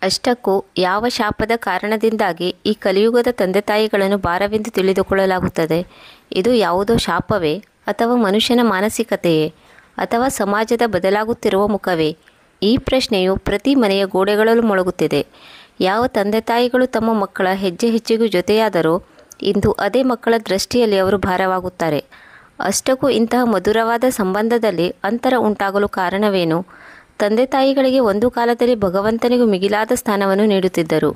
ಅಷ್ಟಕ್ಕೂ ಯಾವ ಶಾಪದ ಕಾರಣದಿಂದಾಗಿ ಈ ಕಲಿಯುಗದ ತಂದೆ ತಾಯಿಗಳನ್ನು ಭಾರವೆಂದು ತಿಳಿದುಕೊಳ್ಳಲಾಗುತ್ತದೆ? ಇದು ಯಾವುದೋ ಶಾಪವೇ, ಅಥವಾ ಮನುಷ್ಯನ ಮಾನಸಿಕತೆಯೇ, ಅಥವಾ ಸಮಾಜದ ಬದಲಾಗುತ್ತಿರುವ ಮುಖವೇ? ಈ ಪ್ರಶ್ನೆಯು ಪ್ರತಿ ಮನೆಯ ಗೋಡೆಗಳಲ್ಲೂ ಮೊಳಗುತ್ತಿದೆ. ಯಾವ ತಂದೆ ತಾಯಿಗಳು ತಮ್ಮ ಮಕ್ಕಳ ಹೆಜ್ಜೆ ಹೆಜ್ಜೆಗೂ ಜೊತೆಯಾದರೋ ಇಂದು ಅದೇ ಮಕ್ಕಳ ದೃಷ್ಟಿಯಲ್ಲಿ ಅವರು ಭಾರವಾಗುತ್ತಾರೆ. ಅಷ್ಟಕ್ಕೂ ಇಂತಹ ಮಧುರವಾದ ಸಂಬಂಧದಲ್ಲಿ ಅಂತರ ಉಂಟಾಗಲು ಕಾರಣವೇನು? ತಂದೆ ತಾಯಿಗಳಿಗೆ ಒಂದು ಕಾಲದಲ್ಲಿ ಭಗವಂತನಿಗೂ ಮಿಗಿಲಾದ ಸ್ಥಾನವನ್ನು ನೀಡುತ್ತಿದ್ದರು.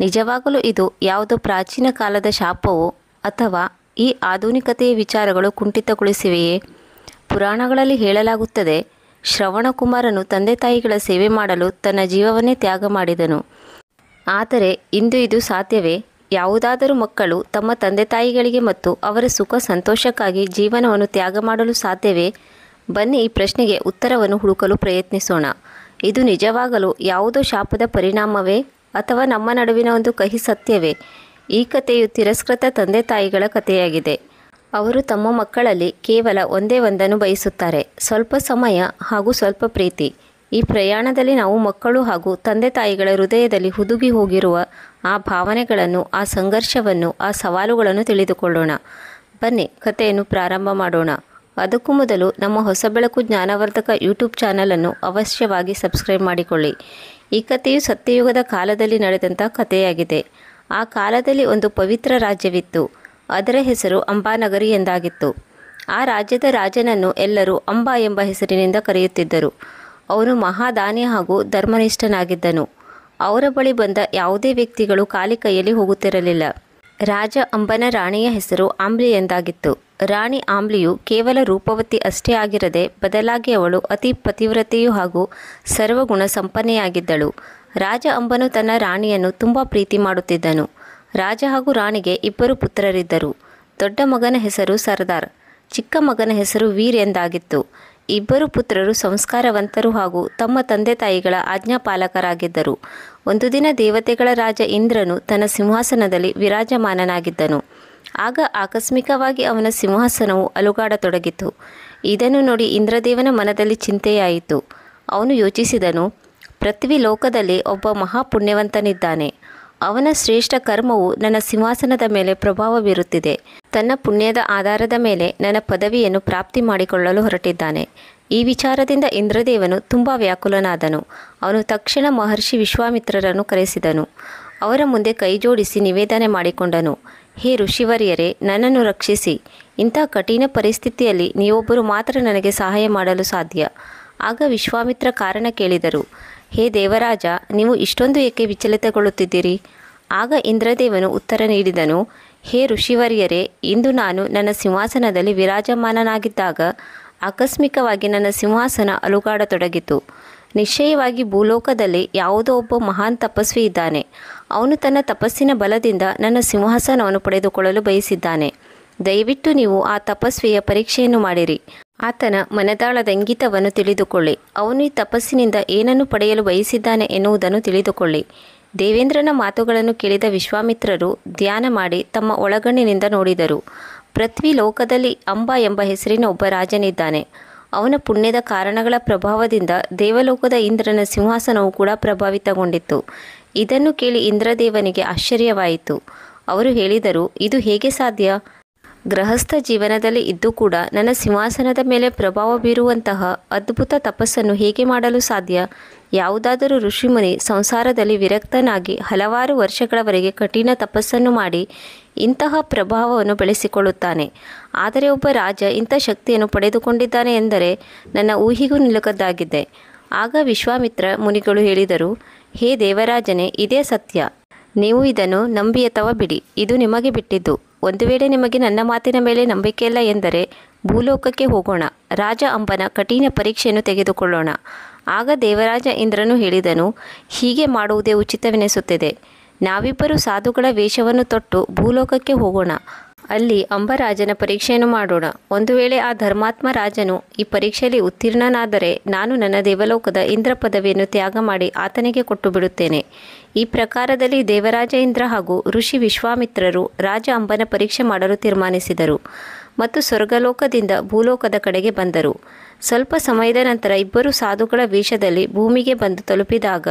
ನಿಜವಾಗಲೂ ಇದು ಯಾವುದೋ ಪ್ರಾಚೀನ ಕಾಲದ ಶಾಪವೋ, ಅಥವಾ ಈ ಆಧುನಿಕತೆಯ ವಿಚಾರಗಳು ಕುಂಠಿತಗೊಳಿಸಿವೆಯೇ? ಪುರಾಣಗಳಲ್ಲಿ ಹೇಳಲಾಗುತ್ತದೆ, ಶ್ರವಣಕುಮಾರನು ತಂದೆ ತಾಯಿಗಳ ಸೇವೆ ಮಾಡಲು ತನ್ನ ಜೀವವನ್ನೇ ತ್ಯಾಗ ಮಾಡಿದನು. ಆದರೆ ಇಂದು ಇದು ಸಾಧ್ಯವೇ? ಯಾವುದಾದರೂ ಮಕ್ಕಳು ತಮ್ಮ ತಂದೆ ತಾಯಿಗಳಿಗೆ ಮತ್ತು ಅವರ ಸುಖ ಸಂತೋಷಕ್ಕಾಗಿ ಜೀವನವನ್ನು ತ್ಯಾಗ ಮಾಡಲು ಸಾಧ್ಯವೇ? ಬನ್ನಿ ಈ ಪ್ರಶ್ನೆಗೆ ಉತ್ತರವನ್ನು ಹುಡುಕಲು ಪ್ರಯತ್ನಿಸೋಣ. ಇದು ನಿಜವಾಗಲೂ ಯಾವುದೋ ಶಾಪದ ಪರಿಣಾಮವೇ, ಅಥವಾ ನಮ್ಮ ನಡುವಿನ ಒಂದು ಕಹಿ ಸತ್ಯವೇ? ಈ ಕಥೆಯು ತಿರಸ್ಕೃತ ತಂದೆ ತಾಯಿಗಳ ಕಥೆಯಾಗಿದೆ. ಅವರು ತಮ್ಮ ಮಕ್ಕಳಲ್ಲಿ ಕೇವಲ ಒಂದೇ ಒಂದನ್ನು ಬಯಸುತ್ತಾರೆ, ಸ್ವಲ್ಪ ಸಮಯ ಹಾಗೂ ಸ್ವಲ್ಪ ಪ್ರೀತಿ. ಈ ಪ್ರಯಾಣದಲ್ಲಿ ನಾವು ಮಕ್ಕಳು ಹಾಗೂ ತಂದೆ ತಾಯಿಗಳ ಹೃದಯದಲ್ಲಿ ಹುದುಗಿ ಹೋಗಿರುವ ಆ ಭಾವನೆಗಳನ್ನು, ಆ ಸಂಘರ್ಷವನ್ನು, ಆ ಸವಾಲುಗಳನ್ನು ತಿಳಿದುಕೊಳ್ಳೋಣ. ಬನ್ನಿ ಕಥೆಯನ್ನು ಪ್ರಾರಂಭ ಮಾಡೋಣ. ಅದಕ್ಕೂ ಮೊದಲು ನಮ್ಮ ಹೊಸ ಬೆಳಕು ಜ್ಞಾನವರ್ಧಕ ಯೂಟ್ಯೂಬ್ ಚಾನಲನ್ನು ಅವಶ್ಯವಾಗಿ ಸಬ್ಸ್ಕ್ರೈಬ್ ಮಾಡಿಕೊಳ್ಳಿ. ಈ ಕಥೆಯು ಸತ್ಯಯುಗದ ಕಾಲದಲ್ಲಿ ನಡೆದಂಥ ಕಥೆಯಾಗಿದೆ. ಆ ಕಾಲದಲ್ಲಿ ಒಂದು ಪವಿತ್ರ ರಾಜ್ಯವಿತ್ತು. ಅದರ ಹೆಸರು ಅಂಬಾನಗರಿ ಎಂದಾಗಿತ್ತು. ಆ ರಾಜ್ಯದ ರಾಜನನ್ನು ಎಲ್ಲರೂ ಅಂಬಾ ಎಂಬ ಹೆಸರಿನಿಂದ ಕರೆಯುತ್ತಿದ್ದರು. ಅವನು ಮಹಾದಾನಿ ಹಾಗೂ ಧರ್ಮನಿಷ್ಠನಾಗಿದ್ದನು. ಅವರ ಬಳಿ ಬಂದ ಯಾವುದೇ ವ್ಯಕ್ತಿಗಳು ಖಾಲಿ ಕೈಯಲ್ಲಿ ಹೋಗುತ್ತಿರಲಿಲ್ಲ. ರಾಜ ಅಂಬನ ರಾಣಿಯ ಹೆಸರು ಆಂಬ್ಲಿ ಎಂದಾಗಿತ್ತು. ರಾಣಿ ಆಂಬ್ಲಿಯು ಕೇವಲ ರೂಪವತಿ ಅಷ್ಟೇ ಆಗಿರದೆ ಬದಲಾಗಿ ಅವಳು ಅತಿ ಪತಿವ್ರತೆಯೂ ಹಾಗೂ ಸರ್ವಗುಣ ಸಂಪನ್ನೆಯಾಗಿದ್ದಳು. ರಾಜ ಅಂಬನು ತನ್ನ ರಾಣಿಯನ್ನು ತುಂಬ ಪ್ರೀತಿ ಮಾಡುತ್ತಿದ್ದನು. ರಾಜ ಹಾಗೂ ರಾಣಿಗೆ ಇಬ್ಬರು ಪುತ್ರರಿದ್ದರು. ದೊಡ್ಡ ಮಗನ ಹೆಸರು ಸರ್ದಾರ್, ಚಿಕ್ಕ ಮಗನ ಹೆಸರು ವೀರ್ ಎಂದಾಗಿತ್ತು. ಇಬ್ಬರು ಪುತ್ರರು ಸಂಸ್ಕಾರವಂತರು ಹಾಗೂ ತಮ್ಮ ತಂದೆ ತಾಯಿಗಳ ಆಜ್ಞಾಪಾಲಕರಾಗಿದ್ದರು. ಒಂದು ದಿನ ದೇವತೆಗಳ ರಾಜ ಇಂದ್ರನು ತನ್ನ ಸಿಂಹಾಸನದಲ್ಲಿ ವಿರಾಜಮಾನನಾಗಿದ್ದನು. ಆಗ ಆಕಸ್ಮಿಕವಾಗಿ ಅವನ ಸಿಂಹಾಸನವು ಅಲುಗಾಡತೊಡಗಿತು. ಇದನ್ನು ನೋಡಿ ಇಂದ್ರದೇವನ ಮನದಲ್ಲಿ ಚಿಂತೆಯಾಯಿತು. ಅವನು ಯೋಚಿಸಿದನು, ಪೃಥ್ವಿ ಲೋಕದಲ್ಲಿ ಒಬ್ಬ ಮಹಾಪುಣ್ಯವಂತನಿದ್ದಾನೆ. ಅವನ ಶ್ರೇಷ್ಠ ಕರ್ಮವು ನನ್ನ ಸಿಂಹಾಸನದ ಮೇಲೆ ಪ್ರಭಾವ ಬೀರುತ್ತಿದೆ. ತನ್ನ ಪುಣ್ಯದ ಆಧಾರದ ಮೇಲೆ ನನ್ನ ಪದವಿಯನ್ನು ಪ್ರಾಪ್ತಿ ಮಾಡಿಕೊಳ್ಳಲು ಹೊರಟಿದ್ದಾನೆ. ಈ ವಿಚಾರದಿಂದ ಇಂದ್ರದೇವನು ತುಂಬ ವ್ಯಾಕುಲನಾದನು. ಅವನು ತಕ್ಷಣ ಮಹರ್ಷಿ ವಿಶ್ವಾಮಿತ್ರರನ್ನು ಕರೆಸಿದನು. ಅವರ ಮುಂದೆ ಕೈಜೋಡಿಸಿ ನಿವೇದನೆ ಮಾಡಿಕೊಂಡನು, ಹೇ ಋಷಿವರ್ಯರೇ, ನನ್ನನ್ನು ರಕ್ಷಿಸಿ. ಇಂಥ ಕಠಿಣ ಪರಿಸ್ಥಿತಿಯಲ್ಲಿ ನೀವೊಬ್ಬರು ಮಾತ್ರ ನನಗೆ ಸಹಾಯ ಮಾಡಲು ಸಾಧ್ಯ. ಆಗ ವಿಶ್ವಾಮಿತ್ರ ಕಾರಣ ಕೇಳಿದರು. ಹೇ ದೇವರಾಜ, ನೀವು ಇಷ್ಟೊಂದು ಏಕೆ ವಿಚಲಿತಗೊಳ್ಳುತ್ತಿದ್ದೀರಿ? ಆಗ ಇಂದ್ರದೇವನು ಉತ್ತರ ನೀಡಿದನು, ಹೇ ಋಷಿವರ್ಯರೇ, ಇಂದು ನಾನು ನನ್ನ ಸಿಂಹಾಸನದಲ್ಲಿ ವಿರಾಜಮಾನನಾಗಿದ್ದಾಗ ಆಕಸ್ಮಿಕವಾಗಿ ನನ್ನ ಸಿಂಹಾಸನ ಅಲುಗಾಡತೊಡಗಿತು. ನಿಶ್ಚಯವಾಗಿ ಭೂಲೋಕದಲ್ಲಿ ಯಾವುದೋ ಒಬ್ಬ ಮಹಾನ್ ತಪಸ್ವಿ ಇದ್ದಾನೆ. ಅವನು ತನ್ನ ತಪಸ್ಸಿನ ಬಲದಿಂದ ನನ್ನ ಸಿಂಹಾಸನವನ್ನು ಪಡೆದುಕೊಳ್ಳಲು ಬಯಸಿದ್ದಾನೆ. ದಯವಿಟ್ಟು ನೀವು ಆ ತಪಸ್ವಿಯ ಪರೀಕ್ಷೆಯನ್ನು ಮಾಡಿರಿ. ಆತನ ಮನದಾಳದ ಇಂಗಿತವನ್ನು ತಿಳಿದುಕೊಳ್ಳಿ. ಅವನು ಈ ತಪಸ್ಸಿನಿಂದ ಏನನ್ನು ಪಡೆಯಲು ಬಯಸಿದ್ದಾನೆ ಎನ್ನುವುದನ್ನು ತಿಳಿದುಕೊಳ್ಳಿ. ದೇವೇಂದ್ರನ ಮಾತುಗಳನ್ನು ಕೇಳಿದ ವಿಶ್ವಾಮಿತ್ರರು ಧ್ಯಾನ ಮಾಡಿ ತಮ್ಮ ಒಳಗಣ್ಣಿನಿಂದ ನೋಡಿದರು. ಪೃಥ್ವಿ ಲೋಕದಲ್ಲಿ ಅಂಬಾ ಎಂಬ ಹೆಸರಿನ ಒಬ್ಬ ರಾಜನಿದ್ದಾನೆ. ಅವನ ಪುಣ್ಯದ ಕಾರಣಗಳ ಪ್ರಭಾವದಿಂದ ದೇವಲೋಕದ ಇಂದ್ರನ ಸಿಂಹಾಸನವು ಕೂಡ ಪ್ರಭಾವಿತಗೊಂಡಿತ್ತು. ಇದನ್ನು ಕೇಳಿ ಇಂದ್ರದೇವನಿಗೆ ಆಶ್ಚರ್ಯವಾಯಿತು. ಅವರು ಹೇಳಿದರು, ಇದು ಹೇಗೆ ಸಾಧ್ಯ? ಗೃಹಸ್ಥ ಜೀವನದಲ್ಲಿ ಇದ್ದು ಕೂಡ ನನ್ನ ಸಿಂಹಾಸನದ ಮೇಲೆ ಪ್ರಭಾವ ಬೀರುವಂತಹ ಅದ್ಭುತ ತಪಸ್ಸನ್ನು ಹೇಗೆ ಮಾಡಲು ಸಾಧ್ಯ? ಯಾವುದಾದರೂ ಋಷಿಮುನಿ ಸಂಸಾರದಲ್ಲಿ ವಿರಕ್ತನಾಗಿ ಹಲವಾರು ವರ್ಷಗಳವರೆಗೆ ಕಠಿಣ ತಪಸ್ಸನ್ನು ಮಾಡಿ ಇಂತಹ ಪ್ರಭಾವವನ್ನು ಬೆಳೆಸಿಕೊಳ್ಳುತ್ತಾನೆ. ಆದರೆ ಒಬ್ಬ ರಾಜ ಇಂಥ ಶಕ್ತಿಯನ್ನು ಪಡೆದುಕೊಂಡಿದ್ದಾನೆ ಎಂದರೆ ನನ್ನ ಊಹಿಗೂ ನಿಲುಕದ್ದಾಗಿದೆ. ಆಗ ವಿಶ್ವಾಮಿತ್ರ ಮುನಿಗಳು ಹೇಳಿದರು, ಹೇ ದೇವರಾಜನೇ, ಇದೇ ಸತ್ಯ. ನೀವು ಇದನ್ನು ನಂಬಿ ಅಥವಾ ಬಿಡಿ, ಇದು ನಿಮಗೆ ಬಿಟ್ಟಿದ್ದು. ಒಂದು ವೇಳೆ ನಿಮಗೆ ನನ್ನ ಮಾತಿನ ಮೇಲೆ ನಂಬಿಕೆಯಿಲ್ಲ ಎಂದರೆ ಭೂಲೋಕಕ್ಕೆ ಹೋಗೋಣ. ರಾಜ ಅಂಬನ ಕಠಿಣ ಪರೀಕ್ಷೆಯನ್ನು ತೆಗೆದುಕೊಳ್ಳೋಣ. ಆಗ ದೇವರಾಜ ಇಂದ್ರನು ಹೇಳಿದನು, ಹೀಗೆ ಮಾಡುವುದೇ ಉಚಿತವೆನಿಸುತ್ತದೆ. ನಾವಿಬ್ಬರು ಸಾಧುಗಳ ವೇಷವನ್ನು ತೊಟ್ಟು ಭೂಲೋಕಕ್ಕೆ ಹೋಗೋಣ. ಅಲ್ಲಿ ಅಂಬರಾಜನ ಪರೀಕ್ಷೆಯನ್ನು ಮಾಡೋಣ. ಒಂದು ವೇಳೆ ಆ ಧರ್ಮಾತ್ಮ ರಾಜನು ಈ ಪರೀಕ್ಷೆಯಲ್ಲಿ ಉತ್ತೀರ್ಣನಾದರೆ ನಾನು ನನ್ನ ದೇವಲೋಕದ ಇಂದ್ರ ಪದವಿಯನ್ನು ತ್ಯಾಗ ಮಾಡಿ ಆತನಿಗೆ ಕೊಟ್ಟು ಬಿಡುತ್ತೇನೆ. ಈ ಪ್ರಕಾರದಲ್ಲಿ ದೇವರಾಜ ಇಂದ್ರ ಹಾಗೂ ಋಷಿ ವಿಶ್ವಾಮಿತ್ರರು ರಾಜ ಅಂಬನ ಪರೀಕ್ಷೆ ಮಾಡಲು ತೀರ್ಮಾನಿಸಿದರು ಮತ್ತು ಸ್ವರ್ಗಲೋಕದಿಂದ ಭೂಲೋಕದ ಕಡೆಗೆ ಬಂದರು. ಸ್ವಲ್ಪ ಸಮಯದ ನಂತರ ಇಬ್ಬರು ಸಾಧುಗಳ ವೇಷದಲ್ಲಿ ಭೂಮಿಗೆ ಬಂದು ತಲುಪಿದಾಗ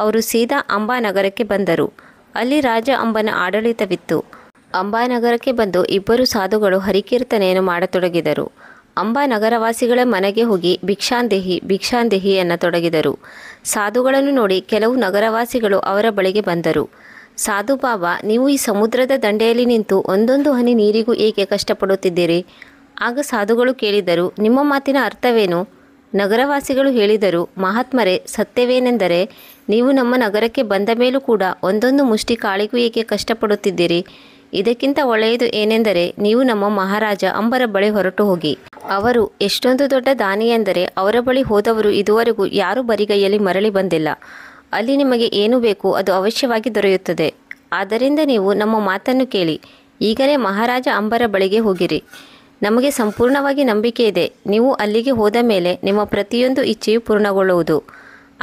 ಅವರು ಸೀದಾ ಅಂಬಾನಗರಕ್ಕೆ ಬಂದರು. ಅಲ್ಲಿ ರಾಜ ಅಂಬನ ಆಡಳಿತವಿತ್ತು. ಅಂಬಾನಗರಕ್ಕೆ ಬಂದು ಇಬ್ಬರು ಸಾಧುಗಳು ಹರಿಕೀರ್ತನೆಯನ್ನು ಮಾಡತೊಡಗಿದರು. ಅಂಬಾ ನಗರವಾಸಿಗಳ ಮನೆಗೆ ಹೋಗಿ ಭಿಕ್ಷಾಂದೇಹಿ ಭಿಕ್ಷಾಂದೇಹಿ ಎನ್ನತೊಡಗಿದರು. ಸಾಧುಗಳನ್ನು ನೋಡಿ ಕೆಲವು ನಗರವಾಸಿಗಳು ಅವರ ಬಳಿಗೆ ಬಂದರು. ಸಾಧು ಬಾಬಾ, ನೀವು ಈ ಸಮುದ್ರದ ದಂಡೆಯಲ್ಲಿ ನಿಂತು ಒಂದೊಂದು ಹನಿ ನೀರಿಗೂ ಏಕೆ ಕಷ್ಟಪಡುತ್ತಿದ್ದೀರಿ? ಆಗ ಸಾಧುಗಳು ಕೇಳಿದರು, ನಿಮ್ಮ ಮಾತಿನ ಅರ್ಥವೇನು? ನಗರವಾಸಿಗಳು ಹೇಳಿದರು, ಮಹಾತ್ಮರೇ, ಸತ್ಯವೇನೆಂದರೆ ನೀವು ನಮ್ಮ ನಗರಕ್ಕೆ ಬಂದ ಮೇಲೂ ಕೂಡ ಒಂದೊಂದು ಮುಷ್ಟಿ ಕಾಳಿಗೂ ಏಕೆ ಕಷ್ಟಪಡುತ್ತಿದ್ದೀರಿ? ಇದಕ್ಕಿಂತ ಒಳ್ಳೆಯದು ಏನೆಂದರೆ ನೀವು ನಮ್ಮ ಮಹಾರಾಜ ಅಂಬರ ಬಳಿ ಹೊರಟು ಹೋಗಿ. ಅವರು ಎಷ್ಟೊಂದು ದೊಡ್ಡ ದಾನಿ ಎಂದರೆ ಅವರ ಬಳಿ ಹೋದವರು ಇದುವರೆಗೂ ಯಾರೂ ಬರಿಗೈಯಲ್ಲಿ ಮರಳಿ ಬಂದಿಲ್ಲ. ಅಲ್ಲಿ ನಿಮಗೆ ಏನು ಬೇಕು ಅದು ಅವಶ್ಯವಾಗಿ ದೊರೆಯುತ್ತದೆ. ಆದ್ದರಿಂದ ನೀವು ನಮ್ಮ ಮಾತನ್ನು ಕೇಳಿ ಈಗಲೇ ಮಹಾರಾಜ ಅಂಬರ ಬಳಿಗೆ ಹೋಗಿರಿ. ನಮಗೆ ಸಂಪೂರ್ಣವಾಗಿ ನಂಬಿಕೆ ಇದೆ, ನೀವು ಅಲ್ಲಿಗೆ ಹೋದ ಮೇಲೆ ನಿಮ್ಮ ಪ್ರತಿಯೊಂದು ಇಚ್ಛೆಯು ಪೂರ್ಣಗೊಳ್ಳುವುದು.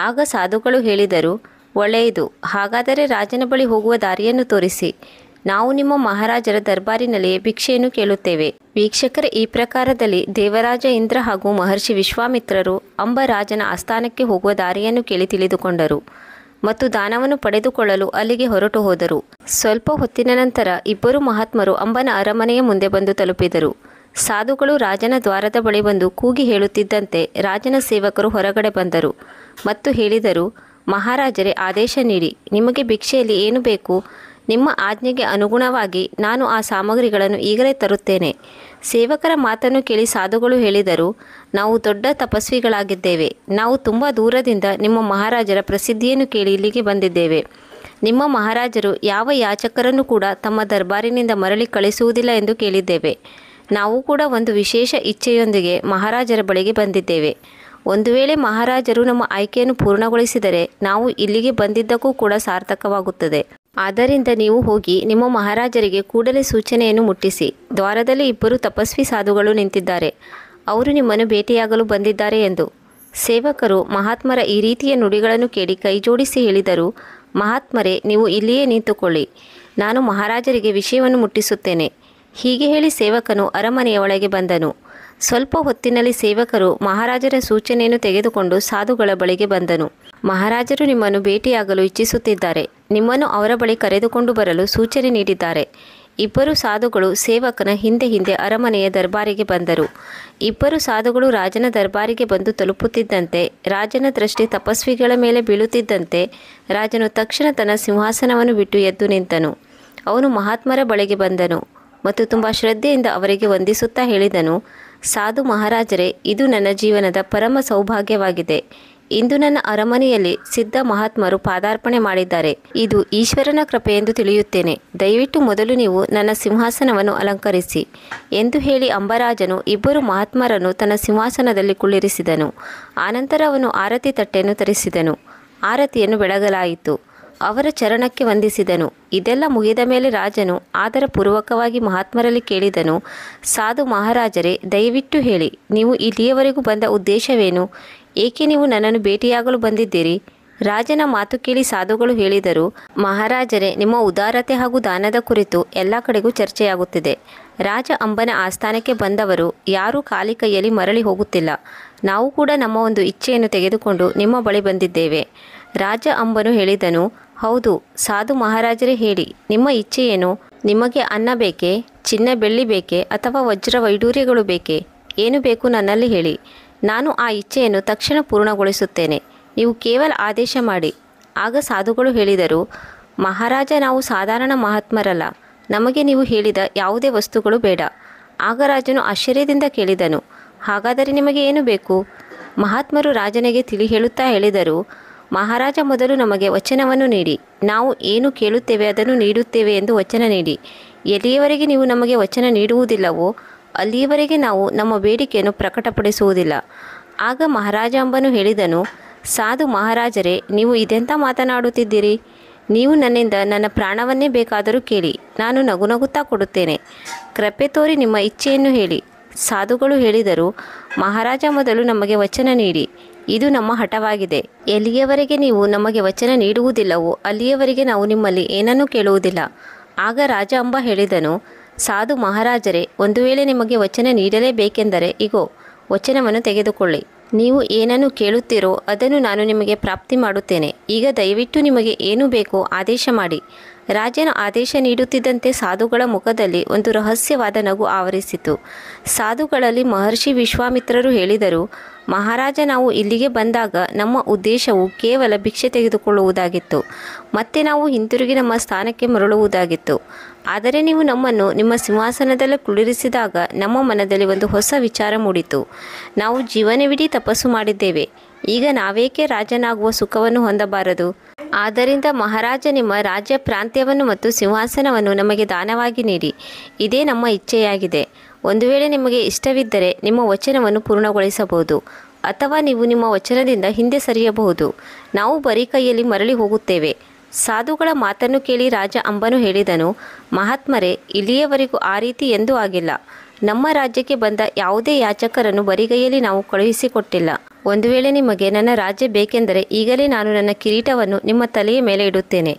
ಆಗ ಸಾಧುಗಳು ಹೇಳಿದರು, ಒಳ್ಳೆಯದು, ಹಾಗಾದರೆ ರಾಜನ ಬಳಿ ಹೋಗುವ ದಾರಿಯನ್ನು ತೋರಿಸಿ. ನಾವು ನಿಮ್ಮ ಮಹಾರಾಜರ ದರ್ಬಾರಿನಲ್ಲಿಯೇ ಭಿಕ್ಷೆಯನ್ನು ಕೇಳುತ್ತೇವೆ. ವೀಕ್ಷಕರ, ಈ ಪ್ರಕಾರದಲ್ಲಿ ದೇವರಾಜ ಇಂದ್ರ ಹಾಗೂ ಮಹರ್ಷಿ ವಿಶ್ವಾಮಿತ್ರರು ಅಂಬರಾಜನ ಆಸ್ಥಾನಕ್ಕೆ ಹೋಗುವ ದಾರಿಯನ್ನು ಕೇಳಿ ತಿಳಿದುಕೊಂಡರು ಮತ್ತು ದಾನವನ್ನು ಪಡೆದುಕೊಳ್ಳಲು ಅಲ್ಲಿಗೆ ಹೊರಟು ಹೋದರು. ಸ್ವಲ್ಪ ಹೊತ್ತಿನ ನಂತರ ಇಬ್ಬರು ಮಹಾತ್ಮರು ಅಂಬನ ಅರಮನೆಯ ಮುಂದೆ ಬಂದು ತಲುಪಿದರು. ಸಾಧುಗಳು ರಾಜನ ದ್ವಾರದ ಬಳಿ ಬಂದು ಕೂಗಿ ಹೇಳುತ್ತಿದ್ದಂತೆ ರಾಜನ ಸೇವಕರು ಹೊರಗಡೆ ಬಂದರು ಮತ್ತು ಹೇಳಿದರು, ಮಹಾರಾಜರೇ, ಆದೇಶ ನೀಡಿ, ನಿಮಗೆ ಭಿಕ್ಷೆಯಲ್ಲಿ ಏನು ಬೇಕು? ನಿಮ್ಮ ಆಜ್ಞೆಗೆ ಅನುಗುಣವಾಗಿ ನಾನು ಆ ಸಾಮಗ್ರಿಗಳನ್ನು ಈಗಲೇ ತರುತ್ತೇನೆ. ಸೇವಕರ ಮಾತನ್ನು ಕೇಳಿ ಸಾಧುಗಳು ಹೇಳಿದರು, ನಾವು ದೊಡ್ಡ ತಪಸ್ವಿಗಳಾಗಿದ್ದೇವೆ. ನಾವು ತುಂಬ ದೂರದಿಂದ ನಿಮ್ಮ ಮಹಾರಾಜರ ಪ್ರಸಿದ್ಧಿಯನ್ನು ಕೇಳಿ ಇಲ್ಲಿಗೆ ಬಂದಿದ್ದೇವೆ. ನಿಮ್ಮ ಮಹಾರಾಜರು ಯಾವ ಯಾಚಕರನ್ನು ಕೂಡ ತಮ್ಮ ದರ್ಬಾರಿನಿಂದ ಮರಳಿ ಕಳಿಸುವುದಿಲ್ಲ ಎಂದು ಕೇಳಿದ್ದೇವೆ. ನಾವು ಕೂಡ ಒಂದು ವಿಶೇಷ ಇಚ್ಛೆಯೊಂದಿಗೆ ಮಹಾರಾಜರ ಬಳಿಗೆ ಬಂದಿದ್ದೇವೆ. ಒಂದು ವೇಳೆ ಮಹಾರಾಜರು ನಮ್ಮ ಆಯ್ಕೆಯನ್ನು ಪೂರ್ಣಗೊಳಿಸಿದರೆ ನಾವು ಇಲ್ಲಿಗೆ ಬಂದಿದ್ದಕ್ಕೂ ಕೂಡ ಸಾರ್ಥಕವಾಗುತ್ತದೆ. ಆದ್ದರಿಂದ ನೀವು ಹೋಗಿ ನಿಮ್ಮ ಮಹಾರಾಜರಿಗೆ ಕೂಡಲೇ ಸೂಚನೆಯನ್ನು ಮುಟ್ಟಿಸಿ. ದ್ವಾರದಲ್ಲಿ ಇಬ್ಬರು ತಪಸ್ವಿ ಸಾಧುಗಳು ನಿಂತಿದ್ದಾರೆ, ಅವರು ನಿಮ್ಮನ್ನು ಭೇಟಿಯಾಗಲು ಬಂದಿದ್ದಾರೆ ಎಂದು. ಸೇವಕರು ಮಹಾತ್ಮರ ಈ ರೀತಿಯ ನುಡಿಗಳನ್ನು ಕೇಳಿ ಕೈಜೋಡಿಸಿ ಹೇಳಿದರು, ಮಹಾತ್ಮರೇ, ನೀವು ಇಲ್ಲಿಯೇ ನಿಂತುಕೊಳ್ಳಿ, ನಾನು ಮಹಾರಾಜರಿಗೆ ವಿಷಯವನ್ನು ಮುಟ್ಟಿಸುತ್ತೇನೆ. ಹೀಗೆ ಹೇಳಿ ಸೇವಕನು ಅರಮನೆಯ ಒಳಗೆ ಬಂದನು. ಸ್ವಲ್ಪ ಹೊತ್ತಿನಲ್ಲಿ ಸೇವಕರು ಮಹಾರಾಜರ ಸೂಚನೆಯನ್ನು ತೆಗೆದುಕೊಂಡು ಸಾಧುಗಳ ಬಳಿಗೆ ಬಂದನು. ಮಹಾರಾಜರು ನಿಮ್ಮನ್ನು ಭೇಟಿಯಾಗಲು ಇಚ್ಛಿಸುತ್ತಿದ್ದಾರೆ, ನಿಮ್ಮನ್ನು ಅವರ ಬಳಿ ಕರೆದುಕೊಂಡು ಬರಲು ಸೂಚನೆ ನೀಡಿದ್ದಾರೆ. ಇಬ್ಬರು ಸಾಧುಗಳು ಸೇವಕನ ಹಿಂದೆ ಹಿಂದೆ ಅರಮನೆಯ ದರ್ಬಾರಿಗೆ ಬಂದರು. ಇಬ್ಬರು ಸಾಧುಗಳು ರಾಜನ ದರ್ಬಾರಿಗೆ ಬಂದು ತಲುಪುತ್ತಿದ್ದಂತೆ ರಾಜನ ದೃಷ್ಟಿ ತಪಸ್ವಿಗಳ ಮೇಲೆ ಬೀಳುತ್ತಿದ್ದಂತೆ ರಾಜನು ತಕ್ಷಣ ತನ್ನ ಸಿಂಹಾಸನವನ್ನು ಬಿಟ್ಟು ಎದ್ದು ನಿಂತನು. ಅವನು ಮಹಾತ್ಮರ ಬಳಿಗೆ ಬಂದನು ಮತ್ತು ತುಂಬ ಶ್ರದ್ಧೆಯಿಂದ ಅವರಿಗೆ ವಂದಿಸುತ್ತಾ ಹೇಳಿದನು, ಸಾಧು ಮಹಾರಾಜರೇ, ಇದು ನನ್ನ ಜೀವನದ ಪರಮ ಸೌಭಾಗ್ಯವಾಗಿದೆ. ಇಂದು ನನ್ನ ಅರಮನೆಯಲ್ಲಿ ಸಿದ್ಧ ಮಹಾತ್ಮರು ಪಾದಾರ್ಪಣೆ ಮಾಡಿದ್ದಾರೆ. ಇದು ಈಶ್ವರನ ಕೃಪೆ ಎಂದು ತಿಳಿಯುತ್ತೇನೆ. ದಯವಿಟ್ಟು ಮೊದಲು ನೀವು ನನ್ನ ಸಿಂಹಾಸನವನ್ನು ಅಲಂಕರಿಸಿ ಎಂದು ಹೇಳಿ ಅಂಬರಾಜನು ಇಬ್ಬರು ಮಹಾತ್ಮರನ್ನು ತನ್ನ ಸಿಂಹಾಸನದಲ್ಲಿ ಕುಳ್ಳಿರಿಸಿದನು. ಆನಂತರ ಅವನು ಆರತಿ ತಟ್ಟೆಯನ್ನು ತರಿಸಿದನು. ಆರತಿಯನ್ನು ಬೆಳಗಲಾಯಿತು. ಅವರ ಚರಣಕ್ಕೆ ವಂದಿಸಿದನು. ಇದೆಲ್ಲ ಮುಗಿದ ಮೇಲೆ ರಾಜನು ಆದರಪೂರ್ವಕವಾಗಿ ಮಹಾತ್ಮರಲ್ಲಿ ಕೇಳಿದನು, ಸಾಧು ಮಹಾರಾಜರೇ, ದಯವಿಟ್ಟು ಹೇಳಿ, ನೀವು ಇಲ್ಲಿಯವರೆಗೂ ಬಂದ ಉದ್ದೇಶವೇನು? ಏಕೆ ನೀವು ನನ್ನನ್ನು ಭೇಟಿಯಾಗಲು ಬಂದಿದ್ದೀರಿ? ರಾಜನ ಮಾತು ಕೇಳಿ ಸಾಧುಗಳು ಹೇಳಿದರು, ಮಹಾರಾಜರೇ, ನಿಮ್ಮ ಉದಾರತೆ ಹಾಗೂ ದಾನದ ಕುರಿತು ಎಲ್ಲ ಕಡೆಗೂ ಚರ್ಚೆಯಾಗುತ್ತಿದೆ. ರಾಜ ಅಂಬನ ಆಸ್ಥಾನಕ್ಕೆ ಬಂದವರು ಯಾರೂ ಖಾಲಿ ಕೈಯಲ್ಲಿ ಮರಳಿ ಹೋಗುತ್ತಿಲ್ಲ. ನಾವು ಕೂಡ ನಮ್ಮ ಒಂದು ಇಚ್ಛೆಯನ್ನು ತೆಗೆದುಕೊಂಡು ನಿಮ್ಮ ಬಳಿ ಬಂದಿದ್ದೇವೆ. ರಾಜ ಅಂಬನು ಹೇಳಿದನು, ಹೌದು ಸಾಧು ಮಹಾರಾಜರೇ, ಹೇಳಿ, ನಿಮ್ಮ ಇಚ್ಛೆ ಏನು? ನಿಮಗೆ ಅನ್ನ ಬೇಕೇ, ಚಿನ್ನ ಬೆಳ್ಳಿ ಬೇಕೇ, ಅಥವಾ ವಜ್ರ ವೈಡೂರ್ಯಗಳು ಬೇಕೇ? ಏನು ಬೇಕು ನನ್ನಲ್ಲಿ ಹೇಳಿ, ನಾನು ಆ ಇಚ್ಛೆಯನ್ನು ತಕ್ಷಣ ಪೂರ್ಣಗೊಳಿಸುತ್ತೇನೆ. ನೀವು ಕೇವಲ ಆದೇಶ ಮಾಡಿ. ಆಗ ಸಾಧುಗಳು ಹೇಳಿದರು, ಮಹಾರಾಜ, ನಾವು ಸಾಧಾರಣ ಮಹಾತ್ಮರಲ್ಲ, ನಮಗೆ ನೀವು ಹೇಳಿದ ಯಾವುದೇ ವಸ್ತುಗಳು ಬೇಡ. ಆಗ ರಾಜನು ಆಶ್ಚರ್ಯದಿಂದ ಕೇಳಿದನು, ಹಾಗಾದರೆ ನಿಮಗೆ ಏನು ಬೇಕು? ಮಹಾತ್ಮರು ರಾಜನಿಗೆ ತಿಳಿ ಹೇಳುತ್ತಾ ಹೇಳಿದರು, ಮಹಾರಾಜ, ಮೊದಲು ನಮಗೆ ವಚನವನ್ನು ನೀಡಿ, ನಾವು ಏನು ಕೇಳುತ್ತೇವೆ ಅದನ್ನು ನೀಡುತ್ತೇವೆ ಎಂದು ವಚನ ನೀಡಿ. ಎಲ್ಲಿಯವರೆಗೆ ನೀವು ನಮಗೆ ವಚನ ನೀಡುವುದಿಲ್ಲವೋ ಅಲ್ಲಿಯವರೆಗೆ ನಾವು ನಮ್ಮ ಬೇಡಿಕೆಯನ್ನು ಪ್ರಕಟಪಡಿಸುವುದಿಲ್ಲ. ಆಗ ಮಹಾರಾಜ ಅಂಬನು ಹೇಳಿದನು, ಸಾಧು ಮಹಾರಾಜರೇ, ನೀವು ಇದೆಂತ ಮಾತನಾಡುತ್ತಿದ್ದೀರಿ? ನೀವು ನನ್ನಿಂದ ನನ್ನ ಪ್ರಾಣವನ್ನೇ ಬೇಕಾದರೂ ಕೇಳಿ, ನಾನು ನಗುನಗುತ್ತಾ ಕೊಡುತ್ತೇನೆ. ಕೃಪೆ ತೋರಿ ನಿಮ್ಮ ಇಚ್ಛೆಯನ್ನು ಹೇಳಿ. ಸಾಧುಗಳು ಹೇಳಿದರು, ಮಹಾರಾಜ, ಮೊದಲು ನಮಗೆ ವಚನ ನೀಡಿ, ಇದು ನಮ್ಮ ಹಠವಾಗಿದೆ. ಎಲ್ಲಿಯವರೆಗೆ ನೀವು ನಮಗೆ ವಚನ ನೀಡುವುದಿಲ್ಲವೋ ಅಲ್ಲಿಯವರೆಗೆ ನಾವು ನಿಮ್ಮಲ್ಲಿ ಏನನ್ನೂ ಕೇಳುವುದಿಲ್ಲ. ಆಗ ರಾಜ ಅಂಬ ಹೇಳಿದನು, ಸಾಧು ಮಹಾರಾಜರೇ, ಒಂದು ವೇಳೆ ನಿಮಗೆ ವಚನ ನೀಡಲೇಬೇಕೆಂದರೆ ಇಗೋ ವಚನವನ್ನು ತೆಗೆದುಕೊಳ್ಳಿ. ನೀವು ಏನನ್ನು ಕೇಳುತ್ತೀರೋ ಅದನ್ನು ನಾನು ನಿಮಗೆ ಪ್ರಾಪ್ತಿ ಮಾಡುತ್ತೇನೆ. ಈಗ ದಯವಿಟ್ಟು ನಿಮಗೆ ಏನು ಬೇಕೋ ಆದೇಶ ಮಾಡಿ. ರಾಜನು ಆದೇಶ ನೀಡುತ್ತಿದ್ದಂತೆ ಸಾಧುಗಳ ಮುಖದಲ್ಲಿ ಒಂದು ರಹಸ್ಯವಾದ ನಗು ಆವರಿಸಿತು. ಸಾಧುಗಳಲ್ಲಿ ಮಹರ್ಷಿ ವಿಶ್ವಾಮಿತ್ರರು ಹೇಳಿದರು, ಮಹಾರಾಜ, ನಾವು ಇಲ್ಲಿಗೆ ಬಂದಾಗ ನಮ್ಮ ಉದ್ದೇಶವು ಕೇವಲ ಭಿಕ್ಷೆ ತೆಗೆದುಕೊಳ್ಳುವುದಾಗಿತ್ತು. ಮತ್ತೆ ನಾವು ಹಿಂತಿರುಗಿ ನಮ್ಮ ಸ್ಥಾನಕ್ಕೆ ಮರಳುವುದಾಗಿತ್ತು. ಆದರೆ ನೀವು ನಮ್ಮನ್ನು ನಿಮ್ಮ ಸಿಂಹಾಸನದಲ್ಲಿ ಕುಳ್ಳಿರಿಸಿದಾಗ ನಮ್ಮ ಮನದಲ್ಲಿ ಒಂದು ಹೊಸ ವಿಚಾರ ಮೂಡಿತು. ನಾವು ಜೀವನವಿಡೀ ತಪಸ್ಸು ಮಾಡಿದ್ದೇವೆ. ಈಗ ನಾವೇಕೆ ರಾಜನಾಗುವ ಸುಖವನ್ನು ಹೊಂದಬಾರದು? ಆದ್ದರಿಂದ ಮಹಾರಾಜ ನಿಮ್ಮ ರಾಜ್ಯ ಪ್ರಾಂತ್ಯವನ್ನು ಮತ್ತು ಸಿಂಹಾಸನವನ್ನು ನಮಗೆ ದಾನವಾಗಿ ನೀಡಿ. ಇದೇ ನಮ್ಮ ಇಚ್ಛೆಯಾಗಿದೆ. ಒಂದು ವೇಳೆ ನಿಮಗೆ ಇಷ್ಟವಿದ್ದರೆ ನಿಮ್ಮ ವಚನವನ್ನು ಪೂರ್ಣಗೊಳಿಸಬಹುದು, ಅಥವಾ ನೀವು ನಿಮ್ಮ ವಚನದಿಂದ ಹಿಂದೆ ಸರಿಯಬಹುದು. ನಾವು ಬರೀ ಕೈಯಲ್ಲಿ ಮರಳಿ ಹೋಗುತ್ತೇವೆ. ಸಾಧುಗಳ ಮಾತನ್ನು ಕೇಳಿ ರಾಜ ಅಂಬನು ಹೇಳಿದನು, ಮಹಾತ್ಮರೇ, ಇಲ್ಲಿಯವರೆಗೂ ಆ ರೀತಿ ಎಂದೂ ಆಗಿಲ್ಲ. ನಮ್ಮ ರಾಜ್ಯಕ್ಕೆ ಬಂದ ಯಾವುದೇ ಯಾಚಕರನ್ನು ಬರಿಗೈಯಲ್ಲಿ ನಾವು ಕಳುಹಿಸಿಕೊಟ್ಟಿಲ್ಲ. ಒಂದು ವೇಳೆ ನಿಮಗೆ ನನ್ನ ರಾಜ್ಯ ಬೇಕೆಂದರೆ ಈಗಲೇ ನಾನು ನನ್ನ ಕಿರೀಟವನ್ನು ನಿಮ್ಮ ತಲೆಯ ಮೇಲೆ ಇಡುತ್ತೇನೆ.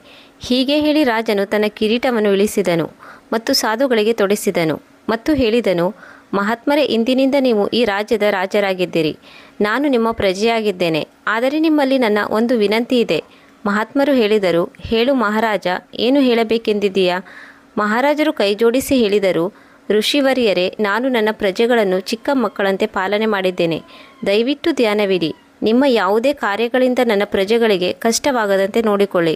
ಹೀಗೆ ಹೇಳಿ ರಾಜನು ತನ್ನ ಕಿರೀಟವನ್ನು ಇಳಿಸಿದನು ಮತ್ತು ಸಾಧುಗಳಿಗೆ ತೊಡಿಸಿದನು ಮತ್ತು ಹೇಳಿದನು, ಮಹಾತ್ಮರೇ, ಇಂದಿನಿಂದ ನೀವು ಈ ರಾಜ್ಯದ ರಾಜರಾಗಿದ್ದೀರಿ. ನಾನು ನಿಮ್ಮ ಪ್ರಜೆಯಾಗಿದ್ದೇನೆ. ಆದರೆ ನಿಮ್ಮಲ್ಲಿ ನನ್ನ ಒಂದು ವಿನಂತಿ ಇದೆ. ಮಹಾತ್ಮರು ಹೇಳಿದರು, ಹೇಳು ಮಹಾರಾಜ, ಏನು ಹೇಳಬೇಕೆಂದಿದ್ದೀಯಾ? ಮಹಾರಾಜರು ಕೈಜೋಡಿಸಿ ಹೇಳಿದರು, ಋಷಿವರ್ಯರೇ, ನಾನು ನನ್ನ ಪ್ರಜೆಗಳನ್ನು ಚಿಕ್ಕ ಮಕ್ಕಳಂತೆ ಪಾಲನೆ ಮಾಡಿದ್ದೇನೆ. ದಯವಿಟ್ಟು ಧ್ಯಾನವಿಡಿ. ನಿಮ್ಮ ಯಾವುದೇ ಕಾರ್ಯಗಳಿಂದ ನನ್ನ ಪ್ರಜೆಗಳಿಗೆ ಕಷ್ಟವಾಗದಂತೆ ನೋಡಿಕೊಳ್ಳಿ.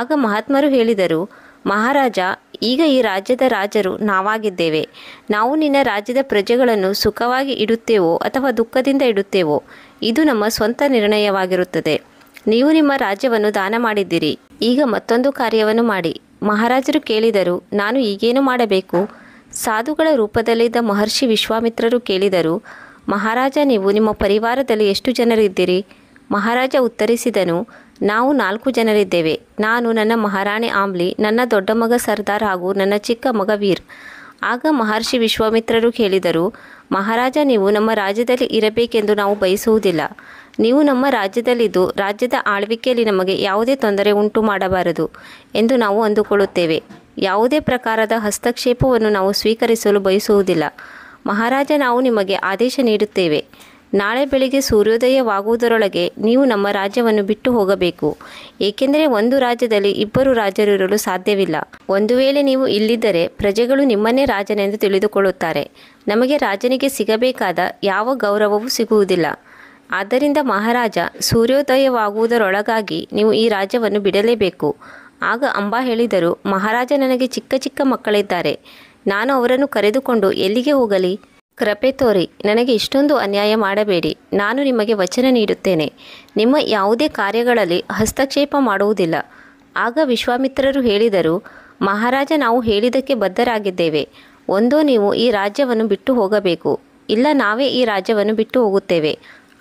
ಆಗ ಮಹಾತ್ಮರು ಹೇಳಿದರು, ಮಹಾರಾಜ, ಈಗ ಈ ರಾಜ್ಯದ ರಾಜರು ನಾವಾಗಿದ್ದೇವೆ. ನಾವು ನಿನ್ನ ರಾಜ್ಯದ ಪ್ರಜೆಗಳನ್ನು ಸುಖವಾಗಿ ಇಡುತ್ತೇವೋ ಅಥವಾ ದುಃಖದಿಂದ ಇಡುತ್ತೇವೋ ಇದು ನಮ್ಮ ಸ್ವಂತ ನಿರ್ಣಯವಾಗಿರುತ್ತದೆ. ನೀವು ನಿಮ್ಮ ರಾಜ್ಯವನ್ನು ದಾನ ಮಾಡಿದ್ದೀರಿ. ಈಗ ಮತ್ತೊಂದು ಕಾರ್ಯವನ್ನು ಮಾಡಿ. ಮಹಾರಾಜರು ಕೇಳಿದರು, ನಾನು ಈಗೇನು ಮಾಡಬೇಕು? ಸಾಧುಗಳ ರೂಪದಲ್ಲಿದ್ದ ಮಹರ್ಷಿ ವಿಶ್ವಾಮಿತ್ರರು ಕೇಳಿದರು, ಮಹಾರಾಜ, ನೀವು ನಿಮ್ಮ ಪರಿವಾರದಲ್ಲಿ ಎಷ್ಟು ಜನರಿದ್ದೀರಿ? ಮಹಾರಾಜ ಉತ್ತರಿಸಿದನು, ನಾವು 4 ಜನರಿದ್ದೇವೆ. ನಾನು, ನನ್ನ ಮಹಾರಾಣಿ ಆಮ್ಲಿ, ನನ್ನ ದೊಡ್ಡ ಮಗ ಸರ್ದಾರ್ ಹಾಗೂ ನನ್ನ ಚಿಕ್ಕ ಮಗ ವೀರ್. ಆಗ ಮಹರ್ಷಿ ವಿಶ್ವಾಮಿತ್ರರು ಹೇಳಿದರು, ಮಹಾರಾಜ, ನೀವು ನಮ್ಮ ರಾಜ್ಯದಲ್ಲಿ ಇರಬೇಕೆಂದು ನಾವು ಬಯಸುವುದಿಲ್ಲ. ನೀವು ನಮ್ಮ ರಾಜ್ಯದಲ್ಲಿದ್ದು ರಾಜ್ಯದ ಆಳ್ವಿಕೆಯಲ್ಲಿ ನಮಗೆ ಯಾವುದೇ ತೊಂದರೆ ಉಂಟು ಮಾಡಬಾರದು ಎಂದು ನಾವು ಅಂದುಕೊಳ್ಳುತ್ತೇವೆ. ಯಾವುದೇ ಪ್ರಕಾರದ ಹಸ್ತಕ್ಷೇಪವನ್ನು ನಾವು ಸ್ವೀಕರಿಸಲು ಬಯಸುವುದಿಲ್ಲ. ಮಹಾರಾಜ, ನಾವು ನಿಮಗೆ ಆದೇಶ ನೀಡುತ್ತೇವೆ. ನಾಳೆ ಬೆಳಿಗ್ಗೆ ಸೂರ್ಯೋದಯವಾಗುವುದರೊಳಗೆ ನೀವು ನಮ್ಮ ರಾಜ್ಯವನ್ನು ಬಿಟ್ಟು ಹೋಗಬೇಕು. ಏಕೆಂದರೆ ಒಂದು ರಾಜ್ಯದಲ್ಲಿ 2 ರಾಜರು ಇರಲು ಸಾಧ್ಯವಿಲ್ಲ. ಒಂದು ವೇಳೆ ನೀವು ಇಲ್ಲಿದ್ದರೆ ಪ್ರಜೆಗಳು ನಿಮ್ಮನ್ನೇ ರಾಜನೆಂದು ತಿಳಿದುಕೊಳ್ಳುತ್ತಾರೆ. ನಮಗೆ ರಾಜನಿಗೆ ಸಿಗಬೇಕಾದ ಯಾವ ಗೌರವವೂ ಸಿಗುವುದಿಲ್ಲ. ಆದ್ದರಿಂದ ಮಹಾರಾಜ, ಸೂರ್ಯೋದಯವಾಗುವುದರೊಳಗಾಗಿ ನೀವು ಈ ರಾಜ್ಯವನ್ನು ಬಿಡಲೇಬೇಕು. ಆಗ ಅಂಬಾ ಹೇಳಿದರು, ಮಹಾರಾಜ, ನನಗೆ ಚಿಕ್ಕ ಚಿಕ್ಕ ಮಕ್ಕಳಿದ್ದಾರೆ. ನಾನು ಅವರನ್ನು ಕರೆದುಕೊಂಡು ಎಲ್ಲಿಗೆ ಹೋಗಲಿ? ಕೃಪೆ ತೋರಿ ನನಗೆ ಇಷ್ಟೊಂದು ಅನ್ಯಾಯ ಮಾಡಬೇಡಿ. ನಾನು ನಿಮಗೆ ವಚನ ನೀಡುತ್ತೇನೆ, ನಿಮ್ಮ ಯಾವುದೇ ಕಾರ್ಯಗಳಲ್ಲಿ ಹಸ್ತಕ್ಷೇಪ ಮಾಡುವುದಿಲ್ಲ. ಆಗ ವಿಶ್ವಾಮಿತ್ರರು ಹೇಳಿದರು, ಮಹಾರಾಜ, ನಾವು ಹೇಳಿದ್ದಕ್ಕೆ ಬದ್ಧರಾಗಿದ್ದೇವೆ. ಒಂದೋ ನೀವು ಈ ರಾಜ್ಯವನ್ನು ಬಿಟ್ಟು ಹೋಗಬೇಕು, ಇಲ್ಲ ನಾವೇ ಈ ರಾಜ್ಯವನ್ನು ಬಿಟ್ಟು ಹೋಗುತ್ತೇವೆ.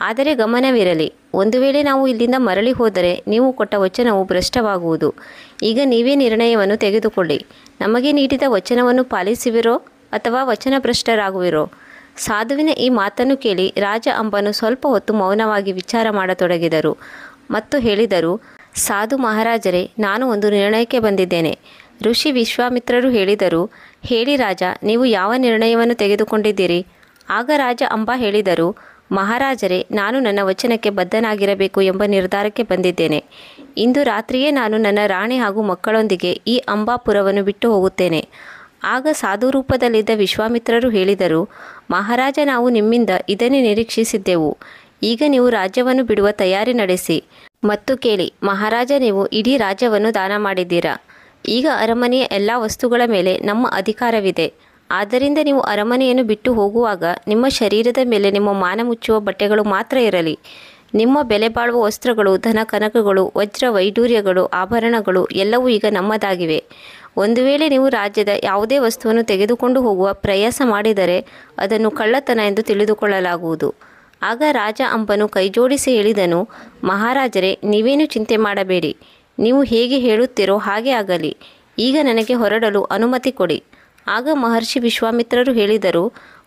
ಆದರೆ ಗಮನವಿರಲಿ, ಒಂದು ವೇಳೆ ನಾವು ಇಲ್ಲಿಂದ ಮರಳಿ ಹೋದರೆ ನೀವು ಕೊಟ್ಟ ವಚನವು ಭ್ರಷ್ಟವಾಗುವುದು. ಈಗ ನೀವೇ ನಿರ್ಣಯವನ್ನು ತೆಗೆದುಕೊಳ್ಳಿ. ನಮಗೆ ನೀಡಿದ ವಚನವನ್ನು ಪಾಲಿಸುವಿರೋ ಅಥವಾ ವಚನ ಭ್ರಷ್ಟರಾಗುವಿರೋ? ಸಾಧುವಿನ ಈ ಮಾತನ್ನು ಕೇಳಿ ರಾಜ ಅಂಬನು ಸ್ವಲ್ಪ ಹೊತ್ತು ಮೌನವಾಗಿ ವಿಚಾರ ಮಾಡತೊಡಗಿದರು ಮತ್ತು ಹೇಳಿದರು, ಸಾಧು ಮಹಾರಾಜರೇ, ನಾನು ಒಂದು ನಿರ್ಣಯಕ್ಕೆ ಬಂದಿದ್ದೇನೆ. ಋಷಿ ವಿಶ್ವಾಮಿತ್ರರು ಹೇಳಿದರು, ಹೇಳಿ ರಾಜ, ನೀವು ಯಾವ ನಿರ್ಣಯವನ್ನು ತೆಗೆದುಕೊಂಡಿದ್ದೀರಿ? ಆಗ ರಾಜ ಅಂಬಾ ಹೇಳಿದರು, ಮಹಾರಾಜರೇ, ನಾನು ನನ್ನ ವಚನಕ್ಕೆ ಬದ್ಧನಾಗಿರಬೇಕು ಎಂಬ ನಿರ್ಧಾರಕ್ಕೆ ಬಂದಿದ್ದೇನೆ. ಇಂದು ರಾತ್ರಿಯೇ ನಾನು ನನ್ನ ರಾಣಿ ಹಾಗೂ ಮಕ್ಕಳೊಂದಿಗೆ ಈ ಅಂಬಾಪುರವನ್ನು ಬಿಟ್ಟು ಹೋಗುತ್ತೇನೆ. ಆಗ ಸಾಧು ರೂಪದಲ್ಲಿದ್ದ ವಿಶ್ವಾಮಿತ್ರರು ಹೇಳಿದರು, ಮಹಾರಾಜ, ನಾವು ನಿಮ್ಮಿಂದ ಇದನ್ನೇ ನಿರೀಕ್ಷಿಸಿದ್ದೆವು. ಈಗ ನೀವು ರಾಜ್ಯವನ್ನು ಬಿಡುವ ತಯಾರಿ ನಡೆಸಿ. ಮತ್ತು ಕೇಳಿ ಮಹಾರಾಜ, ನೀವು ಇಡೀ ರಾಜ್ಯವನ್ನು ದಾನ ಮಾಡಿದ್ದೀರಾ. ಈಗ ಅರಮನೆಯ ಎಲ್ಲ ವಸ್ತುಗಳ ಮೇಲೆ ನಮ್ಮ ಅಧಿಕಾರವಿದೆ. ಆದ್ದರಿಂದ ನೀವು ಅರಮನೆಯನ್ನು ಬಿಟ್ಟು ಹೋಗುವಾಗ ನಿಮ್ಮ ಶರೀರದ ಮೇಲೆ ನಿಮ್ಮ ಮಾನ ಮುಚ್ಚುವ ಬಟ್ಟೆಗಳು ಮಾತ್ರ ಇರಲಿ. ನಿಮ್ಮ ಬೆಲೆ ಬಾಳುವ ವಸ್ತ್ರಗಳು, ಧನ ಕನಕಗಳು, ವಜ್ರ ವೈಡೂರ್ಯಗಳು, ಆಭರಣಗಳು ಎಲ್ಲವೂ ಈಗ ನಮ್ಮದಾಗಿವೆ. ಒಂದು ವೇಳೆ ನೀವು ರಾಜ್ಯದ ಯಾವುದೇ ವಸ್ತುವನ್ನು ತೆಗೆದುಕೊಂಡು ಹೋಗುವ ಪ್ರಯಾಸ ಮಾಡಿದರೆ ಅದನ್ನು ಕಳ್ಳತನ ಎಂದು ತಿಳಿದುಕೊಳ್ಳಲಾಗುವುದು. ಆಗ ರಾಜ ಅಂಬನು ಕೈಜೋಡಿಸಿ ಹೇಳಿದನು, ಮಹಾರಾಜರೇ, ನೀವೇನು ಚಿಂತೆ ಮಾಡಬೇಡಿ. ನೀವು ಹೇಗೆ ಹೇಳುತ್ತೀರೋ ಹಾಗೆ ಆಗಲಿ. ಈಗ ನನಗೆ ಹೊರಡಲು ಅನುಮತಿ ಕೊಡಿ. ಆಗ ಮಹರ್ಷಿ ವಿಶ್ವಾಮಿತ್ರರು ಹೇಳಿದರು,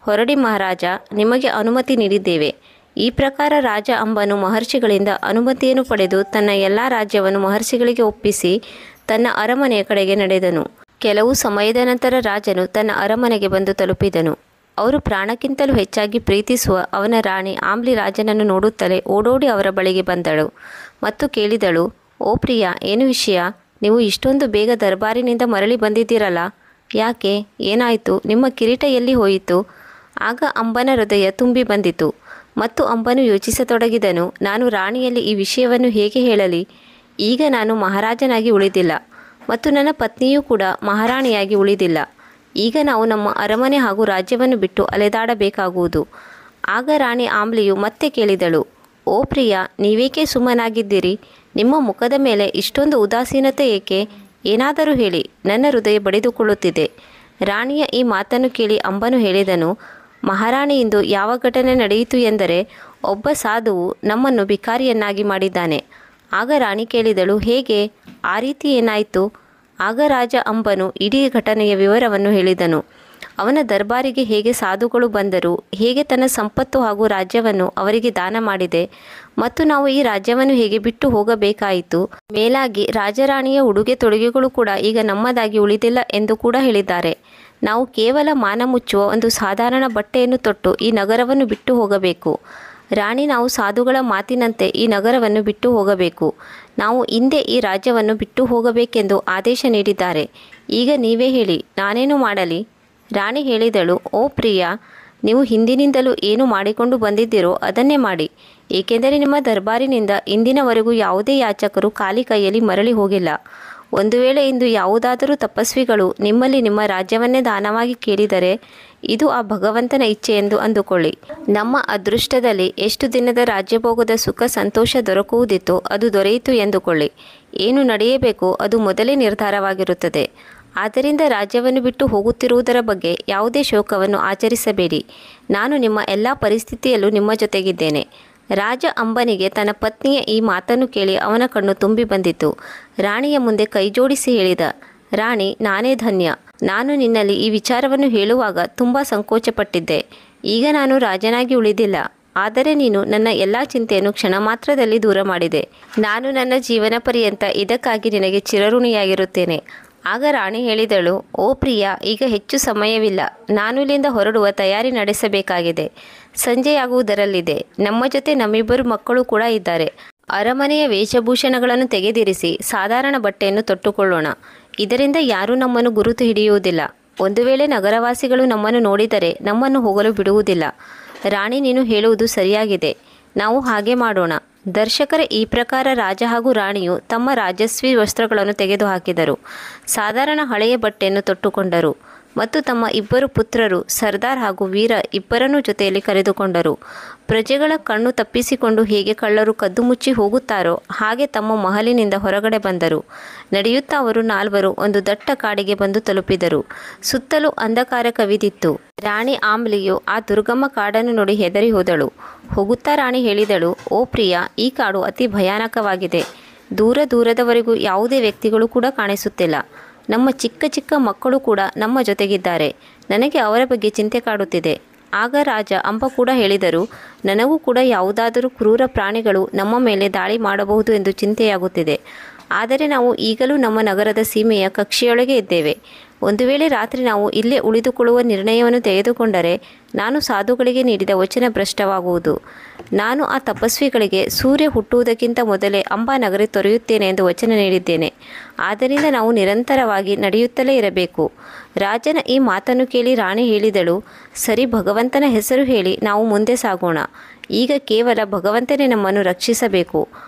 ಹೊರಡಿ ಮಹಾರಾಜ, ನಿಮಗೆ ಅನುಮತಿ ನೀಡಿದ್ದೇವೆ. ಈ ಪ್ರಕಾರ ರಾಜ ಅಂಬನು ಮಹರ್ಷಿಗಳಿಂದ ಅನುಮತಿಯನ್ನು ಪಡೆದು ತನ್ನ ಎಲ್ಲ ರಾಜ್ಯವನ್ನು ಮಹರ್ಷಿಗಳಿಗೆ ಒಪ್ಪಿಸಿ ತನ್ನ ಅರಮನೆಯ ಕಡೆಗೆ ನಡೆದನು. ಕೆಲವು ಸಮಯದ ನಂತರ ರಾಜನು ತನ್ನ ಅರಮನೆಗೆ ಬಂದು ತಲುಪಿದನು. ಅವರು ಪ್ರಾಣಕ್ಕಿಂತಲೂ ಹೆಚ್ಚಾಗಿ ಪ್ರೀತಿಸುವ ಅವನ ರಾಣಿ ಆಮ್ಲಿ ರಾಜನನ್ನು ನೋಡುತ್ತಲೇ ಓಡೋಡಿ ಅವರ ಬಳಿಗೆ ಬಂದಳು ಮತ್ತು ಕೇಳಿದಳು, ಓ ಪ್ರಿಯ, ಏನು ವಿಷಯ? ನೀವು ಇಷ್ಟೊಂದು ಬೇಗ ದರ್ಬಾರಿನಿಂದ ಮರಳಿ ಬಂದಿದ್ದೀರಲ್ಲ? ಯಾಕೆ? ಏನಾಯಿತು? ನಿಮ್ಮ ಕಿರೀಟ ಎಲ್ಲಿ ಹೋಯಿತು? ಆಗ ಅಂಬನ ಹೃದಯ ತುಂಬಿ ಬಂದಿತು ಮತ್ತು ಅಂಬನು ಯೋಚಿಸತೊಡಗಿದನು, ನಾನು ರಾಣಿಯಲ್ಲಿ ಈ ವಿಷಯವನ್ನು ಹೇಗೆ ಹೇಳಲಿ? ಈಗ ನಾನು ಮಹಾರಾಜನಾಗಿ ಉಳಿದಿಲ್ಲ ಮತ್ತು ನನ್ನ ಪತ್ನಿಯೂ ಕೂಡ ಮಹಾರಾಣಿಯಾಗಿ ಉಳಿದಿಲ್ಲ. ಈಗ ನಾವು ನಮ್ಮ ಅರಮನೆ ಹಾಗೂ ರಾಜ್ಯವನ್ನು ಬಿಟ್ಟು ಅಲೆದಾಡಬೇಕಾಗುವುದು. ಆಗ ರಾಣಿ ಆಮ್ಲಿಯು ಮತ್ತೆ ಕೇಳಿದಳು, ಓ ಪ್ರಿಯ, ನೀವೇಕೆ ಸುಮ್ಮನಾಗಿದ್ದೀರಿ? ನಿಮ್ಮ ಮುಖದ ಮೇಲೆ ಇಷ್ಟೊಂದು ಉದಾಸೀನತೆ ಏಕೆ? ಏನಾದರೂ ಹೇಳಿ, ನನ್ನ ಹೃದಯ ಬಡಿದುಕೊಳ್ಳುತ್ತಿದೆ. ರಾಣಿಯ ಈ ಮಾತನ್ನು ಕೇಳಿ ಅಂಬನು ಹೇಳಿದನು, ಮಹಾರಾಣಿ, ಇಂದು ಯಾವ ಘಟನೆ ನಡೆಯಿತು ಎಂದರೆ, ಒಬ್ಬ ಸಾಧುವು ನಮ್ಮನ್ನು ಭಿಕಾರಿಯನ್ನಾಗಿ ಮಾಡಿದ್ದಾನೆ. ಆಗ ರಾಣಿ ಕೇಳಿದಳು, ಹೇಗೆ? ಆ ರೀತಿ ಏನಾಯಿತು? ಆಗ ರಾಜ ಅಂಬನು ಇಡೀ ಘಟನೆಯ ವಿವರವನ್ನು ಹೇಳಿದನು. ಅವನ ದರ್ಬಾರಿಗೆ ಹೇಗೆ ಸಾಧುಗಳು ಬಂದರು, ಹೇಗೆ ತನ್ನ ಸಂಪತ್ತು ಹಾಗೂ ರಾಜ್ಯವನ್ನು ಅವರಿಗೆ ದಾನ ಮಾಡಿದೆ ಮತ್ತು ನಾವು ಈ ರಾಜ್ಯವನ್ನು ಹೇಗೆ ಬಿಟ್ಟು ಹೋಗಬೇಕಾಯಿತು. ಮೇಲಾಗಿ ರಾಜರಾಣಿಯ ಉಡುಗೆ ತೊಡುಗೆಗಳು ಕೂಡ ಈಗ ನಮ್ಮದಾಗಿ ಉಳಿದಿಲ್ಲ ಎಂದು ಕೂಡ ಹೇಳಿದ್ದಾರೆ. ನಾವು ಕೇವಲ ಮಾನ ಮುಚ್ಚುವ ಒಂದು ಸಾಧಾರಣ ಬಟ್ಟೆಯನ್ನು ತೊಟ್ಟು ಈ ನಗರವನ್ನು ಬಿಟ್ಟು ಹೋಗಬೇಕು. ರಾಣಿ, ನಾವು ಸಾಧುಗಳ ಮಾತಿನಂತೆ ಈ ನಗರವನ್ನು ಬಿಟ್ಟು ಹೋಗಬೇಕು. ನಾವು ಹಿಂದೆ ಈ ರಾಜ್ಯವನ್ನು ಬಿಟ್ಟು ಹೋಗಬೇಕೆಂದು ಆದೇಶ ನೀಡಿದ್ದಾರೆ. ಈಗ ನೀವೇ ಹೇಳಿ, ನಾನೇನು ಮಾಡಲಿ? ರಾಣಿ ಹೇಳಿದಳು, ಓ ಪ್ರಿಯ, ನೀವು ಹಿಂದಿನಿಂದಲೂ ಏನು ಮಾಡಿಕೊಂಡು ಬಂದಿದ್ದೀರೋ ಅದನ್ನೇ ಮಾಡಿ. ಏಕೆಂದರೆ ನಿಮ್ಮ ದರ್ಬಾರಿನಿಂದ ಇಂದಿನವರೆಗೂ ಯಾವುದೇ ಯಾಚಕರು ಖಾಲಿ ಕೈಯಲ್ಲಿ ಮರಳಿ ಹೋಗಿಲ್ಲ. ಒಂದು ವೇಳೆ ಇಂದು ಯಾವುದಾದರೂ ತಪಸ್ವಿಗಳು ನಿಮ್ಮಲ್ಲಿ ನಿಮ್ಮ ರಾಜ್ಯವನ್ನೇ ದಾನವಾಗಿ ಕೇಳಿದರೆ ಇದು ಆ ಭಗವಂತನ ಇಚ್ಛೆ ಎಂದು ಅಂದುಕೊಳ್ಳಿ. ನಮ್ಮ ಅದೃಷ್ಟದಲ್ಲಿ ಎಷ್ಟು ದಿನದ ರಾಜ್ಯಭೋಗದ ಸುಖ ಸಂತೋಷ ದೊರಕುವುದಿತ್ತೋ ಅದು ದೊರೆಯಿತು ಎಂದುಕೊಳ್ಳಿ. ಏನು ನಡೆಯಬೇಕೋ ಅದು ಮೊದಲೇ ನಿರ್ಧಾರವಾಗಿರುತ್ತದೆ. ಆದ್ದರಿಂದ ರಾಜ್ಯವನ್ನು ಬಿಟ್ಟು ಹೋಗುತ್ತಿರುವುದರ ಬಗ್ಗೆ ಯಾವುದೇ ಶೋಕವನ್ನು ಆಚರಿಸಬೇಡಿ. ನಾನು ನಿಮ್ಮ ಎಲ್ಲ ಪರಿಸ್ಥಿತಿಯಲ್ಲೂ ನಿಮ್ಮ ಜೊತೆಗಿದ್ದೇನೆ. ರಾಜ ಅಂಬನಿಗೆ ತನ್ನ ಪತ್ನಿಯ ಈ ಮಾತನ್ನು ಕೇಳಿ ಅವನ ಕಣ್ಣು ತುಂಬಿ ಬಂದಿತು. ರಾಣಿಯ ಮುಂದೆ ಕೈಜೋಡಿಸಿ ಹೇಳಿದ, ರಾಣಿ, ನಾನೇ ಧನ್ಯ. ನಾನು ನಿನ್ನಲ್ಲಿ ಈ ವಿಚಾರವನ್ನು ಹೇಳುವಾಗ ತುಂಬ ಸಂಕೋಚಪಟ್ಟಿದ್ದೆ. ಈಗ ನಾನು ರಾಜನಾಗಿ ಉಳಿದಿಲ್ಲ, ಆದರೆ ನೀನು ನನ್ನ ಎಲ್ಲ ಚಿಂತೆಯನ್ನು ಕ್ಷಣ ಮಾತ್ರದಲ್ಲಿ ದೂರ ಮಾಡಿದೆ. ನಾನು ನನ್ನ ಜೀವನ ಪರ್ಯಂತ ಇದಕ್ಕಾಗಿ ನಿನಗೆ ಚಿರಋಣಿಯಾಗಿರುತ್ತೇನೆ. ಆಗ ರಾಣಿ ಹೇಳಿದಳು, ಓ ಪ್ರಿಯ, ಈಗ ಹೆಚ್ಚು ಸಮಯವಿಲ್ಲ. ನಾನು ಇಲ್ಲಿಂದ ಹೊರಡುವ ತಯಾರಿ ನಡೆಸಬೇಕಾಗಿದೆ. ಸಂಜೆಯಾಗುವುದರಲ್ಲಿದೆ. ನಮ್ಮ ಜೊತೆ ನಮ್ಮಿಬ್ಬರು ಮಕ್ಕಳು ಕೂಡ ಇದ್ದಾರೆ. ಅರಮನೆಯ ವೇಷಭೂಷಣಗಳನ್ನು ತೆಗೆದಿರಿಸಿ ಸಾಧಾರಣ ಬಟ್ಟೆಯನ್ನು ತೊಟ್ಟುಕೊಳ್ಳೋಣ. ಇದರಿಂದ ಯಾರೂ ನಮ್ಮನ್ನು ಗುರುತು ಹಿಡಿಯುವುದಿಲ್ಲ. ಒಂದು ವೇಳೆ ನಗರವಾಸಿಗಳು ನಮ್ಮನ್ನು ನೋಡಿದರೆ ನಮ್ಮನ್ನು ಹೋಗಲು ಬಿಡುವುದಿಲ್ಲ. ರಾಣಿ, ನೀನು ಹೇಳುವುದು ಸರಿಯಾಗಿದೆ. ನಾವು ಹಾಗೆ ಮಾಡೋಣ. ದರ್ಶಕರ ಈ ಪ್ರಕಾರ ರಾಜ ಹಾಗೂ ರಾಣಿಯು ತಮ್ಮ ರಾಜಸ್ವಿ ವಸ್ತ್ರಗಳನ್ನು ತೆಗೆದುಹಾಕಿದರು. ಸಾಧಾರಣ ಹಳೆಯ ಬಟ್ಟೆಯನ್ನು ತೊಟ್ಟುಕೊಂಡರು ಮತ್ತು ತಮ್ಮ ಇಬ್ಬರು ಪುತ್ರರು ಸರ್ದಾರ್ ಹಾಗೂ ವೀರ ಇಬ್ಬರನ್ನೂ ಜೊತೆಯಲ್ಲಿ ಕರೆದುಕೊಂಡರು. ಪ್ರಜೆಗಳ ಕಣ್ಣು ತಪ್ಪಿಸಿಕೊಂಡು ಹೇಗೆ ಕಳ್ಳರು ಕದ್ದು ಮುಚ್ಚಿ ಹೋಗುತ್ತಾರೋ ಹಾಗೆ ತಮ್ಮ ಮಹಲಿನಿಂದ ಹೊರಗಡೆ ಬಂದರು. ನಡೆಯುತ್ತಾ ಅವರು ನಾಲ್ವರು ಒಂದು ದಟ್ಟ ಕಾಡಿಗೆ ಬಂದು ತಲುಪಿದರು. ಸುತ್ತಲೂ ಅಂಧಕಾರ ಕವಿದಿತ್ತು. ರಾಣಿ ಆಮ್ಲಿಯು ಆ ದುರ್ಗಮ ಕಾಡನ್ನು ನೋಡಿ ಹೆದರಿ ಹೋದಳು. ಹೋಗುತ್ತಾ ರಾಣಿ ಹೇಳಿದಳು, ಓ ಪ್ರಿಯ, ಈ ಕಾಡು ಅತಿ ಭಯಾನಕವಾಗಿದೆ. ದೂರ ದೂರದವರೆಗೂ ಯಾವುದೇ ವ್ಯಕ್ತಿಗಳು ಕೂಡ ಕಾಣಿಸುತ್ತಿಲ್ಲ. ನಮ್ಮ ಚಿಕ್ಕ ಚಿಕ್ಕ ಮಕ್ಕಳು ಕೂಡ ನಮ್ಮ ಜೊತೆಗಿದ್ದಾರೆ. ನನಗೆ ಅವರ ಬಗ್ಗೆ ಚಿಂತೆ ಕಾಡುತ್ತಿದೆ. ಆಗ ರಾಜ ಅಂಬ ಕೂಡ ಹೇಳಿದರು, ನನಗೂ ಕೂಡ ಯಾವುದಾದರೂ ಕ್ರೂರ ಪ್ರಾಣಿಗಳು ನಮ್ಮ ಮೇಲೆ ದಾಳಿ ಮಾಡಬಹುದು ಎಂದು ಚಿಂತೆಯಾಗುತ್ತಿದೆ. ಆದರೆ ನಾವು ಈಗಲೂ ನಮ್ಮ ನಗರದ ಸೀಮೆಯ ಕಕ್ಷೆಯೊಳಗೆ ಇದ್ದೇವೆ. ಒಂದು ವೇಳೆ ರಾತ್ರಿ ನಾವು ಇಲ್ಲೇ ಉಳಿದುಕೊಳ್ಳುವ ನಿರ್ಣಯವನ್ನು ತೆಗೆದುಕೊಂಡರೆ ನಾನು ಸಾಧುಗಳಿಗೆ ನೀಡಿದ ವಚನ ಭ್ರಷ್ಟವಾಗುವುದು. ನಾನು ಆ ತಪಸ್ವಿಗಳಿಗೆ ಸೂರ್ಯ ಹುಟ್ಟುವುದಕ್ಕಿಂತ ಮೊದಲೇ ಅಂಬಾ ನಗರ ತೊರೆಯುತ್ತೇನೆ ಎಂದು ವಚನ ನೀಡಿದ್ದೇನೆ. ಆದ್ದರಿಂದ ನಾವು ನಿರಂತರವಾಗಿ ನಡೆಯುತ್ತಲೇ ಇರಬೇಕು. ರಾಜನ ಈ ಮಾತನ್ನು ಕೇಳಿ ರಾಣಿ ಹೇಳಿದಳು, ಸರಿ, ಭಗವಂತನ ಹೆಸರು ಹೇಳಿ ನಾವು ಮುಂದೆ ಸಾಗೋಣ. ಈಗ ಕೇವಲ ಭಗವಂತನೇ ನಮ್ಮನ್ನು ರಕ್ಷಿಸಬೇಕು.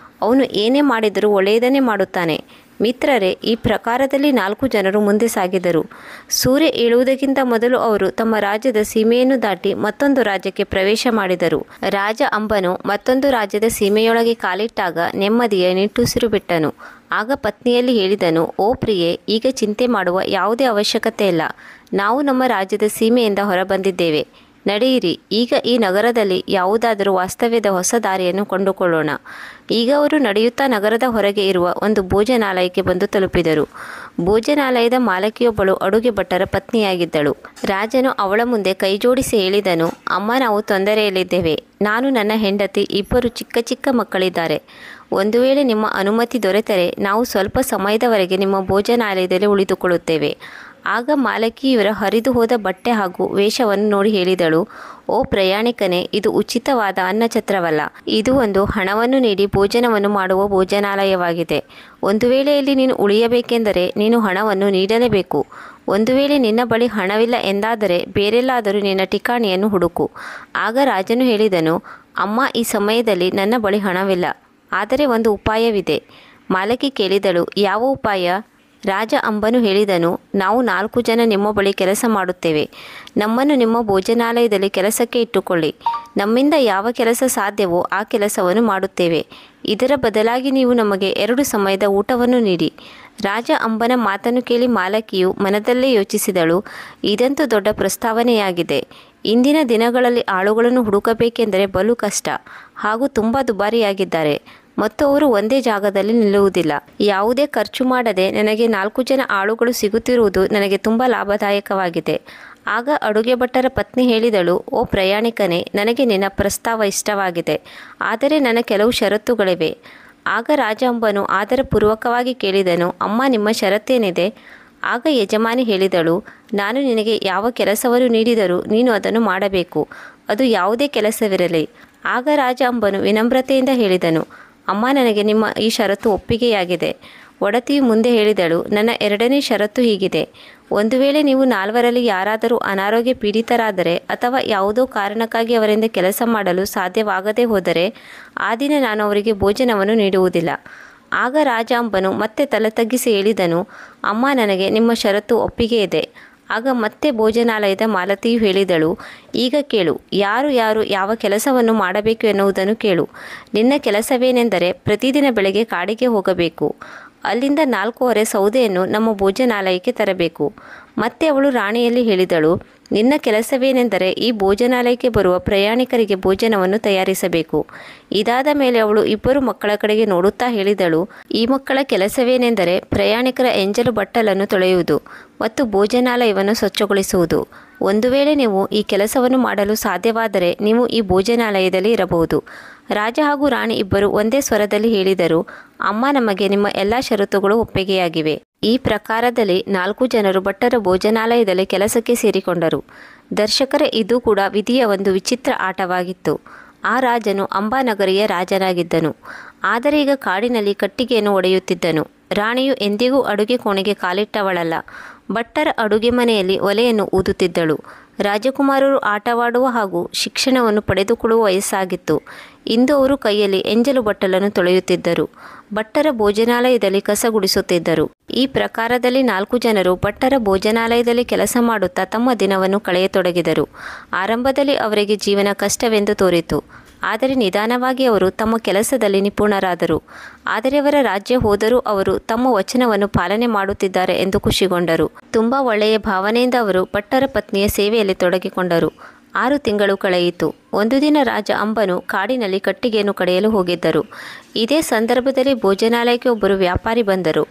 ಅವನು ಏನೇ ಮಾಡಿದರೂ ಒಳ್ಳೆಯದನ್ನೇ ಮಾಡುತ್ತಾನೆ. ಮಿತ್ರರೇ, ಈ ಪ್ರಕಾರದಲ್ಲಿ 4 ಜನರು ಮುಂದೆ ಸಾಗಿದರು. ಸೂರ್ಯ ಏಳುವುದಕ್ಕಿಂತ ಮೊದಲು ಅವರು ತಮ್ಮ ರಾಜ್ಯದ ಸೀಮೆಯನ್ನು ದಾಟಿ ಮತ್ತೊಂದು ರಾಜ್ಯಕ್ಕೆ ಪ್ರವೇಶ ಮಾಡಿದರು. ರಾಜ ಅಂಬನು ಮತ್ತೊಂದು ರಾಜ್ಯದ ಸೀಮೆಯೊಳಗೆ ಕಾಲಿಟ್ಟಾಗ ನೆಮ್ಮದಿಯ ನಿಟ್ಟುಸಿರು ಬಿಟ್ಟನು. ಆಗ ಪತ್ನಿಯಲ್ಲಿ ಹೇಳಿದನು, ಓ ಪ್ರಿಯೆ, ಈಗ ಚಿಂತೆ ಮಾಡುವ ಯಾವುದೇ ಅವಶ್ಯಕತೆ ಇಲ್ಲ. ನಾವು ನಮ್ಮ ರಾಜ್ಯದ ಸೀಮೆಯಿಂದ ಹೊರಬಂದಿದ್ದೇವೆ. ನಡೆಯಿರಿ, ಈಗ ಈ ನಗರದಲ್ಲಿ ಯಾವುದಾದರೂ ವಾಸ್ತವ್ಯದ ಹೊಸ ದಾರಿಯನ್ನು ಕಂಡುಕೊಳ್ಳೋಣ. ಈಗ ಅವರು ನಡೆಯುತ್ತಾ ನಗರದ ಹೊರಗೆ ಇರುವ ಒಂದು ಭೋಜನಾಲಯಕ್ಕೆ ಬಂದು ತಲುಪಿದರು. ಭೋಜನಾಲಯದ ಮಾಲಕಿಯೊಬ್ಬಳು ಅಡುಗೆ ಭಟ್ಟರ ಪತ್ನಿಯಾಗಿದ್ದಳು. ರಾಜನು ಅವಳ ಮುಂದೆ ಕೈಜೋಡಿಸಿ ಹೇಳಿದನು, ಅಮ್ಮ, ನಾವು ತೊಂದರೆಯಲ್ಲಿದ್ದೇವೆ. ನಾನು, ನನ್ನ ಹೆಂಡತಿ, ಇಬ್ಬರು ಚಿಕ್ಕ ಚಿಕ್ಕ ಮಕ್ಕಳಿದ್ದಾರೆ. ಒಂದು ವೇಳೆ ನಿಮ್ಮ ಅನುಮತಿ ದೊರೆತರೆ ನಾವು ಸ್ವಲ್ಪ ಸಮಯದವರೆಗೆ ನಿಮ್ಮ ಭೋಜನಾಲಯದಲ್ಲಿ ಉಳಿದುಕೊಳ್ಳುತ್ತೇವೆ. ಆಗ ಮಾಲಕಿ ಇವರ ಹರಿದು ಹೋದ ಬಟ್ಟೆ ಹಾಗೂ ವೇಷವನ್ನು ನೋಡಿ ಹೇಳಿದಳು, ಓ ಪ್ರಯಾಣಿಕನೇ, ಇದು ಉಚಿತವಾದ ಅನ್ನಛತ್ರವಲ್ಲ. ಇದು ಒಂದು ಹಣವನ್ನು ನೀಡಿ ಭೋಜನವನ್ನು ಮಾಡುವ ಭೋಜನಾಲಯವಾಗಿದೆ. ಒಂದು ವೇಳೆಯಲ್ಲಿ ನೀನು ಉಳಿಯಬೇಕೆಂದರೆ ನೀನು ಹಣವನ್ನು ನೀಡಲೇಬೇಕು. ಒಂದು ವೇಳೆ ನಿನ್ನ ಬಳಿ ಹಣವಿಲ್ಲ ಎಂದಾದರೆ ಬೇರೆಲ್ಲಾದರೂ ನಿನ್ನ ಠಿಕಾಣಿಯನ್ನು ಹುಡುಕು. ಆಗ ರಾಜನು ಹೇಳಿದನು, ಅಮ್ಮ, ಈ ಸಮಯದಲ್ಲಿ ನನ್ನ ಬಳಿ ಹಣವಿಲ್ಲ, ಆದರೆ ಒಂದು ಉಪಾಯವಿದೆ. ಮಾಲಕಿ ಕೇಳಿದಳು, ಯಾವ ಉಪಾಯ? ರಾಜ ಅಂಬನು ಹೇಳಿದನು, ನಾವು 4 ಜನ ನಿಮ್ಮ ಬಳಿ ಕೆಲಸ ಮಾಡುತ್ತೇವೆ. ನಮ್ಮನ್ನು ನಿಮ್ಮ ಭೋಜನಾಲಯದಲ್ಲಿ ಕೆಲಸಕ್ಕೆ ಇಟ್ಟುಕೊಳ್ಳಿ. ನಮ್ಮಿಂದ ಯಾವ ಕೆಲಸ ಸಾಧ್ಯವೋ ಆ ಕೆಲಸವನ್ನು ಮಾಡುತ್ತೇವೆ. ಇದರ ಬದಲಾಗಿ ನೀವು ನಮಗೆ 2 ಸಮಯದ ಊಟವನ್ನು ನೀಡಿ. ರಾಜ ಅಂಬನ ಮಾತನ್ನು ಕೇಳಿ ಮಾಲಕಿಯು ಮನದಲ್ಲೇ ಯೋಚಿಸಿದಳು, ಇದಂತೂ ದೊಡ್ಡ ಪ್ರಸ್ತಾವನೆಯಾಗಿದೆ. ಇಂದಿನ ದಿನಗಳಲ್ಲಿ ಆಳುಗಳನ್ನು ಹುಡುಕಬೇಕೆಂದರೆ ಬಲು ಕಷ್ಟ ಹಾಗೂ ತುಂಬ ದುಬಾರಿಯಾಗಿದ್ದಾರೆ ಮತ್ತು ಅವರು ಒಂದೇ ಜಾಗದಲ್ಲಿ ನಿಲ್ಲುವುದಿಲ್ಲ. ಯಾವುದೇ ಖರ್ಚು ಮಾಡದೆ ನನಗೆ 4 ಜನ ಆಳುಗಳು ಸಿಗುತ್ತಿರುವುದು ನನಗೆ ತುಂಬ ಲಾಭದಾಯಕವಾಗಿದೆ. ಆಗ ಅಡುಗೆ ಭಟ್ಟರ ಪತ್ನಿ ಹೇಳಿದಳು, ಓ ಪ್ರಯಾಣಿಕನೇ, ನನಗೆ ನಿನ್ನ ಪ್ರಸ್ತಾವ ಇಷ್ಟವಾಗಿದೆ, ಆದರೆ ನನ್ನ ಕೆಲವು ಷರತ್ತುಗಳಿವೆ. ಆಗ ರಾಜ ಅಂಬನು ಆದರಪೂರ್ವಕವಾಗಿ ಕೇಳಿದನು, ಅಮ್ಮ, ನಿಮ್ಮ ಷರತ್ತೇನಿದೆ? ಆಗ ಯಜಮಾನಿ ಹೇಳಿದಳು, ನಾನು ನಿನಗೆ ಯಾವ ಕೆಲಸವನ್ನು ನೀಡಿದರೂ ನೀನು ಅದನ್ನು ಮಾಡಬೇಕು, ಅದು ಯಾವುದೇ ಕೆಲಸವಿರಲಿ. ಆಗ ರಾಜ ಅಂಬನು ವಿನಮ್ರತೆಯಿಂದ ಹೇಳಿದನು, ಅಮ್ಮ, ನನಗೆ ನಿಮ್ಮ ಈ ಷರತ್ತು ಒಪ್ಪಿಗೆಯಾಗಿದೆ. ಒಡತಿಯು ಮುಂದೆ ಹೇಳಿದಳು, ನನ್ನ 2ನೇ ಷರತ್ತು ಹೀಗಿದೆ. ಒಂದು ವೇಳೆ ನೀವು 4ರಲ್ಲಿ ಯಾರಾದರೂ ಅನಾರೋಗ್ಯ ಪೀಡಿತರಾದರೆ ಅಥವಾ ಯಾವುದೋ ಕಾರಣಕ್ಕಾಗಿ ಅವರಿಂದ ಕೆಲಸ ಮಾಡಲು ಸಾಧ್ಯವಾಗದೇ ಹೋದರೆ ಆ ದಿನ ನಾನು ಅವರಿಗೆ ಭೋಜನವನ್ನು ನೀಡುವುದಿಲ್ಲ. ಆಗ ರಾಜ ಅಂಬನು ಮತ್ತೆ ತಲೆ ತಗ್ಗಿಸಿ ಹೇಳಿದನು, ಅಮ್ಮ, ನನಗೆ ನಿಮ್ಮ ಷರತ್ತು ಒಪ್ಪಿಗೆ ಇದೆ. ಆಗ ಮತ್ತೆ ಭೋಜನಾಲಯದ ಮಾಲತಿಯು ಹೇಳಿದಳು, ಈಗ ಕೇಳು, ಯಾರು ಯಾವ ಕೆಲಸವನ್ನು ಮಾಡಬೇಕು ಎನ್ನುವುದನ್ನು ಕೇಳು. ನಿನ್ನ ಕೆಲಸವೇನೆಂದರೆ ಪ್ರತಿದಿನ ಬೆಳಗ್ಗೆ ಕಾಡಿಗೆ ಹೋಗಬೇಕು. ಅಲ್ಲಿಂದ 4 ಹೊರೆ ಸೌದೆಯನ್ನು ನಮ್ಮ ಭೋಜನಾಲಯಕ್ಕೆ ತರಬೇಕು. ಮತ್ತೆ ಅವಳು ರಾಣಿಯಲ್ಲಿ ಹೇಳಿದಳು, ನಿನ್ನ ಕೆಲಸವೇನೆಂದರೆ ಈ ಭೋಜನಾಲಯಕ್ಕೆ ಬರುವ ಪ್ರಯಾಣಿಕರಿಗೆ ಭೋಜನವನ್ನು ತಯಾರಿಸಬೇಕು. ಇದಾದ ಮೇಲೆ ಅವಳು 2 ಮಕ್ಕಳ ಕಡೆಗೆ ನೋಡುತ್ತಾ ಹೇಳಿದಳು, ಈ ಮಕ್ಕಳ ಕೆಲಸವೇನೆಂದರೆ ಪ್ರಯಾಣಿಕರ ಎಂಜಲು ಬಟ್ಟಲನ್ನು ತೊಳೆಯುವುದು ಮತ್ತು ಭೋಜನಾಲಯವನ್ನು ಸ್ವಚ್ಛಗೊಳಿಸುವುದು. ಒಂದು ವೇಳೆ ನೀವು ಈ ಕೆಲಸವನ್ನು ಮಾಡಲು ಸಾಧ್ಯವಾದರೆ ನೀವು ಈ ಭೋಜನಾಲಯದಲ್ಲಿ ಇರಬಹುದು. ರಾಜ ಹಾಗೂ ರಾಣಿ ಇಬ್ಬರು ಒಂದೇ ಸ್ವರದಲ್ಲಿ ಹೇಳಿದರು, ಅಮ್ಮ, ನಮಗೆ ನಿಮ್ಮ ಎಲ್ಲ ಷರತ್ತುಗಳು ಒಪ್ಪಿಗೆಯಾಗಿವೆ. ಈ ಪ್ರಕಾರದಲ್ಲಿ 4 ಜನರು ಭಟ್ಟರ ಭೋಜನಾಲಯದಲ್ಲಿ ಕೆಲಸಕ್ಕೆ ಸೇರಿಕೊಂಡರು. ದರ್ಶಕರೇ, ಇದು ಕೂಡ ವಿಧಿಯ ಒಂದು ವಿಚಿತ್ರ ಆಟವಾಗಿತ್ತು. ಆ ರಾಜನು ಅಂಬಾನಗರಿಯ ರಾಜನಾಗಿದ್ದನು, ಆದರೆ ಈಗ ಕಾಡಿನಲ್ಲಿ ಕಟ್ಟಿಗೆಯನ್ನು ಒಡೆಯುತ್ತಿದ್ದನು. ರಾಣಿಯು ಎಂದಿಗೂ ಅಡುಗೆ ಕೋಣೆಗೆ ಕಾಲಿಟ್ಟವಳಲ್ಲ. ಭಟ್ಟರ ಅಡುಗೆ ಮನೆಯಲ್ಲಿ ಒಲೆಯನ್ನು ಊದುತ್ತಿದ್ದಳು. ರಾಜಕುಮಾರರು ಆಟವಾಡುವ ಹಾಗೂ ಶಿಕ್ಷಣವನ್ನು ಪಡೆದುಕೊಳ್ಳುವ ವಯಸ್ಸಾಗಿತ್ತು. ಇಂದು ಅವರು ಕೈಯಲ್ಲಿ ಎಂಜಲು ಬಟ್ಟಲನ್ನು ತೊಳೆಯುತ್ತಿದ್ದರು. ಭಟ್ಟರ ಭೋಜನಾಲಯದಲ್ಲಿ ಕಸ ಗುಡಿಸುತ್ತಿದ್ದರು. ಈ ಪ್ರಕಾರದಲ್ಲಿ 4 ಜನರು ಭಟ್ಟರ ಭೋಜನಾಲಯದಲ್ಲಿ ಕೆಲಸ ಮಾಡುತ್ತಾ ತಮ್ಮ ದಿನವನ್ನು ಕಳೆಯತೊಡಗಿದರು. ಆರಂಭದಲ್ಲಿ ಅವರಿಗೆ ಜೀವನ ಕಷ್ಟವೆಂದು ತೋರಿತು, ಆದರೆ ನಿಧಾನವಾಗಿ ಅವರು ತಮ್ಮ ಕೆಲಸದಲ್ಲಿ ನಿಪುಣರಾದರು. ಆದರೆ ಅವರ ರಾಜ್ಯ ಹೋದರೂ ಅವರು ತಮ್ಮ ವಚನವನ್ನು ಪಾಲನೆ ಮಾಡುತ್ತಿದ್ದಾರೆ ಎಂದು ಖುಷಿಗೊಂಡರು. ತುಂಬ ಒಳ್ಳೆಯ ಭಾವನೆಯಿಂದ ಅವರು ಭಟ್ಟರ ಪತ್ನಿಯ ಸೇವೆಯಲ್ಲಿ ತೊಡಗಿಕೊಂಡರು. 6 ತಿಂಗಳು ಕಳೆಯಿತು. ಒಂದು ದಿನ ರಾಜ ಅಂಬನು ಕಾಡಿನಲ್ಲಿ ಕಟ್ಟಿಗೆಯನ್ನು ಕಡೆಯಲು ಹೋಗಿದ್ದರು. ಇದೇ ಸಂದರ್ಭದಲ್ಲಿ ಭೋಜನಾಲಯಕ್ಕೆ ಒಬ್ಬರು ವ್ಯಾಪಾರಿ ಬಂದರು.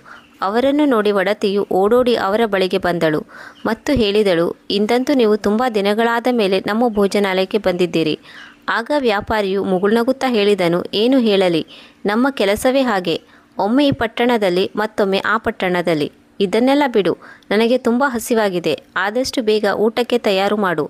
ಅವರನ್ನು ನೋಡಿ ಒಡತಿಯು ಓಡೋಡಿ ಅವರ ಬಳಿಗೆ ಬಂದಳು ಮತ್ತು ಹೇಳಿದಳು, ಇಂದಂತೂ ನೀವು ತುಂಬ ದಿನಗಳಾದ ಮೇಲೆ ನಮ್ಮ ಭೋಜನಾಲಯಕ್ಕೆ ಬಂದಿದ್ದೀರಿ. ಆಗ ವ್ಯಾಪಾರಿಯು ಮುಗುಳ್ನಗುತ್ತಾ ಹೇಳಿದನು, ಏನು ಹೇಳಲಿ, ನಮ್ಮ ಕೆಲಸವೇ ಹಾಗೆ. ಒಮ್ಮೆ ಈ ಪಟ್ಟಣದಲ್ಲಿ, ಮತ್ತೊಮ್ಮೆ ಆ ಪಟ್ಟಣದಲ್ಲಿ. ಇದನ್ನೆಲ್ಲ ಬಿಡು, ನನಗೆ ತುಂಬ ಹಸಿವಾಗಿದೆ. ಆದಷ್ಟು ಬೇಗ ಊಟಕ್ಕೆ ತಯಾರು ಮಾಡು.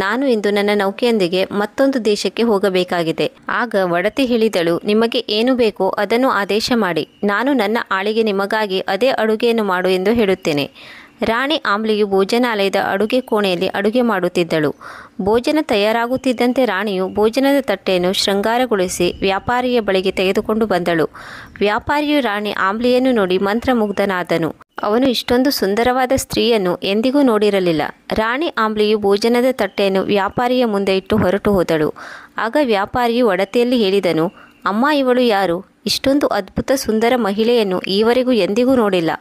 ನಾನು ಇಂದು ನನ್ನ ನೌಕೆಯೊಂದಿಗೆ ಮತ್ತೊಂದು ದೇಶಕ್ಕೆ ಹೋಗಬೇಕಾಗಿದೆ. ಆಗ ಒಡತಿ ಹೇಳಿದಳು, ನಿಮಗೆ ಏನು ಬೇಕೋ ಅದನ್ನು ಆದೇಶ ಮಾಡಿ. ನಾನು ನನ್ನ ಆಳಿಗೆ ನಿಮಗಾಗಿ ಅದೇ ಅಡುಗೆಯನ್ನು ಮಾಡು ಎಂದು ಹೇಳುತ್ತೇನೆ. ರಾಣಿ ಆಮ್ಲಿಯು ಭೋಜನಾಲಯದ ಅಡುಗೆ ಕೋಣೆಯಲ್ಲಿ ಅಡುಗೆ ಮಾಡುತ್ತಿದ್ದಳು. ಭೋಜನ ತಯಾರಾಗುತ್ತಿದ್ದಂತೆ ರಾಣಿಯು ಭೋಜನದ ತಟ್ಟೆಯನ್ನು ಶೃಂಗಾರಗೊಳಿಸಿ ವ್ಯಾಪಾರಿಯ ಬಳಿಗೆ ತೆಗೆದುಕೊಂಡು ಬಂದಳು. ವ್ಯಾಪಾರಿಯು ರಾಣಿ ಆಮ್ಲಿಯನ್ನು ನೋಡಿ ಮಂತ್ರಮುಗ್ಧನಾದನು. ಅವನು ಇಷ್ಟೊಂದು ಸುಂದರವಾದ ಸ್ತ್ರೀಯನ್ನು ಎಂದಿಗೂ ನೋಡಿರಲಿಲ್ಲ. ರಾಣಿ ಆಮ್ಲಿಯು ಭೋಜನದ ತಟ್ಟೆಯನ್ನು ವ್ಯಾಪಾರಿಯ ಮುಂದೆ ಇಟ್ಟು ಹೊರಟು ಹೋದಳು. ಆಗ ವ್ಯಾಪಾರಿಯು ಒಡತಿಯಲ್ಲಿ ಹೇಳಿದನು, ಅಮ್ಮ, ಇವಳು ಯಾರು? ಇಷ್ಟೊಂದು ಅದ್ಭುತ ಸುಂದರ ಮಹಿಳೆಯನ್ನು ಈವರೆಗೂ ಎಂದಿಗೂ ನೋಡಿಲ್ಲ.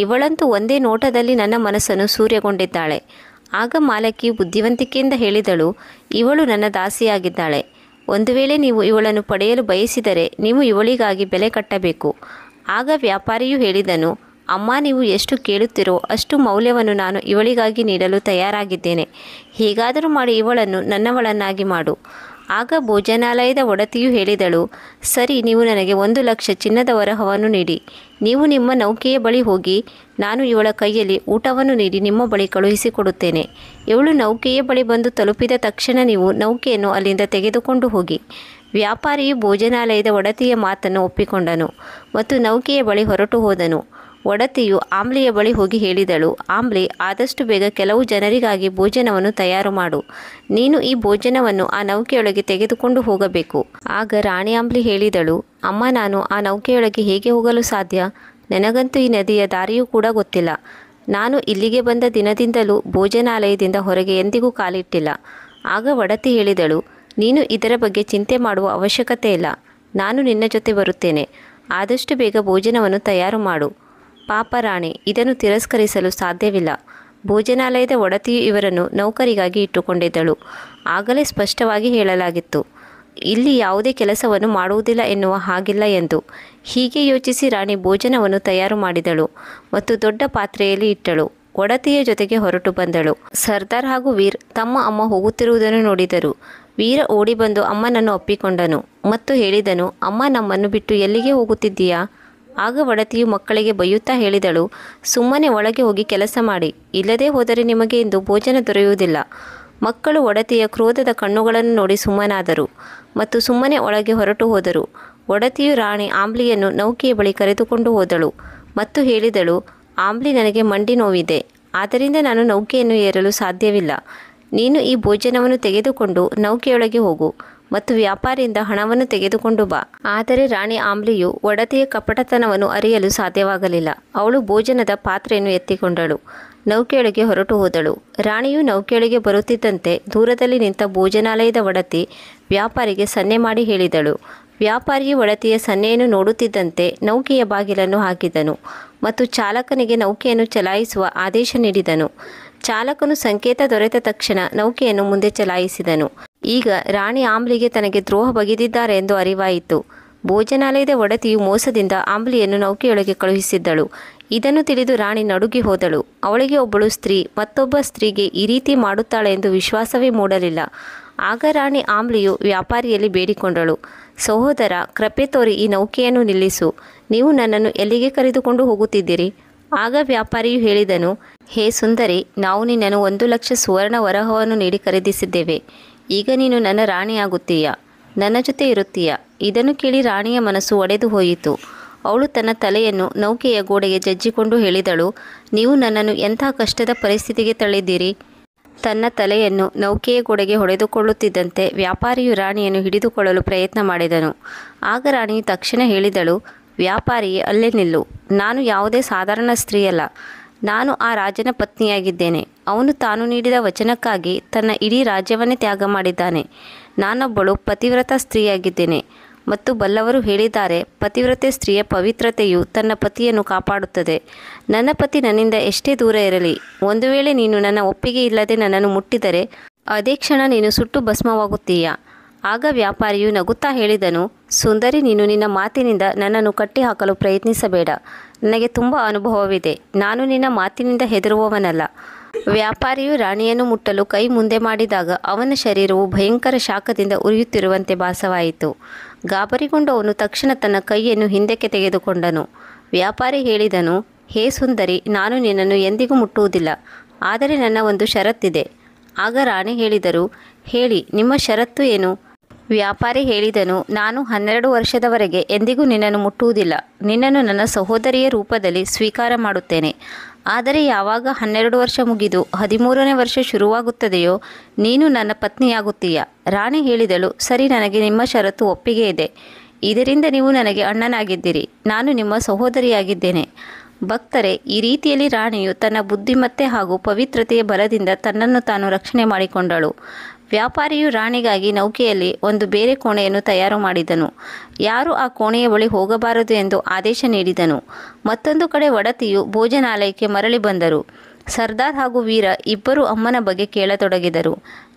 ಇವಳಂತೂ ಒಂದೇ ನೋಟದಲ್ಲಿ ನನ್ನ ಮನಸ್ಸನ್ನು ಸೂರೆಗೊಂಡಿದ್ದಾಳೆ. ಆಗ ಮಾಲಕಿಯು ಬುದ್ಧಿವಂತಿಕೆಯಿಂದ ಹೇಳಿದಳು, ಇವಳು ನನ್ನ ದಾಸಿಯಾಗಿದ್ದಾಳೆ. ಒಂದು ವೇಳೆ ನೀವು ಇವಳನ್ನು ಪಡೆಯಲು ಬಯಸಿದರೆ ನೀವು ಇವಳಿಗಾಗಿ ಬೆಲೆ ಕಟ್ಟಬೇಕು. ಆಗ ವ್ಯಾಪಾರಿಯು ಹೇಳಿದನು, ಅಮ್ಮ, ನೀವು ಎಷ್ಟು ಕೇಳುತ್ತೀರೋ ಅಷ್ಟು ಮೌಲ್ಯವನ್ನು ನಾನು ಇವಳಿಗಾಗಿ ನೀಡಲು ತಯಾರಾಗಿದ್ದೇನೆ. ಹೇಗಾದರೂ ಮಾಡಿ ಇವಳನ್ನು ನನ್ನವಳನ್ನಾಗಿ ಮಾಡು. ಆಗ ಭೋಜನಾಲಯದ ಒಡತಿಯು ಹೇಳಿದಳು, ಸರಿ, ನೀವು ನನಗೆ 1,00,000 ಚಿನ್ನದ ವರಹವನ್ನು ನೀಡಿ ನೀವು ನಿಮ್ಮ ನೌಕೆಯ ಬಳಿ ಹೋಗಿ, ನಾನು ಇವಳ ಕೈಯಲ್ಲಿ ಊಟವನ್ನು ನೀಡಿ ನಿಮ್ಮ ಬಳಿ ಕಳುಹಿಸಿಕೊಡುತ್ತೇನೆ. ಇವಳು ನೌಕೆಯ ಬಳಿ ಬಂದು ತಲುಪಿದ ತಕ್ಷಣ ನೀವು ನೌಕೆಯನ್ನು ಅಲ್ಲಿಂದ ತೆಗೆದುಕೊಂಡು ಹೋಗಿ. ವ್ಯಾಪಾರಿಯು ಭೋಜನಾಲಯದ ಒಡತಿಯ ಮಾತನ್ನು ಒಪ್ಪಿಕೊಂಡನು ಮತ್ತು ನೌಕೆಯ ಬಳಿ ಹೊರಟು ಹೋದನು. ಒಡತಿಯು ಆಮ್ಲಿಯ ಬಳಿ ಹೋಗಿ ಹೇಳಿದಳು, ಆಮ್ಲಿ, ಆದಷ್ಟು ಬೇಗ ಕೆಲವು ಜನರಿಗಾಗಿ ಭೋಜನವನ್ನು ತಯಾರು ಮಾಡು. ನೀನು ಈ ಭೋಜನವನ್ನು ಆ ನೌಕೆಯೊಳಗೆ ತೆಗೆದುಕೊಂಡು ಹೋಗಬೇಕು. ಆಗ ರಾಣಿ ಆಮ್ಲಿ ಹೇಳಿದಳು, ಅಮ್ಮ, ನಾನು ಆ ನೌಕೆಯೊಳಗೆ ಹೇಗೆ ಹೋಗಲು ಸಾಧ್ಯ? ನನಗಂತೂ ಈ ನದಿಯ ದಾರಿಯೂ ಕೂಡ ಗೊತ್ತಿಲ್ಲ. ನಾನು ಇಲ್ಲಿಗೆ ಬಂದ ದಿನದಿಂದಲೂ ಭೋಜನಾಲಯದಿಂದ ಹೊರಗೆ ಎಂದಿಗೂ ಕಾಲಿಟ್ಟಿಲ್ಲ. ಆಗ ಒಡತಿ ಹೇಳಿದಳು, ನೀನು ಇದರ ಬಗ್ಗೆ ಚಿಂತೆ ಮಾಡುವ ಅವಶ್ಯಕತೆ ಇಲ್ಲ. ನಾನು ನಿನ್ನ ಜೊತೆ ಬರುತ್ತೇನೆ. ಆದಷ್ಟು ಬೇಗ ಭೋಜನವನ್ನು ತಯಾರು ಮಾಡು. ಪಾಪ ರಾಣಿ ಇದನ್ನು ತಿರಸ್ಕರಿಸಲು ಸಾಧ್ಯವಿಲ್ಲ. ಭೋಜನಾಲಯದ ಒಡತಿಯು ಇವರನ್ನು ನೌಕರಿಗಾಗಿ ಇಟ್ಟುಕೊಂಡಿದ್ದಳು. ಆಗಲೇ ಸ್ಪಷ್ಟವಾಗಿ ಹೇಳಲಾಗಿತ್ತು, ಇಲ್ಲಿ ಯಾವುದೇ ಕೆಲಸವನ್ನು ಮಾಡುವುದಿಲ್ಲ ಎನ್ನುವ ಹಾಗಿಲ್ಲ ಎಂದು. ಹೀಗೆ ಯೋಚಿಸಿ ರಾಣಿ ಭೋಜನವನ್ನು ತಯಾರು ಮಾಡಿದಳು ಮತ್ತು ದೊಡ್ಡ ಪಾತ್ರೆಯಲ್ಲಿ ಇಟ್ಟಳು. ಒಡತಿಯ ಜೊತೆಗೆ ಹೊರಟು ಬಂದಳು. ಸರ್ದಾರ್ ಹಾಗೂ ವೀರ್ ತಮ್ಮ ಅಮ್ಮ ಹೋಗುತ್ತಿರುವುದನ್ನು ನೋಡಿದರು. ವೀರ ಓಡಿ ಬಂದು ಅಮ್ಮನನ್ನು ಅಪ್ಪಿಕೊಂಡನು ಮತ್ತು ಹೇಳಿದನು, ಅಮ್ಮ, ನಮ್ಮನ್ನು ಬಿಟ್ಟು ಎಲ್ಲಿಗೆ ಹೋಗುತ್ತಿದ್ದೀಯಾ? ಆಗ ಒಡತಿಯು ಮಕ್ಕಳಿಗೆ ಬೈಯುತ್ತಾ ಹೇಳಿದಳು, ಸುಮ್ಮನೆ ಒಳಗೆ ಹೋಗಿ ಕೆಲಸ ಮಾಡಿ, ಇಲ್ಲದೇ ಹೋದರೆ ನಿಮಗೆ ಇಂದು ಭೋಜನ ದೊರೆಯುವುದಿಲ್ಲ. ಮಕ್ಕಳು ಒಡತಿಯ ಕ್ರೋಧದ ಕಣ್ಣುಗಳನ್ನು ನೋಡಿ ಸುಮ್ಮನಾದರು ಮತ್ತು ಸುಮ್ಮನೆ ಒಳಗೆ ಹೊರಟು ಹೋದರು. ಒಡತಿಯು ರಾಣಿ ಆಮ್ಲಿಯನ್ನು ನೌಕೆಯ ಬಳಿ ಕರೆದುಕೊಂಡು ಹೋದಳು ಮತ್ತು ಹೇಳಿದಳು, ಆಮ್ಲಿ, ನನಗೆ ಮಂಡಿ ನೋವಿದೆ, ಆದ್ದರಿಂದ ನಾನು ನೌಕೆಯನ್ನು ಏರಲು ಸಾಧ್ಯವಿಲ್ಲ. ನೀನು ಈ ಭೋಜನವನ್ನು ತೆಗೆದುಕೊಂಡು ನೌಕೆಯೊಳಗೆ ಹೋಗು ಮತ್ತು ವ್ಯಾಪಾರಿಯಿಂದ ಹಣವನ್ನು ತೆಗೆದುಕೊಂಡು ಬಾ. ಆದರೆ ರಾಣಿ ಆಮ್ಲಿಯು ಒಡತಿಯ ಕಪಟತನವನ್ನು ಅರಿಯಲು ಸಾಧ್ಯವಾಗಲಿಲ್ಲ. ಅವಳು ಭೋಜನದ ಪಾತ್ರೆಯನ್ನು ಎತ್ತಿಕೊಂಡಳು, ನೌಕೆಯೊಳಗೆ ಹೊರಟು ಹೋದಳು. ರಾಣಿಯು ನೌಕೆಯೊಳಗೆ ಬರುತ್ತಿದ್ದಂತೆ ದೂರದಲ್ಲಿ ನಿಂತ ಭೋಜನಾಲಯದ ಒಡತಿ ವ್ಯಾಪಾರಿಗೆ ಸನ್ನೆ ಮಾಡಿ ಹೇಳಿದಳು. ವ್ಯಾಪಾರಿಯು ಒಡತಿಯ ಸನ್ನೆಯನ್ನು ನೋಡುತ್ತಿದ್ದಂತೆ ನೌಕೆಯ ಬಾಗಿಲನ್ನು ಹಾಕಿದನು ಮತ್ತು ಚಾಲಕನಿಗೆ ನೌಕೆಯನ್ನು ಚಲಾಯಿಸುವ ಆದೇಶ ನೀಡಿದನು. ಚಾಲಕನು ಸಂಕೇತ ದೊರೆತ ತಕ್ಷಣ ನೌಕೆಯನ್ನು ಮುಂದೆ ಚಲಾಯಿಸಿದನು. ಈಗ ರಾಣಿ ಆಮ್ಲಿಗೆ ತನಗೆ ದ್ರೋಹ ಬಗೆದಿದ್ದಾರೆ ಎಂದು ಅರಿವಾಯಿತು. ಭೋಜನಾಲಯದ ಒಡತಿಯು ಮೋಸದಿಂದ ಆಮ್ಲಿಯನ್ನು ನೌಕೆಯೊಳಗೆ ಕಳುಹಿಸಿದ್ದಳು. ಇದನ್ನು ತಿಳಿದು ರಾಣಿ ನಡುಗಿ ಹೋದಳು. ಅವಳಿಗೆ ಒಬ್ಬಳು ಸ್ತ್ರೀ ಮತ್ತೊಬ್ಬ ಸ್ತ್ರೀಗೆ ಈ ರೀತಿ ಮಾಡುತ್ತಾಳೆ ಎಂದು ವಿಶ್ವಾಸವೇ ಮೂಡಲಿಲ್ಲ. ಆಗ ರಾಣಿ ಆಮ್ಲಿಯು ವ್ಯಾಪಾರಿಯಲ್ಲಿ ಬೇಡಿಕೊಂಡಳು, ಸಹೋದರ, ಕೃಪೆ ತೋರಿ ಈ ನೌಕೆಯನ್ನು ನಿಲ್ಲಿಸು. ನೀವು ನನ್ನನ್ನು ಎಲ್ಲಿಗೆ ಕರೆದುಕೊಂಡು ಹೋಗುತ್ತಿದ್ದೀರಿ? ಆಗ ವ್ಯಾಪಾರಿಯು ಹೇಳಿದನು, ಹೇ ಸುಂದರಿ, ನಾವು ನಿನ್ನನ್ನು 1,00,000 ಸುವರ್ಣ ವರಹವನ್ನು ನೀಡಿ ಖರೀದಿಸಿದ್ದೇವೆ. ಈಗ ನೀನು ನನ್ನ ರಾಣಿಯಾಗುತ್ತೀಯಾ, ನನ್ನ ಜೊತೆ ಇರುತ್ತೀಯಾ? ಇದನ್ನು ಕೇಳಿ ರಾಣಿಯ ಮನಸ್ಸು ಒಡೆದು ಹೋಯಿತು. ಅವಳು ತನ್ನ ತಲೆಯನ್ನು ನೌಕೆಯ ಗೋಡೆಗೆ ಜಜ್ಜಿಕೊಂಡು ಹೇಳಿದಳು, ನೀವು ನನ್ನನ್ನು ಎಂಥ ಕಷ್ಟದ ಪರಿಸ್ಥಿತಿಗೆ ತಳ್ಳಿದ್ದೀರಿ. ತನ್ನ ತಲೆಯನ್ನು ನೌಕೆಯ ಗೋಡೆಗೆ ಹೊಡೆದುಕೊಳ್ಳುತ್ತಿದ್ದಂತೆ ವ್ಯಾಪಾರಿಯು ರಾಣಿಯನ್ನು ಹಿಡಿದುಕೊಳ್ಳಲು ಪ್ರಯತ್ನ ಮಾಡಿದನು. ಆಗ ರಾಣಿಯು ತಕ್ಷಣ ಹೇಳಿದಳು, ವ್ಯಾಪಾರಿಯೇ, ಅಲ್ಲೇ ನಿಲ್ಲು. ನಾನು ಯಾವುದೇ ಸಾಧಾರಣ ಸ್ತ್ರೀಯಲ್ಲ. ನಾನು ಆ ರಾಜನ ಪತ್ನಿಯಾಗಿದ್ದೇನೆ. ಅವನು ತಾನು ನೀಡಿದ ವಚನಕ್ಕಾಗಿ ತನ್ನ ಇಡೀ ರಾಜ್ಯವನ್ನೇ ತ್ಯಾಗ ಮಾಡಿದ್ದಾನೆ. ನಾನೊಬ್ಬಳು ಪತಿವ್ರತ ಸ್ತ್ರೀಯಾಗಿದ್ದೇನೆ ಮತ್ತು ಬಲ್ಲವರು ಹೇಳಿದ್ದಾರೆ, ಪತಿವ್ರತೆ ಸ್ತ್ರೀಯ ಪವಿತ್ರತೆಯು ತನ್ನ ಪತಿಯನ್ನು ಕಾಪಾಡುತ್ತದೆ. ನನ್ನ ಪತಿ ನನ್ನಿಂದ ಎಷ್ಟೇ ದೂರ ಇರಲಿ, ಒಂದು ವೇಳೆ ನೀನು ನನ್ನ ಒಪ್ಪಿಗೆ ಇಲ್ಲದೆ ನನ್ನನ್ನು ಮುಟ್ಟಿದರೆ ಅದೇ ಕ್ಷಣ ನೀನು ಸುಟ್ಟು ಭಸ್ಮವಾಗುತ್ತೀಯಾ. ಆಗ ವ್ಯಾಪಾರಿಯು ನಗುತ್ತಾ ಹೇಳಿದನು, ಸುಂದರಿ, ನೀನು ನಿನ್ನ ಮಾತಿನಿಂದ ನನ್ನನ್ನು ಕಟ್ಟಿಹಾಕಲು ಪ್ರಯತ್ನಿಸಬೇಡ. ನನಗೆ ತುಂಬ ಅನುಭವವಿದೆ. ನಾನು ನಿನ್ನ ಮಾತಿನಿಂದ ಹೆದರುವವನಲ್ಲ. ವ್ಯಾಪಾರಿಯು ರಾಣಿಯನ್ನು ಮುಟ್ಟಲು ಕೈ ಮುಂದೆ ಮಾಡಿದಾಗ ಅವನ ಶರೀರವು ಭಯಂಕರ ಶಾಖದಿಂದ ಉರಿಯುತ್ತಿರುವಂತೆ ಭಾಸವಾಯಿತು. ಗಾಬರಿಗೊಂಡು ಅವನು ತಕ್ಷಣ ತನ್ನ ಕೈಯನ್ನು ಹಿಂದಕ್ಕೆ ತೆಗೆದುಕೊಂಡನು. ವ್ಯಾಪಾರಿ ಹೇಳಿದನು, ಹೇ ಸುಂದರಿ, ನಾನು ನಿನ್ನನ್ನು ಎಂದಿಗೂ ಮುಟ್ಟುವುದಿಲ್ಲ. ಆದರೆ ನನ್ನ ಒಂದು ಷರತ್ತಿದೆ. ಆಗ ರಾಣಿ ಹೇಳಿದರು, ಹೇಳಿ, ನಿಮ್ಮ ಷರತ್ತು ಏನು? ವ್ಯಾಪಾರಿ ಹೇಳಿದನು, ನಾನು 12 ವರ್ಷದವರೆಗೆ ಎಂದಿಗೂ ನಿನ್ನನ್ನು ಮುಟ್ಟುವುದಿಲ್ಲ. ನಿನ್ನನ್ನು ನನ್ನ ಸಹೋದರಿಯ ರೂಪದಲ್ಲಿ ಸ್ವೀಕಾರ ಮಾಡುತ್ತೇನೆ. ಆದರೆ ಯಾವಾಗ 12 ವರ್ಷ ಮುಗಿದು 13ನೇ ವರ್ಷ ಶುರುವಾಗುತ್ತದೆಯೋ ನೀನು ನನ್ನ ಪತ್ನಿಯಾಗುತ್ತೀಯ. ರಾಣಿ ಹೇಳಿದಳು, ಸರಿ, ನನಗೆ ನಿಮ್ಮ ಷರತ್ತು ಒಪ್ಪಿಗೆ ಇದೆ. ಇದರಿಂದ ನೀವು ನನಗೆ ಅಣ್ಣನಾಗಿದ್ದೀರಿ, ನಾನು ನಿಮ್ಮ ಸಹೋದರಿಯಾಗಿದ್ದೇನೆ. ಭಕ್ತರೇ, ಈ ರೀತಿಯಲ್ಲಿ ರಾಣಿಯು ತನ್ನ ಬುದ್ಧಿಮತ್ತೆ ಹಾಗೂ ಪವಿತ್ರತೆಯ ಬಲದಿಂದ ತನ್ನನ್ನು ತಾನು ರಕ್ಷಣೆ ಮಾಡಿಕೊಂಡಳು. ವ್ಯಾಪಾರಿಯು ರಾಣಿಗಾಗಿ ನೌಕೆಯಲ್ಲಿ ಒಂದು ಬೇರೆ ಕೋಣೆಯನ್ನು ತಯಾರು ಮಾಡಿದನು. ಯಾರೂ ಆ ಕೋಣೆಯ ಬಳಿ ಹೋಗಬಾರದು ಎಂದು ಆದೇಶ ನೀಡಿದನು. ಮತ್ತೊಂದು ಕಡೆ ಒಡತಿಯು ಭೋಜನಾಲಯಕ್ಕೆ ಮರಳಿ ಬಂದರು. ಸರ್ದಾರ್ ಹಾಗೂ ವೀರ ಇಬ್ಬರೂ ಅಮ್ಮನ ಬಗ್ಗೆ ಕೇಳತೊಡಗಿದರು.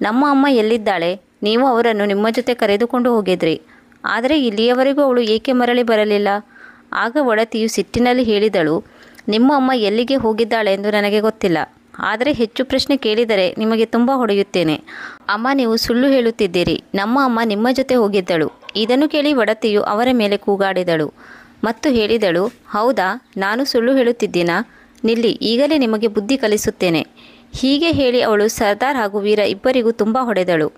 ನಮ್ಮ ಅಮ್ಮ ಎಲ್ಲಿದ್ದಾಳೆ? ನೀವು ಅವರನ್ನು ನಿಮ್ಮ ಜೊತೆ ಕರೆದುಕೊಂಡು ಹೋಗಿದ್ರಿ, ಆದರೆ ಇಲ್ಲಿಯವರೆಗೂ ಅವಳು ಏಕೆ ಮರಳಿ ಬರಲಿಲ್ಲ? ಆಗ ಒಡತಿಯು ಸಿಟ್ಟಿನಲ್ಲಿ ಹೇಳಿದಳು, ನಿಮ್ಮ ಅಮ್ಮ ಎಲ್ಲಿಗೆ ಹೋಗಿದ್ದಾಳೆ ಎಂದು ನನಗೆ ಗೊತ್ತಿಲ್ಲ. ಆದರೆ ಹೆಚ್ಚು ಪ್ರಶ್ನೆ ಕೇಳಿದರೆ ನಿಮಗೆ ತುಂಬ ಹೊಡೆಯುತ್ತೇನೆ. ಅಮ್ಮ, ನೀವು ಸುಳ್ಳು ಹೇಳುತ್ತಿದ್ದೀರಿ. ನಮ್ಮ ಅಮ್ಮ ನಿಮ್ಮ ಜೊತೆ ಹೋಗಿದ್ದಳು. ಇದನ್ನು ಕೇಳಿ ಒಡತಿಯು ಅವರ ಮೇಲೆ ಕೂಗಾಡಿದಳು ಮತ್ತು ಹೇಳಿದಳು, ಹೌದಾ, ನಾನು ಸುಳ್ಳು ಹೇಳುತ್ತಿದ್ದೀನಾ? ನಿಲ್ಲಿ, ಈಗಲೇ ನಿಮಗೆ ಬುದ್ಧಿ ಕಲಿಸುತ್ತೇನೆ. ಹೀಗೆ ಹೇಳಿ ಅವಳು ಸರ್ದಾರ್ ಹಾಗೂ ವೀರ ಇಬ್ಬರಿಗೂ ತುಂಬ ಹೊಡೆದಳು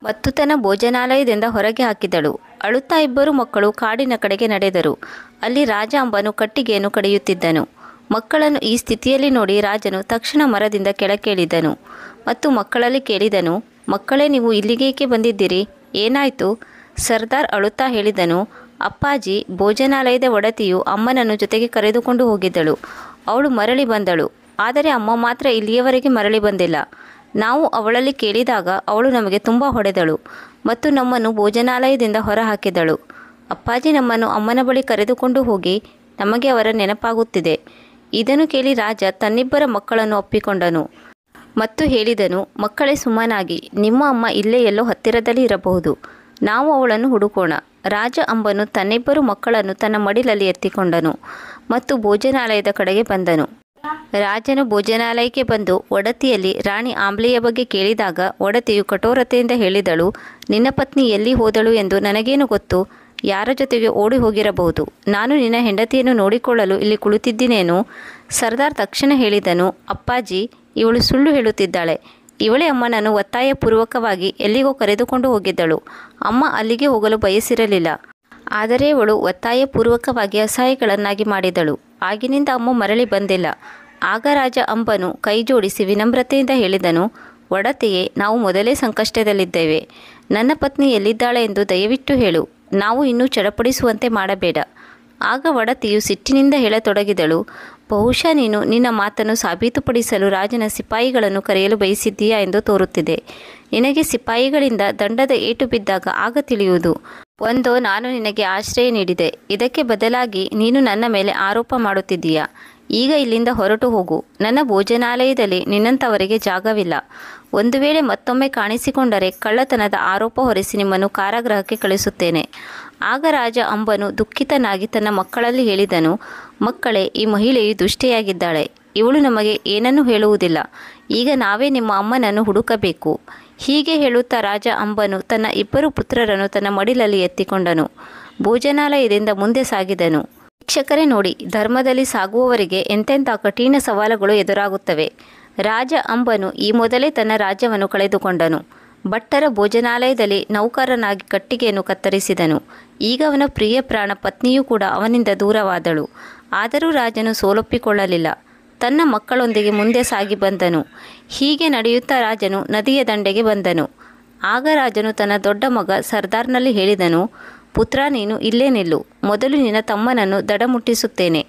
ಮತ್ತು ತನ್ನ ಭೋಜನಾಲಯದಿಂದ ಹೊರಗೆ ಹಾಕಿದಳು. ಅಳುತ್ತಾ ಇಬ್ಬರು ಮಕ್ಕಳು ಕಾಡಿನ ಕಡೆಗೆ ನಡೆದರು. ಅಲ್ಲಿ ರಾಜ ಅಂಬನು ಕಟ್ಟಿಗೆಯನ್ನು ಕಡಿಯುತ್ತಿದ್ದನು. ಮಕ್ಕಳನ್ನು ಈ ಸ್ಥಿತಿಯಲ್ಲಿ ನೋಡಿ ರಾಜನು ತಕ್ಷಣ ಮರದಿಂದ ಕೆಳಗಿಳಿದನು ಮತ್ತು ಮಕ್ಕಳಲ್ಲಿ ಕೇಳಿದನು, ಮಕ್ಕಳೇ, ನೀವು ಇಲ್ಲಿಗೇಕೆ ಬಂದಿದ್ದೀರಿ? ಏನಾಯಿತು? ಸರ್ದಾರ್ ಅಳುತ್ತಾ ಹೇಳಿದನು, ಅಪ್ಪಾಜಿ, ಭೋಜನಾಲಯದ ಒಡತಿಯು ಅಮ್ಮನನ್ನು ಜೊತೆಗೆ ಕರೆದುಕೊಂಡು ಹೋಗಿದ್ದಳು. ಅವಳು ಮರಳಿ ಬಂದಳು. ಆದರೆ ಅಮ್ಮ ಮಾತ್ರ ಇಲ್ಲಿಯವರೆಗೆ ಮರಳಿ ಬಂದಿಲ್ಲ. ನಾವು ಅವಳಲ್ಲಿ ಕೇಳಿದಾಗ ಅವಳು ನಮಗೆ ತುಂಬ ಹೊಡೆದಳು ಮತ್ತು ನಮ್ಮನ್ನು ಭೋಜನಾಲಯದಿಂದ ಹೊರಹಾಕಿದಳು. ಅಪ್ಪಾಜಿ, ನಮ್ಮನ್ನು ಅಮ್ಮನ ಬಳಿ ಕರೆದುಕೊಂಡು ಹೋಗಿ, ನಮಗೆ ಅವರ ನೆನಪಾಗುತ್ತಿದೆ. ಇದನ್ನು ಕೇಳಿ ರಾಜ ತನ್ನಿಬ್ಬರ ಮಕ್ಕಳನ್ನು ಒಪ್ಪಿಕೊಂಡನು ಮತ್ತು ಹೇಳಿದನು, ಮಕ್ಕಳೇ, ಸುಮ್ಮನಾಗಿ. ನಿಮ್ಮ ಅಮ್ಮ ಇಲ್ಲೇ ಎಲ್ಲೋ ಹತ್ತಿರದಲ್ಲಿ ಇರಬಹುದು. ನಾವು ಅವಳನ್ನು ಹುಡುಕೋಣ. ರಾಜ ಅಂಬನು ತನ್ನಿಬ್ಬರು ಮಕ್ಕಳನ್ನು ತನ್ನ ಮಡಿಲಲ್ಲಿ ಎತ್ತಿಕೊಂಡನು ಮತ್ತು ಭೋಜನಾಲಯದ ಕಡೆಗೆ ಬಂದನು. ರಾಜನು ಭೋಜನಾಲಯಕ್ಕೆ ಬಂದು ಒಡತಿಯಲ್ಲಿ ರಾಣಿ ಆಂಬ್ಲಿಯ ಬಗ್ಗೆ ಕೇಳಿದಾಗ ಒಡತಿಯು ಕಠೋರತೆಯಿಂದ ಹೇಳಿದಳು, ನಿನ್ನ ಪತ್ನಿ ಎಲ್ಲಿ ಹೋದಳು ಎಂದು ನನಗೇನು ಗೊತ್ತು? ಯಾರ ಜೊತೆಗೆ ಓಡಿ ಹೋಗಿರಬಹುದು. ನಾನು ನಿನ್ನ ಹೆಂಡತಿಯನ್ನು ನೋಡಿಕೊಳ್ಳಲು ಇಲ್ಲಿ ಕುಳಿತಿದ್ದೀನೇನು? ಸರ್ದಾರ್ ತಕ್ಷಣ ಹೇಳಿದನು, ಅಪ್ಪಾಜಿ, ಇವಳು ಸುಳ್ಳು ಹೇಳುತ್ತಿದ್ದಾಳೆ. ಇವಳೇ ಅಮ್ಮನನ್ನು ಒತ್ತಾಯಪೂರ್ವಕವಾಗಿ ಎಲ್ಲಿಗೋ ಕರೆದುಕೊಂಡು ಹೋಗಿದ್ದಳು. ಅಮ್ಮ ಅಲ್ಲಿಗೆ ಹೋಗಲು ಬಯಸಿರಲಿಲ್ಲ. ಆದರೆ ಇವಳು ಒತ್ತಾಯಪೂರ್ವಕವಾಗಿ ಅಸಹಾಯಗಳನ್ನಾಗಿ ಮಾಡಿದಳು. ಆಗಿನಿಂದ ಅಮ್ಮ ಮರಳಿ ಬಂದಿಲ್ಲ. ಆಗ ರಾಜ ಅಂಬನು ಕೈ ಜೋಡಿಸಿ ವಿನಮ್ರತೆಯಿಂದ ಹೇಳಿದನು, ಒಡತಿಯೇ, ನಾವು ಮೊದಲೇ ಸಂಕಷ್ಟದಲ್ಲಿದ್ದೇವೆ. ನನ್ನ ಪತ್ನಿ ಎಲ್ಲಿದ್ದಾಳೆ ಎಂದು ದಯವಿಟ್ಟು ಹೇಳು. ನಾವು ಇನ್ನೂ ಚಡಪಡಿಸುವಂತೆ ಮಾಡಬೇಡ. ಆಗ ಒಡತಿಯು ಸಿಟ್ಟಿನಿಂದ ಹೇಳತೊಡಗಿದಳು, ಬಹುಶಃ ನೀನು ನಿನ್ನ ಮಾತನ್ನು ಸಾಬೀತುಪಡಿಸಲು ರಾಜನ ಸಿಪಾಯಿಗಳನ್ನು ಕರೆಯಲು ಬಯಸಿದ್ದೀಯಾ ಎಂದು ತೋರುತ್ತಿದೆ. ನಿನಗೆ ಸಿಪಾಯಿಗಳಿಂದ ದಂಡದ ಏಟು ಬಿದ್ದಾಗ ಆಗ ತಿಳಿಯುವುದು. ಒಂದೋ ನಾನು ನಿನಗೆ ಆಶ್ರಯ ನೀಡಿದೆ, ಇದಕ್ಕೆ ಬದಲಾಗಿ ನೀನು ನನ್ನ ಮೇಲೆ ಆರೋಪ ಮಾಡುತ್ತಿದ್ದೀಯಾ? ಈಗ ಇಲ್ಲಿಂದ ಹೊರಟು ಹೋಗು. ನನ್ನ ಭೋಜನಾಲಯದಲ್ಲಿ ನಿನ್ನಂಥವರಿಗೆ ಜಾಗವಿಲ್ಲ. ಒಂದು ವೇಳೆ ಮತ್ತೊಮ್ಮೆ ಕಾಣಿಸಿಕೊಂಡರೆ ಕಳ್ಳತನದ ಆರೋಪ ಹೊರಿಸಿ ನಿಮ್ಮನ್ನು ಕಾರಾಗೃಹಕ್ಕೆ ಕಳಿಸುತ್ತೇನೆ. ಆಗ ರಾಜ ಅಂಬನು ದುಃಖಿತನಾಗಿ ತನ್ನ ಮಕ್ಕಳಲ್ಲಿ ಹೇಳಿದನು, ಮಕ್ಕಳೇ, ಈ ಮಹಿಳೆಯು ದುಷ್ಟೆಯಾಗಿದ್ದಾಳೆ. ಇವಳು ನಮಗೆ ಏನನ್ನೂ ಹೇಳುವುದಿಲ್ಲ. ಈಗ ನಾವೇ ನಿಮ್ಮ ಅಮ್ಮನನ್ನು ಹುಡುಕಬೇಕು. ಹೀಗೆ ಹೇಳುತ್ತಾ ರಾಜ ಅಂಬನು ತನ್ನ ಇಬ್ಬರು ಪುತ್ರರನ್ನು ತನ್ನ ಮಡಿಲಲ್ಲಿ ಎತ್ತಿಕೊಂಡನು. ಭೋಜನಾಲಯದಿಂದ ಮುಂದೆ ಸಾಗಿದನು. ವೀಕ್ಷಕರೇ ನೋಡಿ, ಧರ್ಮದಲ್ಲಿ ಸಾಗುವವರಿಗೆ ಎಂತೆಂಥ ಕಠಿಣ ಸವಾಲುಗಳು ಎದುರಾಗುತ್ತವೆ. ರಾಜ ಅಂಬನು ಈ ಮೊದಲೇ ತನ್ನ ರಾಜ್ಯವನ್ನು ಕಳೆದುಕೊಂಡನು. ಭಟ್ಟರ ಭೋಜನಾಲಯದಲ್ಲಿ ನೌಕರನಾಗಿ ಕಟ್ಟಿಗೆಯನ್ನು ಕತ್ತರಿಸಿದನು. ಈಗ ಅವನ ಪ್ರಿಯ ಪ್ರಾಣ ಪತ್ನಿಯೂ ಕೂಡ ಅವನಿಂದ ದೂರವಾದಳು. ಆದರೂ ರಾಜನು ಸೋಲೊಪ್ಪಿಕೊಳ್ಳಲಿಲ್ಲ. ತನ್ನ ಮಕ್ಕಳೊಂದಿಗೆ ಮುಂದೆ ಸಾಗಿ ಬಂದನು. ಹೀಗೆ ನಡೆಯುತ್ತಾ ರಾಜನು ನದಿಯ ದಂಡೆಗೆ ಬಂದನು. ಆಗ ರಾಜನು ತನ್ನ ದೊಡ್ಡ ಮಗ ಸರ್ದಾರ್ನಲ್ಲಿ ಹೇಳಿದನು, ಪುತ್ರ, ನೀನು ಇಲ್ಲೇ ನಿಲ್ಲು. ಮೊದಲು ನಿನ್ನ ತಮ್ಮನನ್ನು ದಡ ಮುಟ್ಟಿಸುತ್ತೇನೆ,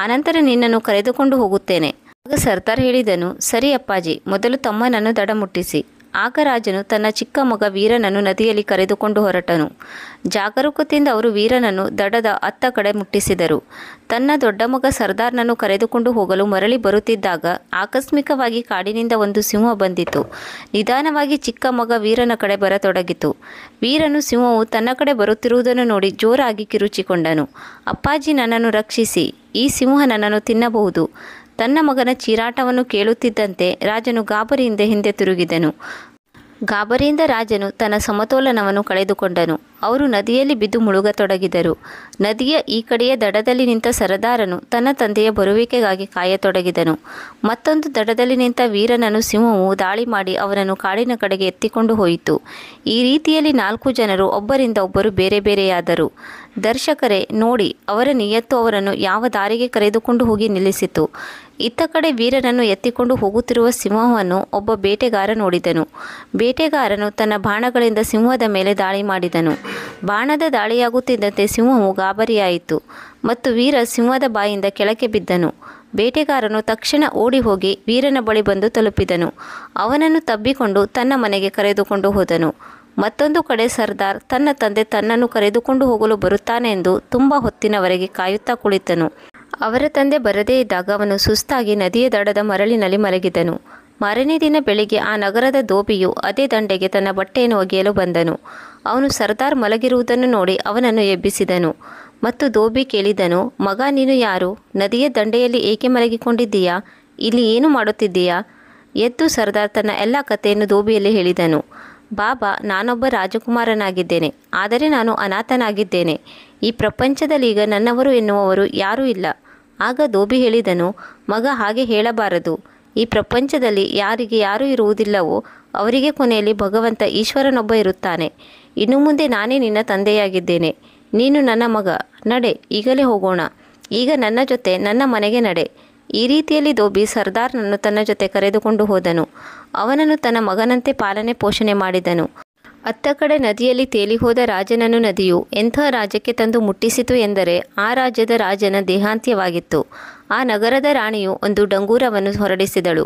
ಆನಂತರ ನಿನ್ನನ್ನು ಕರೆದುಕೊಂಡು ಹೋಗುತ್ತೇನೆ. ಆಗ ಸರ್ದಾರ್ ಹೇಳಿದನು, ಸರಿ ಅಪ್ಪಾಜಿ, ಮೊದಲು ತಮ್ಮನನ್ನು ದಡ ಮುಟ್ಟಿಸಿ. ಆಗ ರಾಜನು ತನ್ನ ಚಿಕ್ಕ ಮಗ ವೀರನನ್ನು ನದಿಯಲ್ಲಿ ಕರೆದುಕೊಂಡು ಹೊರಟನು. ಜಾಗರೂಕತೆಯಿಂದ ಅವರು ವೀರನನ್ನು ದಡದ ಅತ್ತ ಕಡೆ ಮುಟ್ಟಿಸಿದರು. ತನ್ನ ದೊಡ್ಡ ಮಗ ಸರ್ದಾರ್ನನ್ನು ಕರೆದುಕೊಂಡು ಹೋಗಲು ಮರಳಿ ಬರುತ್ತಿದ್ದಾಗ ಆಕಸ್ಮಿಕವಾಗಿ ಕಾಡಿನಿಂದ ಒಂದು ಸಿಂಹ ಬಂದಿತು. ನಿಧಾನವಾಗಿ ಚಿಕ್ಕ ಮಗ ವೀರನ ಕಡೆ ಬರತೊಡಗಿತು. ವೀರನು ಸಿಂಹವು ತನ್ನ ಕಡೆ ಬರುತ್ತಿರುವುದನ್ನು ನೋಡಿ ಜೋರಾಗಿ ಕಿರುಚಿಕೊಂಡನು. ಅಪ್ಪಾಜಿ, ನನ್ನನ್ನು ರಕ್ಷಿಸಿ, ಈ ಸಿಂಹ ನನ್ನನ್ನು ತಿನ್ನಬಹುದು. ತನ್ನ ಮಗನ ಚೀರಾಟವನ್ನು ಕೇಳುತ್ತಿದ್ದಂತೆ ರಾಜನು ಗಾಬರಿಯಿಂದ ಹಿಂದೆ ತಿರುಗಿದನು. ಗಾಬರಿಯಿಂದ ರಾಜನು ತನ್ನ ಸಮತೋಲನವನ್ನು ಕಳೆದುಕೊಂಡನು. ಅವರು ನದಿಯಲ್ಲಿ ಬಿದ್ದು ಮುಳುಗತೊಡಗಿದರು. ನದಿಯ ಈ ಕಡೆಯ ದಡದಲ್ಲಿ ನಿಂತ ಸರದಾರನು ತನ್ನ ತಂದೆಯ ಬರುವಿಕೆಗಾಗಿ ಕಾಯತೊಡಗಿದನು. ಮತ್ತೊಂದು ದಡದಲ್ಲಿ ನಿಂತ ವೀರನನ್ನು ಸಿಂಹವು ದಾಳಿ ಮಾಡಿ ಅವನನ್ನು ಕಾಡಿನ ಕಡೆಗೆ ಎತ್ತಿಕೊಂಡು ಹೋಯಿತು. ಈ ರೀತಿಯಲ್ಲಿ 4 ಜನರು ಒಬ್ಬರಿಂದ ಒಬ್ಬರು ಬೇರೆ ಬೇರೆಯಾದರು. ದರ್ಶಕರೇ ನೋಡಿ, ಅವರ ನಿಯತ್ತು ಅವರನ್ನು ಯಾವ ದಾರಿಗೆ ಕರೆದುಕೊಂಡು ಹೋಗಿ ನಿಲ್ಲಿಸಿತು. ಇತ್ತ ಕಡೆ ವೀರನನ್ನು ಎತ್ತಿಕೊಂಡು ಹೋಗುತ್ತಿರುವ ಸಿಂಹವನ್ನು ಒಬ್ಬ ಬೇಟೆಗಾರ ನೋಡಿದನು. ಬೇಟೆಗಾರನು ತನ್ನ ಬಾಣಗಳಿಂದ ಸಿಂಹದ ಮೇಲೆ ದಾಳಿ ಮಾಡಿದನು. ಬಾಣದ ದಾಳಿಯಾಗುತ್ತಿದ್ದಂತೆ ಸಿಂಹವು ಗಾಬರಿಯಾಯಿತು ಮತ್ತು ವೀರ ಸಿಂಹದ ಬಾಯಿಂದ ಕೆಳಕ್ಕೆ ಬಿದ್ದನು. ಬೇಟೆಗಾರನು ತಕ್ಷಣ ಓಡಿ ಹೋಗಿ ವೀರನ ಬಳಿ ಬಂದು ತಲುಪಿದನು. ಅವನನ್ನು ತಬ್ಬಿಕೊಂಡು ತನ್ನ ಮನೆಗೆ ಕರೆದುಕೊಂಡು ಹೋದನು. ಮತ್ತೊಂದು ಕಡೆ ಸರ್ದಾರ್ ತನ್ನ ತಂದೆ ತನ್ನನ್ನು ಕರೆದುಕೊಂಡು ಹೋಗಲು ಬರುತ್ತಾನೆ ಎಂದು ತುಂಬ ಹೊತ್ತಿನವರೆಗೆ ಕಾಯುತ್ತಾ ಕುಳಿತನು. ಅವರ ತಂದೆ ಬರದೇ ಇದ್ದಾಗ ಅವನು ಸುಸ್ತಾಗಿ ನದಿಯ ದಡದ ಮರಳಿನಲ್ಲಿ ಮಲಗಿದನು. ಮಾರನೇ ದಿನ ಬೆಳಿಗ್ಗೆ ಆ ನಗರದ ದೋಬಿಯು ಅದೇ ದಂಡೆಗೆ ತನ್ನ ಬಟ್ಟೆಯನ್ನು ಒಗೆಯಲು ಬಂದನು. ಅವನು ಸರ್ದಾರ್ ಮಲಗಿರುವುದನ್ನು ನೋಡಿ ಅವನನ್ನು ಎಬ್ಬಿಸಿದನು ಮತ್ತು ದೋಬಿ ಕೇಳಿದನು, ಮಗ, ನೀನು ಯಾರು? ನದಿಯ ದಂಡೆಯಲ್ಲಿ ಏಕೆ ಮಲಗಿಕೊಂಡಿದ್ದೀಯಾ? ಇಲ್ಲಿ ಏನು ಮಾಡುತ್ತಿದ್ದೀಯಾ? ಎದ್ದು ಸರ್ದಾರ್ ತನ್ನ ಎಲ್ಲ ಕಥೆಯನ್ನು ಧೋಬಿಯಲ್ಲಿ ಹೇಳಿದನು. ಬಾಬಾ, ನಾನೊಬ್ಬ ರಾಜಕುಮಾರನಾಗಿದ್ದೇನೆ, ಆದರೆ ನಾನು ಅನಾಥನಾಗಿದ್ದೇನೆ. ಈ ಪ್ರಪಂಚದಲ್ಲಿ ಈಗ ನನ್ನವರು ಎನ್ನುವವರು ಯಾರೂ ಇಲ್ಲ. ಆಗ ಧೋಬಿ ಹೇಳಿದನು, ಮಗ, ಹಾಗೆ ಹೇಳಬಾರದು. ಈ ಪ್ರಪಂಚದಲ್ಲಿ ಯಾರಿಗೆ ಯಾರೂ ಇರುವುದಿಲ್ಲವೋ ಅವರಿಗೆ ಕೊನೆಯಲ್ಲಿ ಭಗವಂತ ಈಶ್ವರನೊಬ್ಬ ಇರುತ್ತಾನೆ. ಇನ್ನು ಮುಂದೆ ನಾನೇ ನಿನ್ನ ತಂದೆಯಾಗಿದ್ದೇನೆ. ನೀನು ನನ್ನ ಮಗ. ನಡೆ, ಈಗಲೇ ಹೋಗೋಣ. ಈಗ ನನ್ನ ಜೊತೆ ನನ್ನ ಮನೆಗೆ ನಡೆ. ಈ ರೀತಿಯಲ್ಲಿ ಧೋಬಿ ಸರ್ದಾರ್ನನ್ನು ತನ್ನ ಜೊತೆ ಕರೆದುಕೊಂಡು ಹೋದನು. ಅವನನ್ನು ತನ್ನ ಮಗನಂತೆ ಪಾಲನೆ ಪೋಷಣೆ ಮಾಡಿದನು. ಅತ್ತ ಕಡೆ ನದಿಯಲ್ಲಿ ತೇಲಿ ಹೋದ ರಾಜನನ್ನು ನದಿಯು ಎಂಥ ರಾಜ್ಯಕ್ಕೆ ತಂದು ಮುಟ್ಟಿಸಿತು ಎಂದರೆ ಆ ರಾಜ್ಯದ ರಾಜನ ದೇಹಾಂತ್ಯವಾಗಿತ್ತು. ಆ ನಗರದ ರಾಣಿಯು ಒಂದು ಡಂಗೂರವನ್ನು ಹೊರಡಿಸಿದಳು.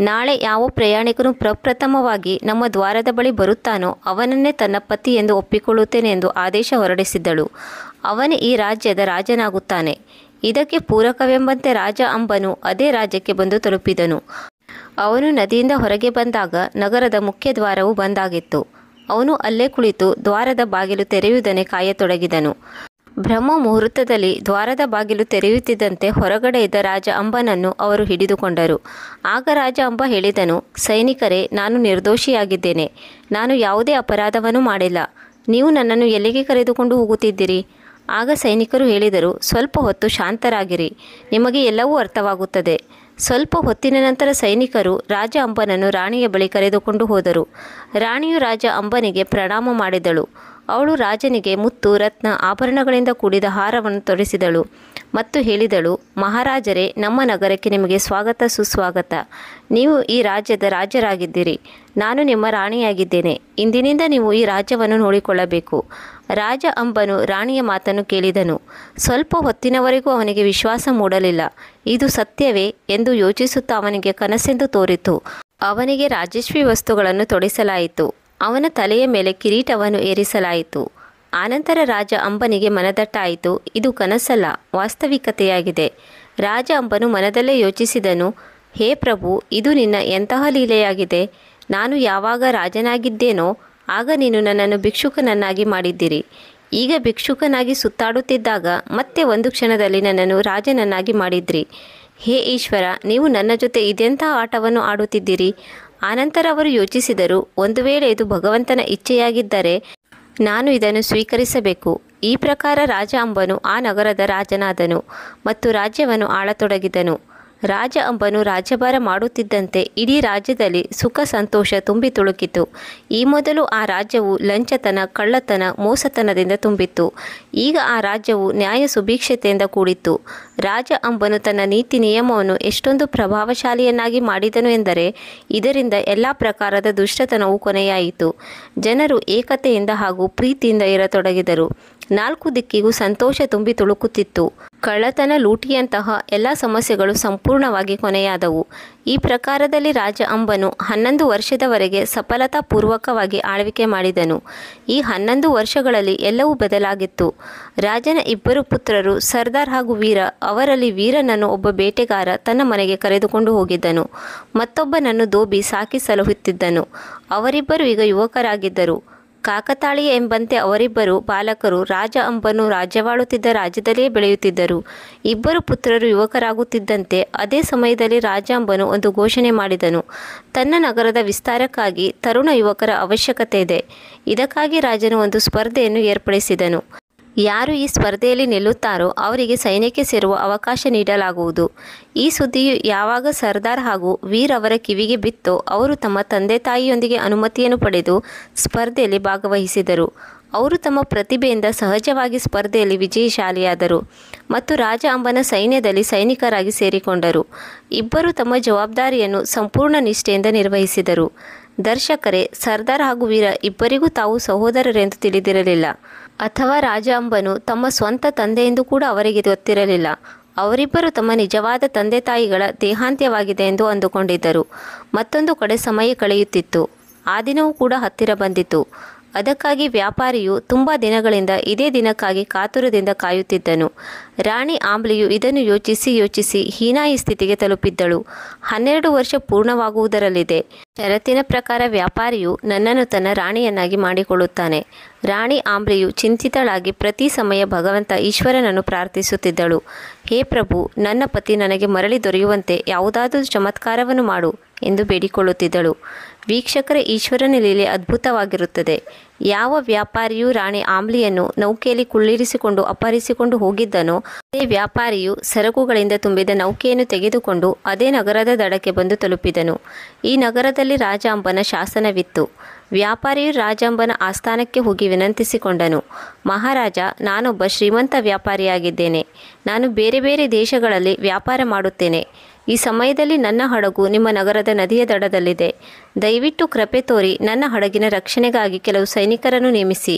ನಾಳೆ ಯಾವ ಪ್ರಯಾಣಿಕನು ಪ್ರಪ್ರಥಮವಾಗಿ ನಮ್ಮ ದ್ವಾರದ ಬಳಿ ಬರುತ್ತಾನೋ ಅವನನ್ನೇ ತನ್ನ ಪತಿ ಎಂದು ಒಪ್ಪಿಕೊಳ್ಳುತ್ತೇನೆ ಎಂದು ಆದೇಶ ಹೊರಡಿಸಿದ್ದಳು. ಅವನೇ ಈ ರಾಜ್ಯದ ರಾಜನಾಗುತ್ತಾನೆ. ಇದಕ್ಕೆ ಪೂರಕವೆಂಬಂತೆ ರಾಜ ಅಂಬನು ಅದೇ ರಾಜ್ಯಕ್ಕೆ ಬಂದು ತಲುಪಿದನು. ಅವನು ನದಿಯಿಂದ ಹೊರಗೆ ಬಂದಾಗ ನಗರದ ಮುಖ್ಯ ದ್ವಾರವು ಬಂದಾಗಿತ್ತು. ಅವನು ಅಲ್ಲೇ ಕುಳಿತು ದ್ವಾರದ ಬಾಗಿಲು ತೆರೆಯುವುದನ್ನೇ ಕಾಯತೊಡಗಿದನು. ಬ್ರಹ್ಮ ಮುಹೂರ್ತದಲ್ಲಿ ದ್ವಾರದ ಬಾಗಿಲು ತೆರೆಯುತ್ತಿದ್ದಂತೆ ಹೊರಗಡೆ ಇದ್ದ ರಾಜ ಅಂಬನನ್ನು ಅವರು ಹಿಡಿದುಕೊಂಡರು. ಆಗ ರಾಜ ಅಂಬ ಹೇಳಿದನು, ಸೈನಿಕರೇ, ನಾನು ನಿರ್ದೋಷಿಯಾಗಿದ್ದೇನೆ. ನಾನು ಯಾವುದೇ ಅಪರಾಧವನ್ನು ಮಾಡಿಲ್ಲ. ನೀವು ನನ್ನನ್ನು ಎಲ್ಲಿಗೆ ಕರೆದುಕೊಂಡು ಹೋಗುತ್ತಿದ್ದೀರಿ? ಆಗ ಸೈನಿಕರು ಹೇಳಿದರು, ಸ್ವಲ್ಪ ಹೊತ್ತು ಶಾಂತರಾಗಿರಿ, ನಿಮಗೆ ಎಲ್ಲವೂ ಅರ್ಥವಾಗುತ್ತದೆ. ಸ್ವಲ್ಪ ಹೊತ್ತಿನ ನಂತರ ಸೈನಿಕರು ರಾಜ ಅಂಬನನ್ನು ರಾಣಿಯ ಬಳಿ ಕರೆದುಕೊಂಡು ಹೋದರು. ರಾಣಿಯು ರಾಜ ಅಂಬನಿಗೆ ಪ್ರಣಾಮ ಮಾಡಿದಳು. ಅವಳು ರಾಜನಿಗೆ ಮುತ್ತು, ರತ್ನ, ಆಭರಣಗಳಿಂದ ಕೂಡಿದ ಹಾರವನ್ನು ತೊಡಿಸಿದಳು ಮತ್ತು ಹೇಳಿದಳು, ಮಹಾರಾಜರೇ, ನಮ್ಮ ನಗರಕ್ಕೆ ನಿಮಗೆ ಸ್ವಾಗತ, ಸುಸ್ವಾಗತ. ನೀವು ಈ ರಾಜ್ಯದ ರಾಜರಾಗಿದ್ದೀರಿ. ನಾನು ನಿಮ್ಮ ರಾಣಿಯಾಗಿದ್ದೇನೆ. ಇಂದಿನಿಂದ ನೀವು ಈ ರಾಜ್ಯವನ್ನು ನೋಡಿಕೊಳ್ಳಬೇಕು. ರಾಜ ಅಂಬನು ರಾಣಿಯ ಮಾತನ್ನು ಕೇಳಿದನು. ಸ್ವಲ್ಪ ಹೊತ್ತಿನವರೆಗೂ ಅವನಿಗೆ ವಿಶ್ವಾಸ ಮೂಡಲಿಲ್ಲ. ಇದು ಸತ್ಯವೇ ಎಂದು ಯೋಚಿಸುತ್ತಾ ಅವನಿಗೆ ಕನಸೆಂದು ತೋರಿತು. ಅವನಿಗೆ ರಾಜಶ್ರೀ ವಸ್ತುಗಳನ್ನು ತೊಡಿಸಲಾಯಿತು. ಅವನ ತಲೆಯ ಮೇಲೆ ಕಿರೀಟವನ್ನು ಏರಿಸಲಾಯಿತು. ಆನಂತರ ರಾಜ ಅಂಬನಿಗೆ ಮನದಟ್ಟಾಯಿತು, ಇದು ಕನಸಲ್ಲ, ವಾಸ್ತವಿಕತೆಯಾಗಿದೆ. ರಾಜ ಅಂಬನು ಮನದಲ್ಲೇ ಯೋಚಿಸಿದನು, ಹೇ ಪ್ರಭು, ಇದು ನಿನ್ನ ಎಂತಹ ಲೀಲೆಯಾಗಿದೆ. ನಾನು ಯಾವಾಗ ರಾಜನಾಗಿದ್ದೇನೋ ಆಗ ನೀನು ನನ್ನನ್ನು ಭಿಕ್ಷುಕನನ್ನಾಗಿ ಮಾಡಿದ್ದೀರಿ. ಈಗ ಭಿಕ್ಷುಕನಾಗಿ ಸುತ್ತಾಡುತ್ತಿದ್ದಾಗ ಮತ್ತೆ ಒಂದು ಕ್ಷಣದಲ್ಲಿ ನನ್ನನ್ನು ರಾಜನನ್ನಾಗಿ ಮಾಡಿದ್ರಿ. ಹೇ ಈಶ್ವರ, ನೀವು ನನ್ನ ಜೊತೆ ಇದೆಂತಹ ಆಟವನ್ನು ಆಡುತ್ತಿದ್ದೀರಿ? ಆನಂತರ ಅವರು ಯೋಚಿಸಿದರು, ಒಂದು ವೇಳೆ ಇದು ಭಗವಂತನ ಇಚ್ಛೆಯಾಗಿದ್ದರೆ ನಾನು ಇದನ್ನು ಸ್ವೀಕರಿಸಬೇಕು. ಈ ಪ್ರಕಾರ ರಾಜ ಅಂಬನು ಆ ನಗರದ ರಾಜನಾದನು ಮತ್ತು ರಾಜ್ಯವನ್ನು ಆಳತೊಡಗಿದನು. ರಾಜ ಅಂಬನು ರಾಜ್ಯಭಾರ ಮಾಡುತ್ತಿದ್ದಂತೆ ಇಡೀ ರಾಜ್ಯದಲ್ಲಿ ಸುಖ ಸಂತೋಷ ತುಂಬಿ ತುಳುಕಿತು. ಈ ಮೊದಲು ಆ ರಾಜ್ಯವು ಲಂಚತನ, ಕಳ್ಳತನ, ಮೋಸತನದಿಂದ ತುಂಬಿತ್ತು. ಈಗ ಆ ರಾಜ್ಯವು ನ್ಯಾಯ ಸುಭೀಕ್ಷತೆಯಿಂದ ಕೂಡಿತ್ತು. ರಾಜ ಅಂಬನು ತನ್ನ ನೀತಿ ನಿಯಮವನ್ನು ಎಷ್ಟೊಂದು ಪ್ರಭಾವಶಾಲಿಯನ್ನಾಗಿ ಮಾಡಿದನು ಎಂದರೆ ಇದರಿಂದ ಎಲ್ಲ ಪ್ರಕಾರದ ದುಷ್ಟತನವು ಕೊನೆಯಾಯಿತು. ಜನರು ಏಕತೆಯಿಂದ ಹಾಗೂ ಪ್ರೀತಿಯಿಂದ ಇರತೊಡಗಿದರು. 4 ದಿಕ್ಕಿಗೂ ಸಂತೋಷ ತುಂಬಿ ತುಳುಕುತ್ತಿತ್ತು. ಕಳ್ಳತನ, ಲೂಟಿಯಂತಹ ಎಲ್ಲ ಸಮಸ್ಯೆಗಳು ಸಂಪೂರ್ಣವಾಗಿ ಕೊನೆಯಾದವು. ಈ ಪ್ರಕಾರದಲ್ಲಿ ರಾಜ ಅಂಬನು 11 ವರ್ಷದವರೆಗೆ ಸಫಲತಾಪೂರ್ವಕವಾಗಿ ಆಳ್ವಿಕೆ ಮಾಡಿದನು. ಈ 11 ವರ್ಷಗಳಲ್ಲಿ ಎಲ್ಲವೂ ಬದಲಾಗಿತ್ತು. ರಾಜನ 2 ಪುತ್ರರು ಸರ್ದಾರ್ ಹಾಗೂ ವೀರ. ಅವರಲ್ಲಿ ವೀರನನ್ನು ಒಬ್ಬ ಬೇಟೆಗಾರ ತನ್ನ ಮನೆಗೆ ಕರೆದುಕೊಂಡು ಹೋಗಿದ್ದನು. ಮತ್ತೊಬ್ಬನನ್ನು ಧೋಬಿ ಸಾಕಿ ಸಲಹುತ್ತಿದ್ದನು. ಅವರಿಬ್ಬರು ಈಗ ಯುವಕರಾಗಿದ್ದರು. ಕಾಕತಾಳೀಯ ಎಂಬಂತೆ ಅವರಿಬ್ಬರು ಬಾಲಕರು ರಾಜ ಅಂಬನು ರಾಜ್ಯವಾಳುತ್ತಿದ್ದ ರಾಜ್ಯದಲ್ಲಿಯೇ ಬೆಳೆಯುತ್ತಿದ್ದರು. 2 ಪುತ್ರರು ಯುವಕರಾಗುತ್ತಿದ್ದಂತೆ ಅದೇ ಸಮಯದಲ್ಲಿ ರಾಜ ಅಂಬನು ಒಂದು ಘೋಷಣೆ ಮಾಡಿದನು. ತನ್ನ ನಗರದ ವಿಸ್ತಾರಕ್ಕಾಗಿ ತರುಣ ಯುವಕರ ಅವಶ್ಯಕತೆ ಇದೆ. ಇದಕ್ಕಾಗಿ ರಾಜನು ಒಂದು ಸ್ಪರ್ಧೆಯನ್ನು ಏರ್ಪಡಿಸಿದನು. ಯಾರು ಈ ಸ್ಪರ್ಧೆಯಲ್ಲಿ ನಿಲ್ಲುತ್ತಾರೋ ಅವರಿಗೆ ಸೈನ್ಯಕ್ಕೆ ಸೇರುವ ಅವಕಾಶ ನೀಡಲಾಗುವುದು. ಈ ಸುದ್ದಿಯು ಯಾವಾಗ ಸರ್ದಾರ್ ಹಾಗೂ ವೀರ್ ಅವರ ಕಿವಿಗೆ ಬಿತ್ತೋ ಅವರು ತಮ್ಮ ತಂದೆ ತಾಯಿಯೊಂದಿಗೆ ಅನುಮತಿಯನ್ನು ಪಡೆದು ಸ್ಪರ್ಧೆಯಲ್ಲಿ ಭಾಗವಹಿಸಿದರು. ಅವರು ತಮ್ಮ ಪ್ರತಿಭೆಯಿಂದ ಸಹಜವಾಗಿ ಸ್ಪರ್ಧೆಯಲ್ಲಿ ವಿಜಯಶಾಲಿಯಾದರು ಮತ್ತು ರಾಜ ಅಂಬನ ಸೈನ್ಯದಲ್ಲಿ ಸೈನಿಕರಾಗಿ ಸೇರಿಕೊಂಡರು. ಇಬ್ಬರು ತಮ್ಮ ಜವಾಬ್ದಾರಿಯನ್ನು ಸಂಪೂರ್ಣ ನಿಷ್ಠೆಯಿಂದ ನಿರ್ವಹಿಸಿದರು. ದರ್ಶಕರೇ, ಸರ್ದಾರ್ ಹಾಗೂ ವೀರ ಇಬ್ಬರಿಗೂ ತಾವು ಸಹೋದರರೆಂದು ತಿಳಿದಿರಲಿಲ್ಲ, ಅಥವಾ ರಾಜ ಅಂಬನು ತಮ್ಮ ಸ್ವಂತ ತಂದೆಯೆಂದು ಕೂಡ ಅವರಿಗೆ ಗೊತ್ತಿರಲಿಲ್ಲ. ಅವರಿಬ್ಬರು ತಮ್ಮ ನಿಜವಾದ ತಂದೆ ತಾಯಿಗಳ ದೇಹಾಂತ್ಯವಾಗಿದೆ ಎಂದು ಅಂದುಕೊಂಡಿದ್ದರು. ಮತ್ತೊಂದು ಕಡೆ ಸಮಯ ಕಳೆಯುತ್ತಿತ್ತು. ಆ ದಿನವೂ ಕೂಡ ಹತ್ತಿರ ಬಂದಿತು. ಅದಕ್ಕಾಗಿ ವ್ಯಾಪಾರಿಯು ತುಂಬ ದಿನಗಳಿಂದ ಇದೇ ದಿನಕ್ಕಾಗಿ ಕಾತುರದಿಂದ ಕಾಯುತ್ತಿದ್ದನು. ರಾಣಿ ಆಂಬ್ಲಿಯು ಇದನ್ನು ಯೋಚಿಸಿ ಯೋಚಿಸಿ ಹೀನಾಯಿ ಸ್ಥಿತಿಗೆ ತಲುಪಿದ್ದಳು. 12 ವರ್ಷ ಪೂರ್ಣವಾಗುವುದರಲ್ಲಿದೆ. ಷರತ್ತಿನ ಪ್ರಕಾರ ವ್ಯಾಪಾರಿಯು ನನ್ನನ್ನು ತನ್ನ ರಾಣಿಯನ್ನಾಗಿ ಮಾಡಿಕೊಳ್ಳುತ್ತಾನೆ. ರಾಣಿ ಆಂಬ್ಲಿಯು ಚಿಂತಿತಳಾಗಿ ಪ್ರತಿ ಸಮಯ ಭಗವಂತ ಈಶ್ವರನನ್ನು ಪ್ರಾರ್ಥಿಸುತ್ತಿದ್ದಳು. ಹೇ ಪ್ರಭು, ನನ್ನ ಪತಿ ನನಗೆ ಮರಳಿ ದೊರೆಯುವಂತೆ ಯಾವುದಾದರೂ ಚಮತ್ಕಾರವನ್ನು ಮಾಡು ಎಂದು ಬೇಡಿಕೊಳ್ಳುತ್ತಿದ್ದಳು. ವೀಕ್ಷಕರೇ, ಈಶ್ವರನ ಲೀಲೆ ಅದ್ಭುತವಾಗಿರುತ್ತದೆ. ಯಾವ ವ್ಯಾಪಾರಿಯು ರಾಣಿ ಆಂಬ್ಲಿಯನ್ನು ನೌಕೆಯಲ್ಲಿ ಕುಳ್ಳಿರಿಸಿಕೊಂಡು ಅಪಹರಿಸಿಕೊಂಡು ಹೋಗಿದ್ದನೋ ಅದೇ ವ್ಯಾಪಾರಿಯು ಸರಕುಗಳಿಂದ ತುಂಬಿದ ನೌಕೆಯನ್ನು ತೆಗೆದುಕೊಂಡು ಅದೇ ನಗರದ ದಡಕ್ಕೆ ಬಂದು ತಲುಪಿದನು. ಈ ನಗರದಲ್ಲಿ ರಾಜಾಂಬನ ಶಾಸನವಿತ್ತು. ವ್ಯಾಪಾರಿಯು ರಾಜಾಂಬನ ಆಸ್ಥಾನಕ್ಕೆ ಹೋಗಿ ವಿನಂತಿಸಿಕೊಂಡನು. ಮಹಾರಾಜ, ನಾನೊಬ್ಬ ಶ್ರೀಮಂತ ವ್ಯಾಪಾರಿಯಾಗಿದ್ದೇನೆ. ನಾನು ಬೇರೆ ಬೇರೆ ದೇಶಗಳಲ್ಲಿ ವ್ಯಾಪಾರ ಮಾಡುತ್ತೇನೆ. ಈ ಸಮಯದಲ್ಲಿ ನನ್ನ ಹಡಗು ನಿಮ್ಮ ನಗರದ ನದಿಯ ದಡದಲ್ಲಿದೆ. ದಯವಿಟ್ಟು ಕೃಪೆ ತೋರಿ ನನ್ನ ಹಡಗಿನ ರಕ್ಷಣೆಗಾಗಿ ಕೆಲವು ಸೈನಿಕರನ್ನು ನೇಮಿಸಿ.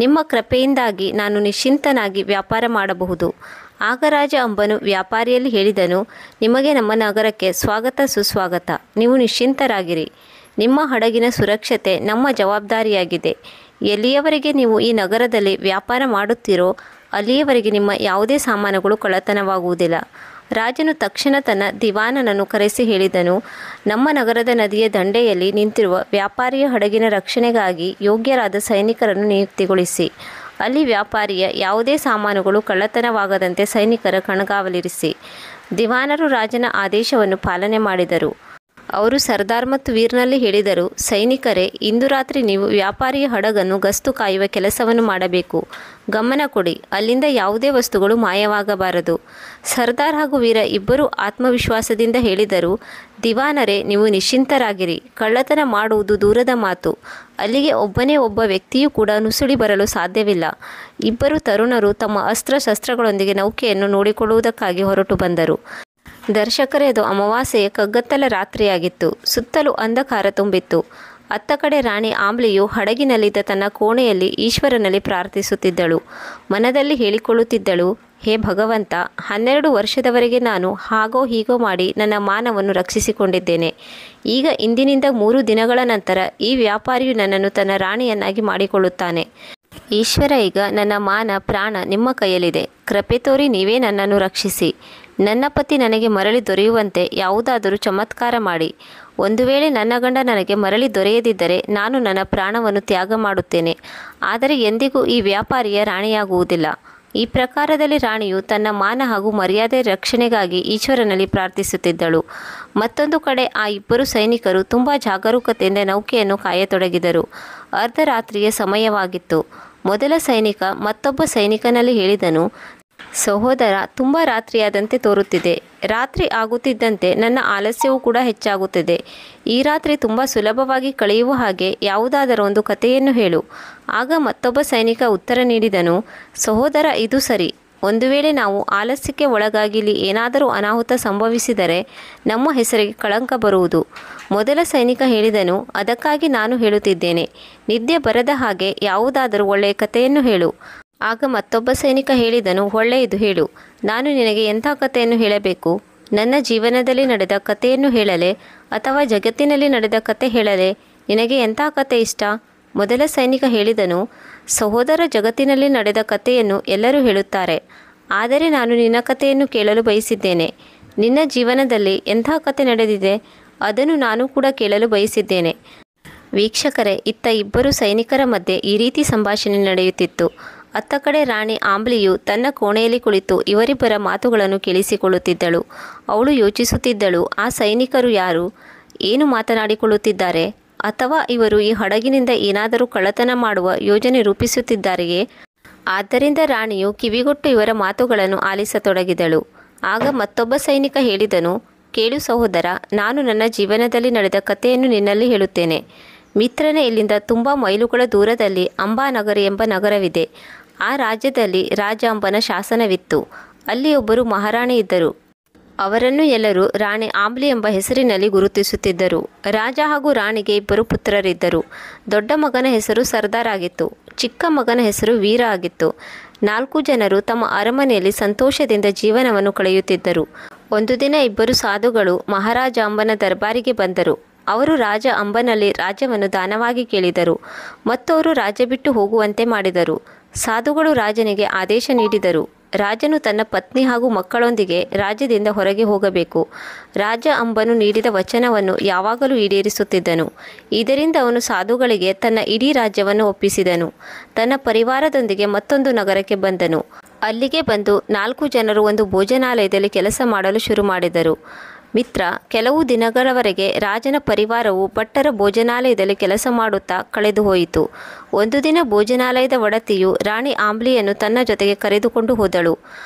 ನಿಮ್ಮ ಕೃಪೆಯಿಂದಾಗಿ ನಾನು ನಿಶ್ಚಿಂತನಾಗಿ ವ್ಯಾಪಾರ ಮಾಡಬಹುದು. ಆಗ ರಾಜ ಅಂಬನು ವ್ಯಾಪಾರಿಯಲ್ಲಿ ಹೇಳಿದನು, ನಿಮಗೆ ನಮ್ಮ ನಗರಕ್ಕೆ ಸ್ವಾಗತ ಸುಸ್ವಾಗತ. ನೀವು ನಿಶ್ಚಿಂತರಾಗಿರಿ. ನಿಮ್ಮ ಹಡಗಿನ ಸುರಕ್ಷತೆ ನಮ್ಮ ಜವಾಬ್ದಾರಿಯಾಗಿದೆ. ಎಲ್ಲಿಯವರೆಗೆ ನೀವು ಈ ನಗರದಲ್ಲಿ ವ್ಯಾಪಾರ ಮಾಡುತ್ತೀರೋ ಅಲ್ಲಿಯವರೆಗೆ ನಿಮ್ಮ ಯಾವುದೇ ಸಾಮಾನುಗಳು ಕಳ್ಳತನವಾಗುವುದಿಲ್ಲ. ರಾಜನು ತಕ್ಷಣ ತನ್ನ ದಿವಾನನನ್ನು ಕರೆಸಿ ಹೇಳಿದನು, ನಮ್ಮ ನಗರದ ನದಿಯ ದಂಡೆಯಲ್ಲಿ ನಿಂತಿರುವ ವ್ಯಾಪಾರಿಯ ಹಡಗಿನ ರಕ್ಷಣೆಗಾಗಿ ಯೋಗ್ಯರಾದ ಸೈನಿಕರನ್ನು ನಿಯುಕ್ತಿಗೊಳಿಸಿ. ಅಲ್ಲಿ ವ್ಯಾಪಾರಿಯ ಯಾವುದೇ ಸಾಮಾನುಗಳು ಕಳ್ಳತನವಾಗದಂತೆ ಸೈನಿಕರ ಕಣ್ಗಾವಲಿರಿಸಿ. ದಿವಾನರು ರಾಜನ ಆದೇಶವನ್ನು ಪಾಲನೆ ಮಾಡಿದರು. ಅವರು ಸರ್ದಾರ್ ಮತ್ತು ವೀರ್ನಲ್ಲಿ ಹೇಳಿದರು, ಸೈನಿಕರೇ, ಇಂದು ರಾತ್ರಿ ನೀವು ವ್ಯಾಪಾರಿಯ ಹಡಗನ್ನು ಗಸ್ತು ಕಾಯುವ ಕೆಲಸವನ್ನು ಮಾಡಬೇಕು. ಗಮನ ಕೊಡಿ, ಅಲ್ಲಿಂದ ಯಾವುದೇ ವಸ್ತುಗಳು ಮಾಯವಾಗಬಾರದು. ಸರ್ದಾರ್ ಹಾಗೂ ವೀರ ಇಬ್ಬರೂ ಆತ್ಮವಿಶ್ವಾಸದಿಂದ ಹೇಳಿದರು, ದಿವಾನರೇ, ನೀವು ನಿಶ್ಚಿಂತರಾಗಿರಿ. ಕಳ್ಳತನ ಮಾಡುವುದು ದೂರದ ಮಾತು. ಅಲ್ಲಿಗೆ ಒಬ್ಬನೇ ಒಬ್ಬ ವ್ಯಕ್ತಿಯೂ ಕೂಡ ನುಸುಳಿ ಬರಲು ಸಾಧ್ಯವಿಲ್ಲ. ಇಬ್ಬರು ತರುಣರು ತಮ್ಮ ಅಸ್ತ್ರಶಸ್ತ್ರಗಳೊಂದಿಗೆ ನೌಕೆಯನ್ನು ನೋಡಿಕೊಳ್ಳುವುದಕ್ಕಾಗಿ ಹೊರಟು ಬಂದರು. ದರ್ಶಕರೇ, ಅದು ಅಮಾವಾಸ್ಯೆಯ ಕಗ್ಗತ್ತಲ ರಾತ್ರಿಯಾಗಿತ್ತು. ಸುತ್ತಲೂ ಅಂಧಕಾರ ತುಂಬಿತ್ತು. ಅತ್ತ ಕಡೆ ರಾಣಿ ಆಂಬ್ಲಿಯು ಹಡಗಿನಲ್ಲಿದ್ದ ತನ್ನ ಕೋಣೆಯಲ್ಲಿ ಈಶ್ವರನಲ್ಲಿ ಪ್ರಾರ್ಥಿಸುತ್ತಿದ್ದಳು. ಮನದಲ್ಲಿ ಹೇಳಿಕೊಳ್ಳುತ್ತಿದ್ದಳು, ಹೇ ಭಗವಂತ, 12 ವರ್ಷದವರೆಗೆ ನಾನು ಹಾಗೋ ಹೀಗೋ ಮಾಡಿ ನನ್ನ ಮಾನವನ್ನು ರಕ್ಷಿಸಿಕೊಂಡಿದ್ದೇನೆ. ಈಗ ಇಂದಿನಿಂದ 3 ದಿನಗಳ ನಂತರ ಈ ವ್ಯಾಪಾರಿಯು ನನ್ನನ್ನು ತನ್ನ ರಾಣಿಯನ್ನಾಗಿ ಮಾಡಿಕೊಳ್ಳುತ್ತಾನೆ. ಈಶ್ವರ, ಈಗ ನನ್ನ ಮಾನ ಪ್ರಾಣ ನಿಮ್ಮ ಕೈಯಲ್ಲಿದೆ. ಕೃಪೆ ತೋರಿ ನೀವೇ ನನ್ನನ್ನು ರಕ್ಷಿಸಿ. ನನ್ನ ಪತಿ ನನಗೆ ಮರಳಿ ದೊರೆಯುವಂತೆ ಯಾವುದಾದರೂ ಚಮತ್ಕಾರ ಮಾಡಿ. ಒಂದು ವೇಳೆ ನನ್ನ ಗಂಡ ನನಗೆ ಮರಳಿ ದೊರೆಯದಿದ್ದರೆ ನಾನು ನನ್ನ ಪ್ರಾಣವನ್ನು ತ್ಯಾಗ ಮಾಡುತ್ತೇನೆ. ಆದರೆ ಎಂದಿಗೂ ಈ ವ್ಯಾಪಾರಿಯ ರಾಣಿಯಾಗುವುದಿಲ್ಲ. ಈ ಪ್ರಕಾರದಲ್ಲಿ ರಾಣಿಯು ತನ್ನ ಮಾನ ಹಾಗೂ ಮರ್ಯಾದೆ ರಕ್ಷಣೆಗಾಗಿ ಈಶ್ವರನಲ್ಲಿ ಪ್ರಾರ್ಥಿಸುತ್ತಿದ್ದಳು. ಮತ್ತೊಂದು ಕಡೆ ಆ ಇಬ್ಬರು ಸೈನಿಕರು ತುಂಬ ಜಾಗರೂಕತೆಯಿಂದ ನೌಕೆಯನ್ನು ಕಾಯತೊಡಗಿದರು. ಅರ್ಧರಾತ್ರಿಯ ಸಮಯವಾಗಿತ್ತು. ಮೊದಲ ಸೈನಿಕ ಮತ್ತೊಬ್ಬ ಸೈನಿಕನಲ್ಲಿ ಹೇಳಿದನು, ಸಹೋದರ, ತುಂಬ ರಾತ್ರಿಯಾದಂತೆ ತೋರುತ್ತಿದೆ. ರಾತ್ರಿ ಆಗುತ್ತಿದ್ದಂತೆ ನನ್ನ ಆಲಸ್ಯವೂ ಕೂಡ ಹೆಚ್ಚಾಗುತ್ತಿದೆ. ಈ ರಾತ್ರಿ ತುಂಬ ಸುಲಭವಾಗಿ ಕಳೆಯುವ ಹಾಗೆ ಯಾವುದಾದರೂ ಒಂದು ಕಥೆಯನ್ನು ಹೇಳು. ಆಗ ಮತ್ತೊಬ್ಬ ಸೈನಿಕ ಉತ್ತರ ನೀಡಿದನು, ಸಹೋದರ, ಇದು ಸರಿ. ಒಂದು ವೇಳೆ ನಾವು ಆಲಸ್ಯಕ್ಕೆ ಒಳಗಾಗಿ ಇಲ್ಲಿ ಏನಾದರೂ ಅನಾಹುತ ಸಂಭವಿಸಿದರೆ ನಮ್ಮ ಹೆಸರಿಗೆ ಕಳಂಕ ಬರುವುದು. ಮೊದಲ ಸೈನಿಕ ಹೇಳಿದನು, ಅದಕ್ಕಾಗಿ ನಾನು ಹೇಳುತ್ತಿದ್ದೇನೆ. ನಿದ್ದೆ ಬರದ ಹಾಗೆ ಯಾವುದಾದರೂ ಒಳ್ಳೆಯ ಕಥೆಯನ್ನು ಹೇಳು. ಆಗ ಮತ್ತೊಬ್ಬ ಸೈನಿಕ ಹೇಳಿದನು, ಒಳ್ಳೆಯದು, ಹೇಳು. ನಾನು ನಿನಗೆ ಎಂಥ ಕಥೆಯನ್ನು ಹೇಳಬೇಕು? ನನ್ನ ಜೀವನದಲ್ಲಿ ನಡೆದ ಕಥೆಯನ್ನು ಹೇಳಲೆ ಅಥವಾ ಜಗತ್ತಿನಲ್ಲಿ ನಡೆದ ಕಥೆ ಹೇಳಲೆ? ನಿನಗೆ ಎಂಥ ಕಥೆ ಇಷ್ಟ? ಮೊದಲ ಸೈನಿಕ ಹೇಳಿದನು, ಸಹೋದರ, ಜಗತ್ತಿನಲ್ಲಿ ನಡೆದ ಕಥೆಯನ್ನು ಎಲ್ಲರೂ ಹೇಳುತ್ತಾರೆ. ಆದರೆ ನಾನು ನಿನ್ನ ಕಥೆಯನ್ನು ಕೇಳಲು ಬಯಸಿದ್ದೇನೆ. ನಿನ್ನ ಜೀವನದಲ್ಲಿ ಎಂಥ ಕಥೆ ನಡೆದಿದೆ ಅದನ್ನು ನಾನು ಕೂಡ ಕೇಳಲು ಬಯಸಿದ್ದೇನೆ. ವೀಕ್ಷಕರೇ, ಇತ್ತ ಇಬ್ಬರು ಸೈನಿಕರ ಮಧ್ಯೆ ಈ ರೀತಿ ಸಂಭಾಷಣೆ ನಡೆಯುತ್ತಿತ್ತು. ಅತ್ತ ಕಡೆ ರಾಣಿ ಆಂಬ್ಲಿಯು ತನ್ನ ಕೋಣೆಯಲ್ಲಿ ಕುಳಿತು ಇವರಿಬ್ಬರ ಮಾತುಗಳನ್ನು ಕೇಳಿಸಿಕೊಳ್ಳುತ್ತಿದ್ದಳು. ಅವಳು ಯೋಚಿಸುತ್ತಿದ್ದಳು, ಆ ಸೈನಿಕರು ಯಾರು? ಏನು ಮಾತನಾಡಿಕೊಳ್ಳುತ್ತಿದ್ದಾರೆ? ಅಥವಾ ಇವರು ಈ ಹಡಗಿನಿಂದ ಏನಾದರೂ ಕಳ್ಳತನ ಮಾಡುವ ಯೋಜನೆ ರೂಪಿಸುತ್ತಿದ್ದಾರೆಯೇ? ಆದ್ದರಿಂದ ರಾಣಿಯು ಕಿವಿಗೊಟ್ಟು ಇವರ ಮಾತುಗಳನ್ನು ಆಲಿಸತೊಡಗಿದಳು. ಆಗ ಮತ್ತೊಬ್ಬ ಸೈನಿಕ ಹೇಳಿದನು, ಕೇಳು ಸಹೋದರ, ನಾನು ನನ್ನ ಜೀವನದಲ್ಲಿ ನಡೆದ ಕಥೆಯನ್ನು ನಿನ್ನಲ್ಲಿ ಹೇಳುತ್ತೇನೆ. ಮಿತ್ರನೇ, ಇಲ್ಲಿಂದ ತುಂಬ ಮೈಲುಗಳ ದೂರದಲ್ಲಿ ಅಂಬಾನಗರಿ ಎಂಬ ನಗರವಿದೆ. ಆ ರಾಜ್ಯದಲ್ಲಿ ರಾಜ ಅಂಬನ ಶಾಸನವಿತ್ತು. ಅಲ್ಲಿ ಒಬ್ಬರು ಮಹಾರಾಣಿ ಇದ್ದರು. ಅವರನ್ನು ಎಲ್ಲರೂ ರಾಣಿ ಆಂಬ್ಲಿ ಎಂಬ ಹೆಸರಿನಲ್ಲಿ ಗುರುತಿಸುತ್ತಿದ್ದರು. ರಾಜ ಹಾಗೂ ರಾಣಿಗೆ ಇಬ್ಬರು ಪುತ್ರರಿದ್ದರು. ದೊಡ್ಡ ಮಗನ ಹೆಸರು ಸರ್ದಾರ್ ಆಗಿತ್ತು. ಚಿಕ್ಕ ಮಗನ ಹೆಸರು ವೀರ ಆಗಿತ್ತು. 4 ಜನರು ತಮ್ಮ ಅರಮನೆಯಲ್ಲಿ ಸಂತೋಷದಿಂದ ಜೀವನವನ್ನು ಕಳೆಯುತ್ತಿದ್ದರು. ಒಂದು ದಿನ ಇಬ್ಬರು ಸಾಧುಗಳು ಮಹಾರಾಜ ಅಂಬನ ದರ್ಬಾರಿಗೆ ಬಂದರು. ಅವರು ರಾಜ ಅಂಬನಲ್ಲಿ ರಾಜ್ಯವನ್ನು ದಾನವಾಗಿ ಕೇಳಿದರು ಮತ್ತು ಅವರು ರಾಜ್ಯ ಬಿಟ್ಟು ಹೋಗುವಂತೆ ಮಾಡಿದರು. ಸಾಧುಗಳು ರಾಜನಿಗೆ ಆದೇಶ ನೀಡಿದರು. ರಾಜನು ತನ್ನ ಪತ್ನಿ ಹಾಗೂ ಮಕ್ಕಳೊಂದಿಗೆ ರಾಜ್ಯದಿಂದ ಹೊರಗೆ ಹೋಗಬೇಕು. ರಾಜ ಅಂಬನು ನೀಡಿದ ವಚನವನ್ನು ಯಾವಾಗಲೂ ಈಡೇರಿಸುತ್ತಿದ್ದನು. ಇದರಿಂದ ಅವನು ಸಾಧುಗಳಿಗೆ ತನ್ನ ಇಡೀ ರಾಜ್ಯವನ್ನು ಒಪ್ಪಿಸಿದನು. ತನ್ನ ಪರಿವಾರದೊಂದಿಗೆ ಮತ್ತೊಂದು ನಗರಕ್ಕೆ ಬಂದನು. ಅಲ್ಲಿಗೆ ಬಂದು 4 ಜನರು ಒಂದು ಭೋಜನಾಲಯದಲ್ಲಿ ಕೆಲಸ ಮಾಡಲು ಶುರು ಮಾಡಿದರು. ಮಿತ್ರ, ಕೆಲವು ದಿನಗಳವರೆಗೆ ರಾಜನ ಪರಿವಾರವು ಭಟ್ಟರ ಭೋಜನಾಲಯದಲ್ಲಿ ಕೆಲಸ ಮಾಡುತ್ತಾ ಕಳೆದು ಹೋಯಿತು. ಒಂದು ದಿನ ಭೋಜನಾಲಯದ ಒಡತಿಯು ರಾಣಿ ಆಂಬ್ಲಿಯನ್ನು ತನ್ನ ಜೊತೆಗೆ ಕರೆದುಕೊಂಡು ಹೋದಳು.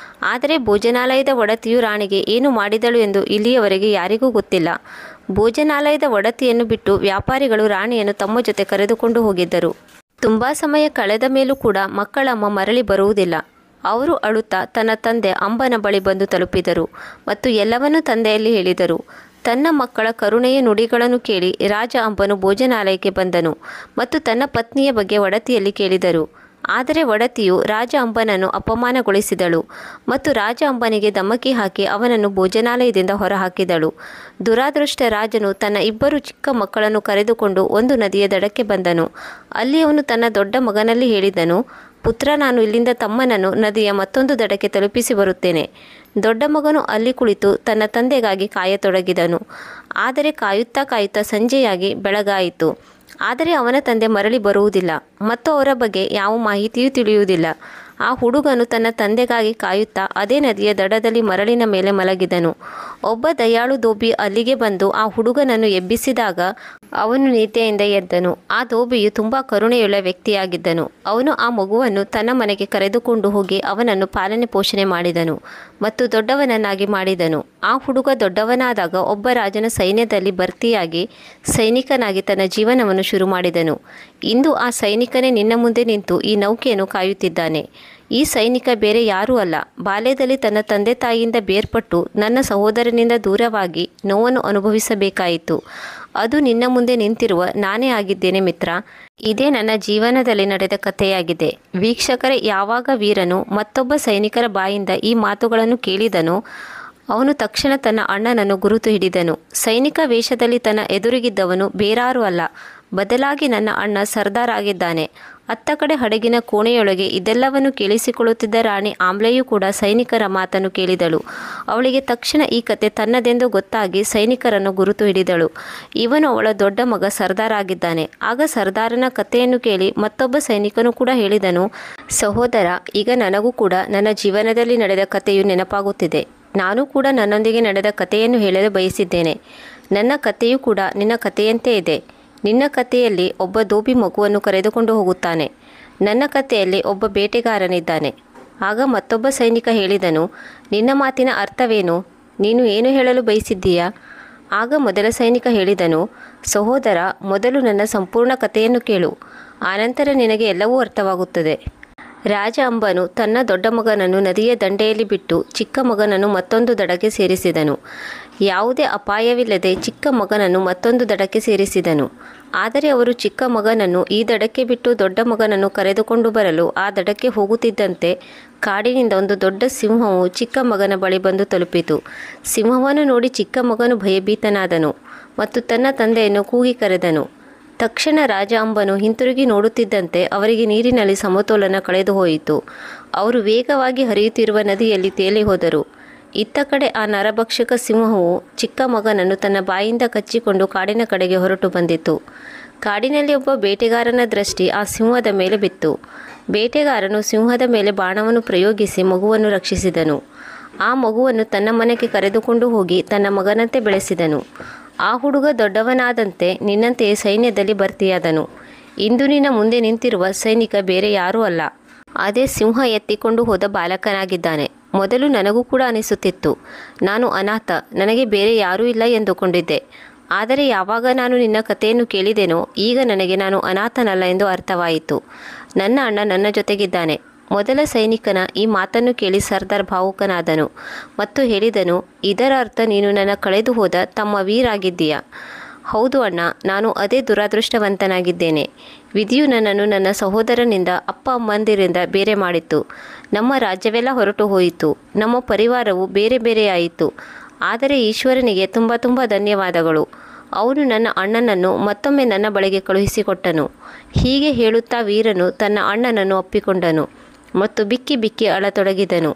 ಆದರೆ ಭೋಜನಾಲಯದ ಒಡತಿಯು ರಾಣಿಗೆ ಏನು ಮಾಡಿದಳು ಎಂದು ಇಲ್ಲಿಯವರೆಗೆ ಯಾರಿಗೂ ಗೊತ್ತಿಲ್ಲ. ಭೋಜನಾಲಯದ ಒಡತಿಯನ್ನು ಬಿಟ್ಟು ವ್ಯಾಪಾರಿಗಳು ರಾಣಿಯನ್ನು ತಮ್ಮ ಜೊತೆ ಕರೆದುಕೊಂಡು ಹೋಗಿದ್ದರು. ತುಂಬ ಸಮಯ ಕಳೆದ ಮೇಲೂ ಕೂಡ ಮಕ್ಕಳಮ್ಮ ಮರಳಿ ಬರುವುದಿಲ್ಲ. ಅವರು ಅಳುತ್ತಾ ತನ್ನ ತಂದೆ ಅಂಬನ ಬಳಿ ಬಂದು ತಲುಪಿದರು ಮತ್ತು ಎಲ್ಲವನ್ನೂ ತಂದೆಯಲ್ಲಿ ಹೇಳಿದರು. ತನ್ನ ಮಕ್ಕಳ ಕರುಣೆಯ ನುಡಿಗಳನ್ನು ಕೇಳಿ ರಾಜ ಅಂಬನು ಭೋಜನಾಲಯಕ್ಕೆ ಬಂದನು ಮತ್ತು ತನ್ನ ಪತ್ನಿಯ ಬಗ್ಗೆ ಒಡತಿಯಲ್ಲಿ ಕೇಳಿದರು. ಆದರೆ ಒಡತಿಯು ರಾಜ ಅಂಬನನ್ನು ಅಪಮಾನಗೊಳಿಸಿದಳು ಮತ್ತು ರಾಜ ಅಂಬನಿಗೆ ಧಮಕಿ ಹಾಕಿ ಅವನನ್ನು ಭೋಜನಾಲಯದಿಂದ ಹೊರಹಾಕಿದಳು. ದುರಾದೃಷ್ಟ ರಾಜನು ತನ್ನ 2 ಚಿಕ್ಕ ಮಕ್ಕಳನ್ನು ಕರೆದುಕೊಂಡು ಒಂದು ನದಿಯ ದಡಕ್ಕೆ ಬಂದನು. ಅಲ್ಲಿ ಅವನು ತನ್ನ ದೊಡ್ಡ ಮಗನಲ್ಲಿ ಹೇಳಿದನು, ಪುತ್ರ, ನಾನು ಇಲ್ಲಿಂದ ತಮ್ಮನನ್ನು ನದಿಯ ಮತ್ತೊಂದು ದಡಕ್ಕೆ ತಲುಪಿಸಿ ಬರುತ್ತೇನೆ. ದೊಡ್ಡ ಮಗನು ಅಲ್ಲಿ ಕುಳಿತು ತನ್ನ ತಂದೆಗಾಗಿ ಕಾಯತೊಡಗಿದನು. ಆದರೆ ಕಾಯುತ್ತಾ ಸಂಜೆಯಾಗಿ ಬೆಳಗಾಯಿತು. ಆದರೆ ಅವನ ತಂದೆ ಮರಳಿ ಬರುವುದಿಲ್ಲ ಮತ್ತು ಅವರ ಬಗ್ಗೆ ಯಾವ ಮಾಹಿತಿಯೂ ತಿಳಿಯುವುದಿಲ್ಲ. ಆ ಹುಡುಗನು ತನ್ನ ತಂದೆಗಾಗಿ ಕಾಯುತ್ತಾ ಅದೇ ನದಿಯ ದಡದಲ್ಲಿ ಮರಳಿನ ಮೇಲೆ ಮಲಗಿದನು. ಒಬ್ಬ ದಯಾಳು ಧೋಬಿ ಅಲ್ಲಿಗೆ ಬಂದು ಆ ಹುಡುಗನನ್ನು ಎಬ್ಬಿಸಿದಾಗ ಅವನು ನಿದ್ದೆಯಿಂದ ಎದ್ದನು. ಆ ಧೋಬಿಯು ತುಂಬ ಕರುಣೆಯುಳ್ಳ ವ್ಯಕ್ತಿಯಾಗಿದ್ದನು. ಅವನು ಆ ಮಗುವನ್ನು ತನ್ನ ಮನೆಗೆ ಕರೆದುಕೊಂಡು ಹೋಗಿ ಅವನನ್ನು ಪಾಲನೆ ಪೋಷಣೆ ಮಾಡಿದನು ಮತ್ತು ದೊಡ್ಡವನನ್ನಾಗಿ ಮಾಡಿದನು. ಆ ಹುಡುಗ ದೊಡ್ಡವನಾದಾಗ ಒಬ್ಬ ರಾಜನ ಸೈನ್ಯದಲ್ಲಿ ಭರ್ತಿಯಾಗಿ ಸೈನಿಕನಾಗಿ ತನ್ನ ಜೀವನವನ್ನು ಶುರು ಮಾಡಿದನು. ಇಂದು ಆ ಸೈನಿಕನೇ ನಿನ್ನ ಮುಂದೆ ನಿಂತು ಈ ನೌಕೆಯನ್ನು ಕಾಯುತ್ತಿದ್ದಾನೆ. ಈ ಸೈನಿಕ ಬೇರೆ ಯಾರೂ ಅಲ್ಲ. ಬಾಲ್ಯದಲ್ಲಿ ತನ್ನ ತಂದೆ ತಾಯಿಯಿಂದ ಬೇರ್ಪಟ್ಟು ನನ್ನ ಸಹೋದರನಿಂದ ದೂರವಾಗಿ ನೋವನ್ನು ಅನುಭವಿಸಬೇಕಾಯಿತು. ಅದು ನಿನ್ನ ಮುಂದೆ ನಿಂತಿರುವ ನಾನೇ ಆಗಿದ್ದೇನೆ ಮಿತ್ರ. ಇದೇ ನನ್ನ ಜೀವನದಲ್ಲಿ ನಡೆದ ಕಥೆಯಾಗಿದೆ. ವೀಕ್ಷಕರೇ, ಯಾವಾಗ ವೀರನು ಮತ್ತೊಬ್ಬ ಸೈನಿಕರ ಬಾಯಿಂದ ಈ ಮಾತುಗಳನ್ನು ಕೇಳಿದನೋ ಅವನು ತಕ್ಷಣ ತನ್ನ ಅಣ್ಣನನ್ನು ಗುರುತು ಹಿಡಿದನು. ಸೈನಿಕ ವೇಷದಲ್ಲಿ ತನ್ನ ಎದುರಿಗಿದ್ದವನು ಬೇರಾರೂ ಅಲ್ಲ, ಬದಲಾಗಿ ನನ್ನ ಅಣ್ಣ ಸರ್ದಾರ್ ಆಗಿದ್ದಾನೆ. ಅತ್ತ ಕಡೆ ಹಡಗಿನ ಕೋಣೆಯೊಳಗೆ ಇದೆಲ್ಲವನ್ನು ಕೇಳಿಸಿಕೊಳ್ಳುತ್ತಿದ್ದ ರಾಣಿ ಆಮ್ಲೆಯೂ ಕೂಡ ಸೈನಿಕರ ಮಾತನ್ನು ಕೇಳಿದಳು. ಅವಳಿಗೆ ತಕ್ಷಣ ಈ ಕತೆ ತನ್ನದೆಂದು ಗೊತ್ತಾಗಿ ಸೈನಿಕರನ್ನು ಗುರುತು ಹಿಡಿದಳು. ಇವನು ಅವಳ ದೊಡ್ಡ ಮಗ ಸರ್ದಾರ್ ಆಗಿದ್ದಾನೆ. ಆಗ ಸರ್ದಾರನ ಕಥೆಯನ್ನು ಕೇಳಿ ಮತ್ತೊಬ್ಬ ಸೈನಿಕನು ಕೂಡ ಹೇಳಿದನು, ಸಹೋದರ, ಈಗ ನನಗೂ ಕೂಡ ನನ್ನ ಜೀವನದಲ್ಲಿ ನಡೆದ ಕಥೆಯು ನೆನಪಾಗುತ್ತಿದೆ. ನಾನು ಕೂಡ ನನ್ನೊಂದಿಗೆ ನಡೆದ ಕಥೆಯನ್ನು ಹೇಳಲು ಬಯಸಿದ್ದೇನೆ. ನನ್ನ ಕಥೆಯೂ ಕೂಡ ನಿನ್ನ ಕಥೆಯಂತೆ ಇದೆ. ನಿನ್ನ ಕಥೆಯಲ್ಲಿ ಒಬ್ಬ ಧೋಬಿ ಮಗುವನ್ನು ಕರೆದುಕೊಂಡು ಹೋಗುತ್ತಾನೆ. ನನ್ನ ಕಥೆಯಲ್ಲಿ ಒಬ್ಬ ಬೇಟೆಗಾರನಿದ್ದಾನೆ. ಆಗ ಮತ್ತೊಬ್ಬ ಸೈನಿಕ ಹೇಳಿದನು, ನಿನ್ನ ಮಾತಿನ ಅರ್ಥವೇನು? ನೀನು ಏನು ಹೇಳಲು ಬಯಸಿದ್ದೀಯಾ? ಆಗ ಮೊದಲ ಸೈನಿಕ ಹೇಳಿದನು, ಸಹೋದರ, ಮೊದಲು ನನ್ನ ಸಂಪೂರ್ಣ ಕಥೆಯನ್ನು ಕೇಳು, ಆನಂತರ ನಿನಗೆ ಎಲ್ಲವೂ ಅರ್ಥವಾಗುತ್ತದೆ. ರಾಜ ಅಂಬನು ತನ್ನ ದೊಡ್ಡ ಮಗನನ್ನು ನದಿಯ ದಂಡೆಯಲ್ಲಿ ಬಿಟ್ಟು ಚಿಕ್ಕ ಮಗನನ್ನು ಮತ್ತೊಂದು ದಡಕ್ಕೆ ಸೇರಿಸಿದನು. ಯಾವುದೇ ಅಪಾಯವಿಲ್ಲದೆ ಚಿಕ್ಕ ಮಗನನ್ನು ಮತ್ತೊಂದು ದಡಕ್ಕೆ ಸೇರಿಸಿದನು. ಆದರೆ ಅವರು ಚಿಕ್ಕ ಮಗನನ್ನು ಈ ದಡಕ್ಕೆ ಬಿಟ್ಟು ದೊಡ್ಡ ಮಗನನ್ನು ಕರೆದುಕೊಂಡು ಬರಲು ಆ ದಡಕ್ಕೆ ಹೋಗುತ್ತಿದ್ದಂತೆ ಕಾಡಿನಿಂದ ಒಂದು ದೊಡ್ಡ ಸಿಂಹವು ಚಿಕ್ಕ ಮಗನ ಬಳಿ ಬಂದು ತಲುಪಿತು. ಸಿಂಹವನ್ನು ನೋಡಿ ಚಿಕ್ಕ ಮಗನು ಭಯಭೀತನಾದನು ಮತ್ತು ತನ್ನ ತಂದೆಯನ್ನು ಕೂಗಿ ಕರೆದನು. ತಕ್ಷಣ ರಾಜ ಅಂಬನು ಹಿಂತಿರುಗಿ ನೋಡುತ್ತಿದ್ದಂತೆ ಅವರಿಗೆ ನೀರಿನಲ್ಲಿ ಸಮತೋಲನ ಕಳೆದು ಹೋಯಿತು. ಅವರು ವೇಗವಾಗಿ ಹರಿಯುತ್ತಿರುವ ನದಿಯಲ್ಲಿ ತೇಲಿ ಹೋದರು. ಇತ್ತ ಕಡೆ ಆ ನರಭಕ್ಷಕ ಸಿಂಹವು ಚಿಕ್ಕ ಮಗನನ್ನು ತನ್ನ ಬಾಯಿಂದ ಕಚ್ಚಿಕೊಂಡು ಕಾಡಿನ ಕಡೆಗೆ ಹೊರಟು ಬಂದಿತು. ಕಾಡಿನಲ್ಲಿ ಒಬ್ಬ ಬೇಟೆಗಾರನ ದೃಷ್ಟಿ ಆ ಸಿಂಹದ ಮೇಲೆ ಬಿತ್ತು. ಬೇಟೆಗಾರನು ಸಿಂಹದ ಮೇಲೆ ಬಾಣವನ್ನು ಪ್ರಯೋಗಿಸಿ ಮಗುವನ್ನು ರಕ್ಷಿಸಿದನು. ಆ ಮಗುವನ್ನು ತನ್ನ ಮನೆಗೆ ಕರೆದುಕೊಂಡು ಹೋಗಿ ತನ್ನ ಮಗನಂತೆ ಬೆಳೆಸಿದನು. ಆ ಹುಡುಗ ದೊಡ್ಡವನಾದಂತೆ ನಿನ್ನಂತೆಯೇ ಸೈನ್ಯದಲ್ಲಿ ಭರ್ತಿಯಾದನು. ಇಂದು ನಿನ್ನ ಮುಂದೆ ನಿಂತಿರುವ ಸೈನಿಕ ಬೇರೆ ಯಾರೂ ಅಲ್ಲ, ಅದೇ ಸಿಂಹ ಎತ್ತಿಕೊಂಡು ಹೋದ ಬಾಲಕನಾಗಿದ್ದಾನೆ. ಮೊದಲು ನನಗೂ ಕೂಡ ಅನಿಸುತ್ತಿತ್ತು, ನಾನು ಅನಾಥ, ನನಗೆ ಬೇರೆ ಯಾರೂ ಇಲ್ಲ ಎಂದುಕೊಂಡಿದ್ದೆ. ಆದರೆ ಯಾವಾಗ ನಾನು ನಿನ್ನ ಕಥೆಯನ್ನು ಕೇಳಿದೆನೋ ಈಗ ನನಗೆ ನಾನು ಅನಾಥನಲ್ಲ ಎಂದು ಅರ್ಥವಾಯಿತು. ನನ್ನ ಅಣ್ಣ ನನ್ನ ಜೊತೆಗಿದ್ದಾನೆ. ಮೊದಲ ಸೈನಿಕನ ಈ ಮಾತನ್ನು ಕೇಳಿ ಸರ್ದಾರ್ ಭಾವುಕನಾದನು ಮತ್ತು ಹೇಳಿದನು, ಇದರ ಅರ್ಥ ನೀನು ನನ್ನ ಕಳೆದು ಹೋದ ತಮ್ಮ ವೀರಾಗಿದ್ದೀಯ. ಹೌದು ಅಣ್ಣ, ನಾನು ಅದೇ ದುರಾದೃಷ್ಟವಂತನಾಗಿದ್ದೇನೆ. ವಿಧಿಯು ನನ್ನನ್ನು ನನ್ನ ಸಹೋದರನಿಂದ ಅಪ್ಪ ಅಮ್ಮಂದಿರಿಂದ ಬೇರೆ ಮಾಡಿತ್ತು. ನಮ್ಮ ರಾಜ್ಯವೆಲ್ಲ ಹೊರಟು ಹೋಯಿತು. ನಮ್ಮ ಪರಿವಾರವು ಬೇರೆ ಬೇರೆಯಾಯಿತು. ಆದರೆ ಈಶ್ವರನಿಗೆ ತುಂಬ ಧನ್ಯವಾದಗಳು. ಅವನು ನನ್ನ ಅಣ್ಣನನ್ನು ಮತ್ತೊಮ್ಮೆ ನನ್ನ ಬಳಿಗೆ ಕಳುಹಿಸಿಕೊಟ್ಟನು. ಹೀಗೆ ಹೇಳುತ್ತಾ ವೀರನು ತನ್ನ ಅಣ್ಣನನ್ನು ಒಪ್ಪಿಕೊಂಡನು ಮತ್ತು ಬಿಕ್ಕಿ ಬಿಕ್ಕಿ ಅಳತೊಡಗಿದನು.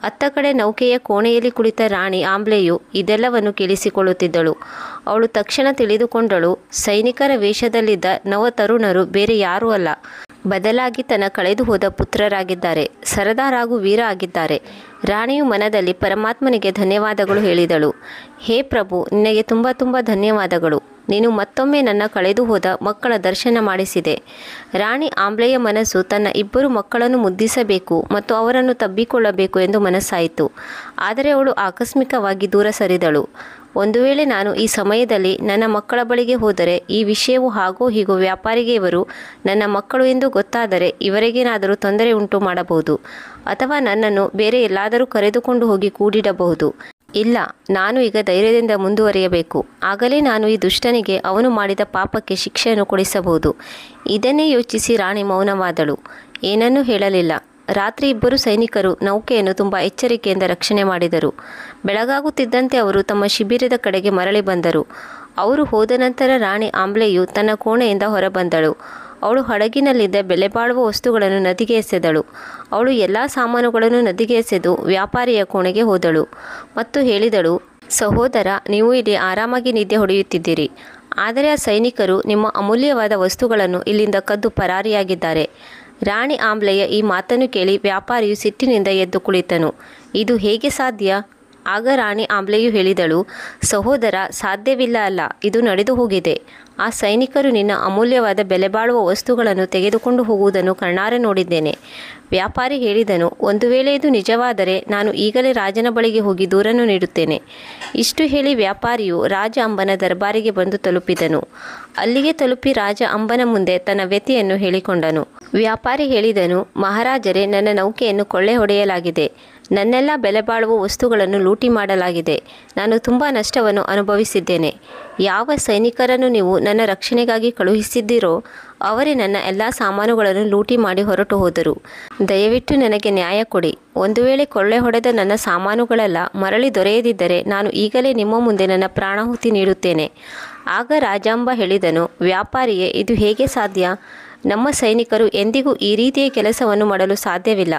ಅತ್ತ ಕಡೆ ನೌಕೆಯ ಕೋಣೆಯಲ್ಲಿ ಕುಳಿತ ರಾಣಿ ಆಂಬ್ಲೆಯು ಇದೆಲ್ಲವನ್ನು ಕೇಳಿಸಿಕೊಳ್ಳುತ್ತಿದ್ದಳು. ಅವಳು ತಕ್ಷಣ ತಿಳಿದುಕೊಂಡಳು, ಸೈನಿಕರ ವೇಷದಲ್ಲಿದ್ದ ನವತರುಣರು ಬೇರೆ ಯಾರೂ ಅಲ್ಲ, ಬದಲಾಗಿ ತನ್ನ ಕಳೆದು ಹೋದ ಪುತ್ರರಾಗಿದ್ದಾರೆ, ಸರದಾರ್ ಹಾಗೂ ವೀರ ಆಗಿದ್ದಾರೆ. ರಾಣಿಯು ಮನದಲ್ಲಿ ಪರಮಾತ್ಮನಿಗೆ ಧನ್ಯವಾದಗಳು ಹೇಳಿದಳು. ಹೇ ಪ್ರಭು, ನಿನಗೆ ತುಂಬ ತುಂಬ ಧನ್ಯವಾದಗಳು. ನೀನು ಮತ್ತೊಮ್ಮೆ ನನ್ನ ಕಳೆದು ಹೋದ ಮಕ್ಕಳ ದರ್ಶನ ಮಾಡಿಸಿದೆ. ರಾಣಿ ಆಂಬ್ಲೆಯ ಮನಸ್ಸು ತನ್ನ ಇಬ್ಬರು ಮಕ್ಕಳನ್ನು ಮುದ್ದಿಸಬೇಕು ಮತ್ತು ಅವರನ್ನು ತಬ್ಬಿಕೊಳ್ಳಬೇಕು ಎಂದು ಮನಸ್ಸಾಯಿತು. ಆದರೆ ಅವಳು ಆಕಸ್ಮಿಕವಾಗಿ ದೂರ ಸರಿದಳು. ಒಂದು ವೇಳೆ ನಾನು ಈ ಸಮಯದಲ್ಲಿ ನನ್ನ ಮಕ್ಕಳ ಬಳಿಗೆ ಹೋದರೆ ಈ ವಿಷಯವು ಹಾಗೋ ಹೀಗೋ ವ್ಯಾಪಾರಿಗೆ ಇವರು ನನ್ನ ಮಕ್ಕಳು ಎಂದು ಗೊತ್ತಾದರೆ ಇವರಿಗೇನಾದರೂ ತೊಂದರೆ ಉಂಟು ಮಾಡಬಹುದು, ಅಥವಾ ನನ್ನನ್ನು ಬೇರೆ ಎಲ್ಲಾದರೂ ಕರೆದುಕೊಂಡು ಹೋಗಿ ಕೂಡಿಡಬಹುದು. ಇಲ್ಲ, ನಾನು ಈಗ ಧೈರ್ಯದಿಂದ ಮುಂದುವರಿಯಬೇಕು. ಆಗಲೇ ನಾನು ಈ ದುಷ್ಟನಿಗೆ ಅವನು ಮಾಡಿದ ಪಾಪಕ್ಕೆ ಶಿಕ್ಷೆಯನ್ನು ಕೊಡಿಸಬಹುದು. ಇದನ್ನೇ ಯೋಚಿಸಿ ರಾಣಿ ಮೌನವಾದಳು, ಏನನ್ನೂ ಹೇಳಲಿಲ್ಲ. ರಾತ್ರಿ ಇಬ್ಬರು ಸೈನಿಕರು ನೌಕೆಯನ್ನು ತುಂಬ ಎಚ್ಚರಿಕೆಯಿಂದ ರಕ್ಷಣೆ ಮಾಡಿದರು. ಬೆಳಗಾಗುತ್ತಿದ್ದಂತೆ ಅವರು ತಮ್ಮ ಶಿಬಿರದ ಕಡೆಗೆ ಮರಳಿ ಬಂದರು. ಅವರು ಹೋದ ನಂತರ ರಾಣಿ ಆಂಬ್ಲೆಯು ತನ್ನ ಕೋಣೆಯಿಂದ ಹೊರಬಂದಳು. ಅವಳು ಹಡಗಿನಲ್ಲಿದ್ದ ಬೆಲೆಬಾಳುವ ವಸ್ತುಗಳನ್ನು ನದಿಗೆ ಎಸೆದಳು. ಅವಳು ಎಲ್ಲ ಸಾಮಾನುಗಳನ್ನು ನದಿಗೆ ಎಸೆದು ವ್ಯಾಪಾರಿಯ ಕೋಣೆಗೆ ಹೋದಳು ಮತ್ತು ಹೇಳಿದಳು, ಸಹೋದರ, ನೀವು ಇಲ್ಲಿ ಆರಾಮಾಗಿ ನಿದ್ದೆ ಹೊಡೆಯುತ್ತಿದ್ದೀರಿ. ಆದರೆ ಆ ಸೈನಿಕರು ನಿಮ್ಮ ಅಮೂಲ್ಯವಾದ ವಸ್ತುಗಳನ್ನು ಇಲ್ಲಿಂದ ಕದ್ದು ಪರಾರಿಯಾಗಿದ್ದಾರೆ. ರಾಣಿ ಆಂಬ್ಲೆಯ ಈ ಮಾತನ್ನು ಕೇಳಿ ವ್ಯಾಪಾರಿಯು ಸಿಟ್ಟಿನಿಂದ ಎದ್ದು ಕುಳಿತನು. ಇದು ಹೇಗೆ ಸಾಧ್ಯ? ಆಗ ರಾಣಿ ಆಂಬ್ಲೆಯು ಹೇಳಿದಳು, ಸಹೋದರ, ಸಾಧ್ಯವಿಲ್ಲ ಅಲ್ಲ, ಇದು ನಡೆದು ಹೋಗಿದೆ. ಆ ಸೈನಿಕರು ನಿನ್ನ ಅಮೂಲ್ಯವಾದ ಬೆಲೆಬಾಳುವ ವಸ್ತುಗಳನ್ನು ತೆಗೆದುಕೊಂಡು ಹೋಗುವುದನ್ನು ಕಣ್ಣಾರೆ ನೋಡಿದ್ದೇನೆ. ವ್ಯಾಪಾರಿ ಹೇಳಿದನು, ಒಂದು ವೇಳೆ ಇದು ನಿಜವಾದರೆ ನಾನು ಈಗಲೇ ರಾಜನ ಬಳಿಗೆ ಹೋಗಿ ದೂರನ್ನು ನೀಡುತ್ತೇನೆ. ಇಷ್ಟು ಹೇಳಿ ವ್ಯಾಪಾರಿಯು ರಾಜ ಅಂಬನ ದರ್ಬಾರಿಗೆ ಬಂದು ತಲುಪಿದನು. ಅಲ್ಲಿಗೆ ತಲುಪಿ ರಾಜ ಅಂಬನ ಮುಂದೆ ತನ್ನ ವ್ಯಥೆಯನ್ನು ಹೇಳಿಕೊಂಡನು. ವ್ಯಾಪಾರಿ ಹೇಳಿದನು, ಮಹಾರಾಜರೇ, ನನ್ನ ನೌಕೆಯನ್ನು ಕೊಳ್ಳೆ ಹೊಡೆಯಲಾಗಿದೆ. ನನ್ನೆಲ್ಲ ಬೆಲೆಬಾಳುವ ವಸ್ತುಗಳನ್ನು ಲೂಟಿ ಮಾಡಲಾಗಿದೆ. ನಾನು ತುಂಬ ನಷ್ಟವನ್ನು ಅನುಭವಿಸಿದ್ದೇನೆ. ಯಾವ ಸೈನಿಕರನ್ನು ನೀವು ನನ್ನ ರಕ್ಷಣೆಗಾಗಿ ಕಳುಹಿಸಿದ್ದೀರೋ ಅವರೇ ನನ್ನ ಎಲ್ಲ ಸಾಮಾನುಗಳನ್ನು ಲೂಟಿ ಮಾಡಿ ಹೊರಟು ಹೋದರು. ದಯವಿಟ್ಟು ನನಗೆ ನ್ಯಾಯ ಕೊಡಿ. ಒಂದು ವೇಳೆ ಕೊಳ್ಳೆ ಹೊಡೆದ ನನ್ನ ಸಾಮಾನುಗಳೆಲ್ಲ ಮರಳಿ ದೊರೆಯದಿದ್ದರೆ ನಾನು ಈಗಲೇ ನಿಮ್ಮ ಮುಂದೆ ನನ್ನ ಪ್ರಾಣಾಹುತಿ ನೀಡುತ್ತೇನೆ. ಆಗ ರಾಜಾಂಬ ಹೇಳಿದನು, ವ್ಯಾಪಾರಿಯೇ, ಇದು ಹೇಗೆ ಸಾಧ್ಯ? ನಮ್ಮ ಸೈನಿಕರು ಎಂದಿಗೂ ಈ ರೀತಿಯ ಕೆಲಸವನ್ನು ಮಾಡಲು ಸಾಧ್ಯವಿಲ್ಲ.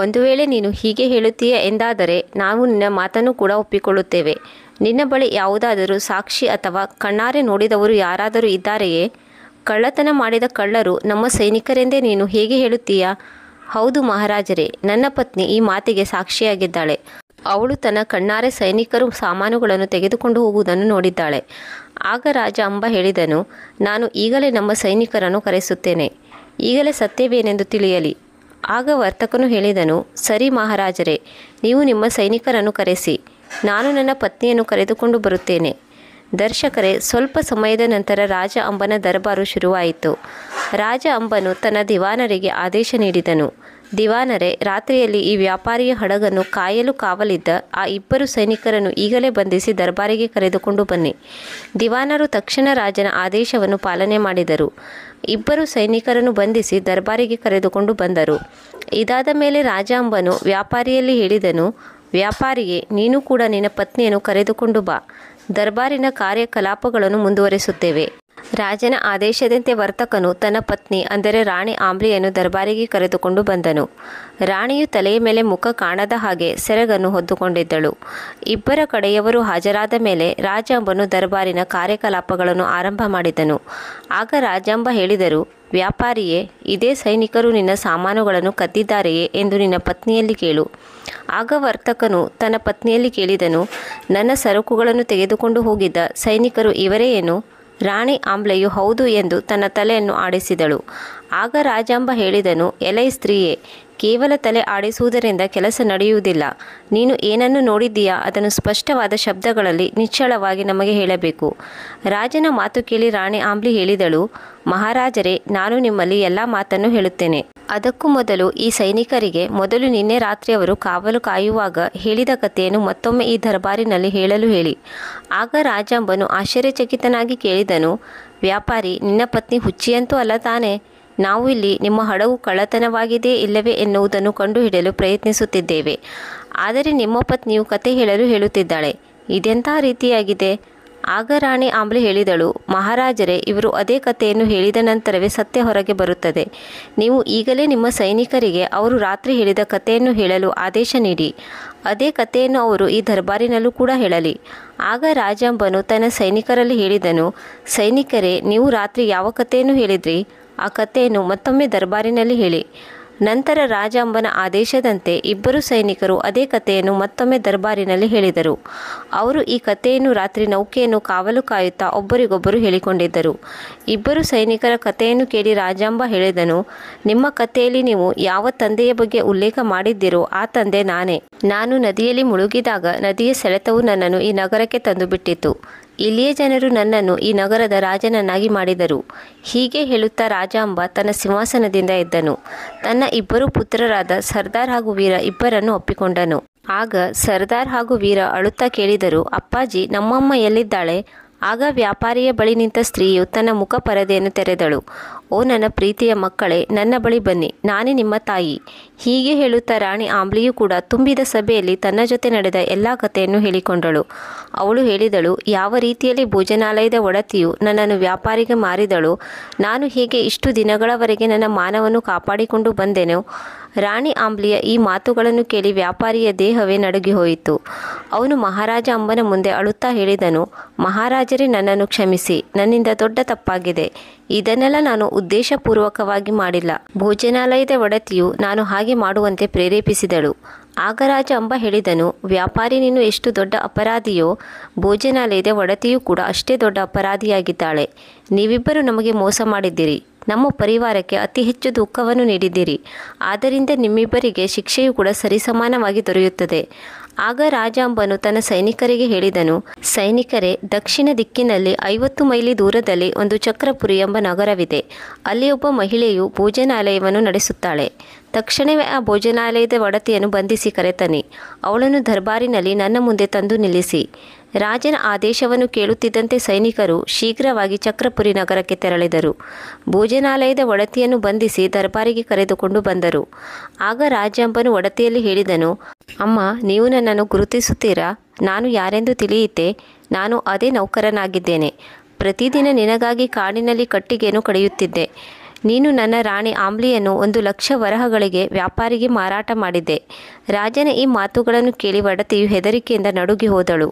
ಒಂದು ವೇಳೆ ನೀನು ಹೀಗೆ ಹೇಳುತ್ತೀಯ ಎಂದಾದರೆ ನಾವು ನಿನ್ನ ಮಾತನ್ನು ಕೂಡ ಒಪ್ಪಿಕೊಳ್ಳುತ್ತೇವೆ. ನಿನ್ನ ಬಳಿ ಯಾವುದಾದರೂ ಸಾಕ್ಷಿ ಅಥವಾ ಕಣ್ಣಾರೆ ನೋಡಿದವರು ಯಾರಾದರೂ ಇದ್ದಾರೆಯೇ? ಕಳ್ಳತನ ಮಾಡಿದ ಕಳ್ಳರು ನಮ್ಮ ಸೈನಿಕರೆಂದೇ ನೀನು ಹೇಗೆ ಹೇಳುತ್ತೀಯಾ? ಹೌದು ಮಹಾರಾಜರೇ, ನನ್ನ ಪತ್ನಿ ಈ ಮಾತಿಗೆ ಸಾಕ್ಷಿಯಾಗಿದ್ದಾಳೆ. ಅವಳು ತನ್ನ ಕಣ್ಣಾರೆ ಸೈನಿಕರು ಸಾಮಾನುಗಳನ್ನು ತೆಗೆದುಕೊಂಡು ಹೋಗುವುದನ್ನು ನೋಡಿದ್ದಾಳೆ. ಆಗ ರಾಜ ಅಂಬ ಹೇಳಿದನು, ನಾನು ಈಗಲೇ ನಮ್ಮ ಸೈನಿಕರನ್ನು ಕರೆಸುತ್ತೇನೆ. ಈಗಲೇ ಸತ್ಯವೇನೆಂದು ತಿಳಿಯಲಿ. ಆಗ ವರ್ತಕನು ಹೇಳಿದನು, ಸರಿ ಮಹಾರಾಜರೇ, ನೀವು ನಿಮ್ಮ ಸೈನಿಕರನ್ನು ಕರೆಸಿ. ನಾನು ನನ್ನ ಪತ್ನಿಯನ್ನು ಕರೆದುಕೊಂಡು ಬರುತ್ತೇನೆ. ದರ್ಶಕರೇ, ಸ್ವಲ್ಪ ಸಮಯದ ನಂತರ ರಾಜ ಅಂಬನ ದರ್ಬಾರು ಶುರುವಾಯಿತು. ರಾಜ ಅಂಬನು ತನ್ನ ದಿವಾನರಿಗೆ ಆದೇಶ ನೀಡಿದನು, ದಿವಾನರೇ, ರಾತ್ರಿಯಲ್ಲಿ ಈ ವ್ಯಾಪಾರಿಯ ಹಡಗನ್ನು ಕಾಯಲು ಕಾವಲಿದ್ದ ಆ ಇಬ್ಬರು ಸೈನಿಕರನ್ನು ಈಗಲೇ ಬಂಧಿಸಿ ದರ್ಬಾರಿಗೆ ಕರೆದುಕೊಂಡು ಬನ್ನಿ. ದಿವಾನರು ತಕ್ಷಣ ರಾಜನ ಆದೇಶವನ್ನು ಪಾಲನೆ ಮಾಡಿದರು. ಇಬ್ಬರು ಸೈನಿಕರನ್ನು ಬಂಧಿಸಿ ದರ್ಬಾರಿಗೆ ಕರೆದುಕೊಂಡು ಬಂದರು. ಇದಾದ ಮೇಲೆ ರಾಜ ಅಂಬನು ವ್ಯಾಪಾರಿಯಲ್ಲಿ ಹೇಳಿದನು, ವ್ಯಾಪಾರಿಯೇ, ನೀನು ಕೂಡ ನಿನ್ನ ಪತ್ನಿಯನ್ನು ಕರೆದುಕೊಂಡು ಬಾ. ದರ್ಬಾರಿನ ಕಾರ್ಯಕಲಾಪಗಳನ್ನು ಮುಂದುವರಿಸುತ್ತೇವೆ. ರಾಜನ ಆದೇಶದಂತೆ ವರ್ತಕನು ತನ್ನ ಪತ್ನಿ ಅಂದರೆ ರಾಣಿ ಆಂಬ್ಲೆಯನ್ನು ದರ್ಬಾರಿಗೆ ಕರೆದುಕೊಂಡು ಬಂದನು. ರಾಣಿಯು ತಲೆಯ ಮೇಲೆ ಮುಖ ಕಾಣದ ಹಾಗೆ ಸೆರಗನ್ನು ಹೊದ್ದುಕೊಂಡಿದ್ದಳು. ಇಬ್ಬರ ಕಡೆಯವರು ಹಾಜರಾದ ಮೇಲೆ ರಾಜಾಂಬನು ದರ್ಬಾರಿನ ಕಾರ್ಯಕಲಾಪಗಳನ್ನು ಆರಂಭ ಮಾಡಿದನು. ಆಗ ರಾಜಾಂಬ ಹೇಳಿದರು, ವ್ಯಾಪಾರಿಯೇ, ಇದೇ ಸೈನಿಕರು ನಿನ್ನ ಸಾಮಾನುಗಳನ್ನು ಕದ್ದಿದ್ದಾರೆಯೇ ಎಂದು ನಿನ್ನ ಪತ್ನಿಯಲ್ಲಿ ಕೇಳು. ಆಗ ವರ್ತಕನು ತನ್ನ ಪತ್ನಿಯಲ್ಲಿ ಕೇಳಿದನು, ನನ್ನ ಸರಕುಗಳನ್ನು ತೆಗೆದುಕೊಂಡು ಹೋಗಿದ್ದ ಸೈನಿಕರು ಇವರೇ ಏನು? ರಾಣಿ ಆಂಬ್ಲೆಯು ಹೌದು ಎಂದು ತನ್ನ ತಲೆಯನ್ನು ಆಡಿಸಿದಳು. ಆಗ ರಾಜಾಂಬ ಹೇಳಿದನು, ಎಲೈ ಸ್ತ್ರೀಯೇ, ಕೇವಲ ತಲೆ ಆಡಿಸುವುದರಿಂದ ಕೆಲಸ ನಡೆಯುವುದಿಲ್ಲ. ನೀನು ಏನನ್ನು ನೋಡಿದ್ದೀಯಾ ಅದನ್ನು ಸ್ಪಷ್ಟವಾದ ಶಬ್ದಗಳಲ್ಲಿ ನಿಚ್ಚಳವಾಗಿ ನಮಗೆ ಹೇಳಬೇಕು. ರಾಜನ ಮಾತು ಕೇಳಿ ರಾಣಿ ಆಂಬ್ಲಿ ಹೇಳಿದಳು, ಮಹಾರಾಜರೇ, ನಾನು ನಿಮ್ಮಲ್ಲಿ ಎಲ್ಲ ಮಾತನ್ನು ಹೇಳುತ್ತೇನೆ. ಅದಕ್ಕೂ ಮೊದಲು ಈ ಸೈನಿಕರಿಗೆ ಮೊದಲು ನಿನ್ನೆ ರಾತ್ರಿ ಅವರು ಕಾವಲು ಕಾಯುವಾಗ ಹೇಳಿದ ಕಥೆಯನ್ನು ಮತ್ತೊಮ್ಮೆ ಈ ದರ್ಬಾರಿನಲ್ಲಿ ಹೇಳಲು ಹೇಳಿ. ಆಗ ರಾಜಾಂಬನು ಆಶ್ಚರ್ಯಚಕಿತನಾಗಿ ಕೇಳಿದನು, ವ್ಯಾಪಾರಿ, ನಿನ್ನ ಪತ್ನಿ ಹುಚ್ಚಿಯಂತೂ ಅಲ್ಲ ತಾನೇ? ನಾವು ಇಲ್ಲಿ ನಿಮ್ಮ ಹಡಗು ಕಳ್ಳತನವಾಗಿದೆ ಇಲ್ಲವೇ ಎನ್ನುವುದನ್ನು ಕಂಡುಹಿಡಿಯಲು ಪ್ರಯತ್ನಿಸುತ್ತಿದ್ದೇವೆ. ಆದರೆ ನಿಮ್ಮ ಪತ್ನಿಯು ಕತೆ ಹೇಳಲು ಹೇಳುತ್ತಿದ್ದಾಳೆ. ಇದೆಂಥ ರೀತಿಯಾಗಿದೆ? ಆಗ ರಾಣಿ ಆಂಬ್ಲಿ ಹೇಳಿದಳು, ಮಹಾರಾಜರೇ, ಇವರು ಅದೇ ಕಥೆಯನ್ನು ಹೇಳಿದ ನಂತರವೇ ಸತ್ಯ ಹೊರಗೆ ಬರುತ್ತದೆ. ನೀವು ಈಗಲೇ ನಿಮ್ಮ ಸೈನಿಕರಿಗೆ ಅವರು ರಾತ್ರಿ ಹೇಳಿದ ಕಥೆಯನ್ನು ಹೇಳಲು ಆದೇಶ ನೀಡಿ. ಅದೇ ಕಥೆಯನ್ನು ಅವರು ಈ ದರ್ಬಾರಿನಲ್ಲೂ ಕೂಡ ಹೇಳಲಿ. ಆಗ ರಾಜಾಂಬನು ತನ್ನ ಸೈನಿಕರಲ್ಲಿ ಹೇಳಿದನು, ಸೈನಿಕರೇ, ನೀವು ರಾತ್ರಿ ಯಾವ ಕಥೆಯನ್ನು ಹೇಳಿದ್ರಿ ಆ ಕಥೆಯನ್ನು ಮತ್ತೊಮ್ಮೆ ದರ್ಬಾರಿನಲ್ಲಿ ಹೇಳಿ. ನಂತರ ರಾಜಾಂಬನ ಆದೇಶದಂತೆ ಇಬ್ಬರು ಸೈನಿಕರು ಅದೇ ಕಥೆಯನ್ನು ಮತ್ತೊಮ್ಮೆ ದರ್ಬಾರಿನಲ್ಲಿ ಹೇಳಿದರು. ಅವರು ಈ ಕಥೆಯನ್ನು ರಾತ್ರಿ ನೌಕೆಯನ್ನು ಕಾವಲು ಕಾಯುತ್ತಾ ಒಬ್ಬರಿಗೊಬ್ಬರು ಹೇಳಿಕೊಂಡಿದ್ದರು. ಇಬ್ಬರು ಸೈನಿಕರ ಕಥೆಯನ್ನು ಕೇಳಿ ರಾಜಾಂಬ ಹೇಳಿದನು, ನಿಮ್ಮ ಕಥೆಯಲ್ಲಿ ನೀವು ಯಾವ ತಂದೆಯ ಬಗ್ಗೆ ಉಲ್ಲೇಖ ಮಾಡಿದ್ದೀರೋ ಆ ತಂದೆ ನಾನೇ. ನಾನು ನದಿಯಲ್ಲಿ ಮುಳುಗಿದಾಗ ನದಿಯ ಸೆಳೆತವು ನನ್ನನ್ನು ಈ ನಗರಕ್ಕೆ ತಂದುಬಿಟ್ಟಿತು. ಇಲ್ಲಿಯ ಜನರು ನನ್ನನ್ನು ಈ ನಗರದ ರಾಜನನ್ನಾಗಿ ಮಾಡಿದರು. ಹೀಗೆ ಹೇಳುತ್ತಾ ರಾಜಾಂಬ ತನ್ನ ಸಿಂಹಾಸನದಿಂದ ಎದ್ದನು. ತನ್ನ ಇಬ್ಬರು ಪುತ್ರರಾದ ಸರ್ದಾರ್ ಹಾಗೂ ವೀರ ಇಬ್ಬರನ್ನು ಒಪ್ಪಿಕೊಂಡನು. ಆಗ ಸರ್ದಾರ್ ಹಾಗೂ ವೀರ ಅಳುತ್ತಾ ಕೇಳಿದರು, ಅಪ್ಪಾಜಿ, ನಮ್ಮಮ್ಮ ಎಲ್ಲಿದ್ದಾಳೆ? ಆಗ ವ್ಯಾಪಾರಿಯ ಬಳಿ ನಿಂತ ಸ್ತ್ರೀಯು ತನ್ನ ಮುಖ ಪರದೆಯನ್ನು ತೆರೆದಳು. ಓ ನನ್ನ ಪ್ರೀತಿಯ ಮಕ್ಕಳೇ, ನನ್ನ ಬಳಿ ಬನ್ನಿ, ನಾನೇ ನಿಮ್ಮ ತಾಯಿ. ಹೀಗೆ ಹೇಳುತ್ತಾ ರಾಣಿ ಆಂಬ್ಲಿಯು ಕೂಡ ತುಂಬಿದ ಸಭೆಯಲ್ಲಿ ತನ್ನ ಜೊತೆ ನಡೆದ ಎಲ್ಲ ಕಥೆಯನ್ನು ಹೇಳಿಕೊಂಡಳು. ಅವಳು ಹೇಳಿದಳು, ಯಾವ ರೀತಿಯಲ್ಲಿ ಭೋಜನಾಲಯದ ಒಡತಿಯು ನನ್ನನ್ನು ವ್ಯಾಪಾರಿಗೆ ಮಾರಿದಳು, ನಾನು ಹೇಗೆ ಇಷ್ಟು ದಿನಗಳವರೆಗೆ ನನ್ನ ಮಾನವನ್ನು ಕಾಪಾಡಿಕೊಂಡು ಬಂದೆನೋ. ರಾಣಿ ಆಂಬ್ಲಿಯ ಈ ಮಾತುಗಳನ್ನು ಕೇಳಿ ವ್ಯಾಪಾರಿಯ ದೇಹವೇ ನಡುಗಿ ಹೋಯಿತು. ಅವನು ಮಹಾರಾಜ ಅಂಬನ ಮುಂದೆ ಅಳುತ್ತಾ ಹೇಳಿದನು, ಮಹಾರಾಜರೇ, ನನ್ನನ್ನು ಕ್ಷಮಿಸಿ, ನನ್ನಿಂದ ದೊಡ್ಡ ತಪ್ಪಾಗಿದೆ. ಇದನ್ನೆಲ್ಲ ನಾನು ಉದ್ದೇಶಪೂರ್ವಕವಾಗಿ ಮಾಡಿಲ್ಲ. ಭೋಜನಾಲಯದ ಒಡತಿಯು ನಾನು ಹಾಗೆ ಮಾಡುವಂತೆ ಪ್ರೇರೇಪಿಸಿದಳು. ಆಗ ರಾಜ ಅಂಬ ಹೇಳಿದನು, ವ್ಯಾಪಾರಿ ನೀನು ಎಷ್ಟು ದೊಡ್ಡ ಅಪರಾಧಿಯೋ, ಭೋಜನಾಲಯದ ಒಡತಿಯೂ ಕೂಡ ಅಷ್ಟೇ ದೊಡ್ಡ ಅಪರಾಧಿಯಾಗಿದ್ದಾಳೆ. ನೀವಿಬ್ಬರು ನಮಗೆ ಮೋಸ ಮಾಡಿದ್ದೀರಿ, ನಮ್ಮ ಪರಿವಾರಕ್ಕೆ ಅತಿ ಹೆಚ್ಚು ದುಃಖವನ್ನು ನೀಡಿದ್ದೀರಿ. ಆದ್ದರಿಂದ ನಿಮ್ಮಿಬ್ಬರಿಗೆ ಶಿಕ್ಷೆಯೂ ಕೂಡ ಸರಿಸಮಾನವಾಗಿ ದೊರೆಯುತ್ತದೆ. ಆಗ ರಾಜಾಂಬನು ತನ್ನ ಸೈನಿಕರಿಗೆ ಹೇಳಿದನು, ಸೈನಿಕರೇ, ದಕ್ಷಿಣ ದಿಕ್ಕಿನಲ್ಲಿ 50 ಮೈಲಿ ದೂರದಲ್ಲಿ ಒಂದು ಚಕ್ರಪುರಿ ಎಂಬ ನಗರವಿದೆ. ಅಲ್ಲಿ ಒಬ್ಬ ಮಹಿಳೆಯು ಭೋಜನಾಲಯವನ್ನು ನಡೆಸುತ್ತಾಳೆ. ತಕ್ಷಣವೇ ಆ ಭೋಜನಾಲಯದ ಒಡತಿಯನ್ನು ಬಂಧಿಸಿ ಕರೆತನ್ನಿ. ಅವಳನ್ನು ದರ್ಬಾರಿನಲ್ಲಿ ನನ್ನ ಮುಂದೆ ತಂದು ನಿಲ್ಲಿಸಿ. ರಾಜನ ಆದೇಶವನ್ನು ಕೇಳುತ್ತಿದ್ದಂತೆ ಸೈನಿಕರು ಶೀಘ್ರವಾಗಿ ಚಕ್ರಪುರಿ ನಗರಕ್ಕೆ ತೆರಳಿದರು. ಭೋಜನಾಲಯದ ಒಡತಿಯನ್ನು ಬಂಧಿಸಿ ದರ್ಬಾರಿಗೆ ಕರೆದುಕೊಂಡು ಬಂದರು. ಆಗ ರಾಜಾಂಬನು ಒಡತಿಯಲ್ಲಿ ಹೇಳಿದನು, ಅಮ್ಮ, ನೀವು ನನ್ನನ್ನು ಗುರುತಿಸುತ್ತೀರಾ? ನಾನು ಯಾರೆಂದು ತಿಳಿಯಿತೆ? ನಾನು ಅದೇ ನೌಕರನಾಗಿದ್ದೇನೆ. ಪ್ರತಿದಿನ ನಿನಗಾಗಿ ಕಾಡಿನಲ್ಲಿ ಕಟ್ಟಿಗೆಯನ್ನು ಕಡಿಯುತ್ತಿದ್ದೆ. ನೀನು ನನ್ನ ರಾಣಿ ಆಂಬ್ಲಿಯನ್ನು 1,00,000 ವರಹಗಳಿಗೆ ವ್ಯಾಪಾರಿಗೆ ಮಾರಾಟ ಮಾಡಿದ್ದೆ. ರಾಜನ ಈ ಮಾತುಗಳನ್ನು ಕೇಳಿ ಒಡತಿಯು ಹೆದರಿಕೆಯಿಂದ ನಡುಗಿ ಹೋದಳು.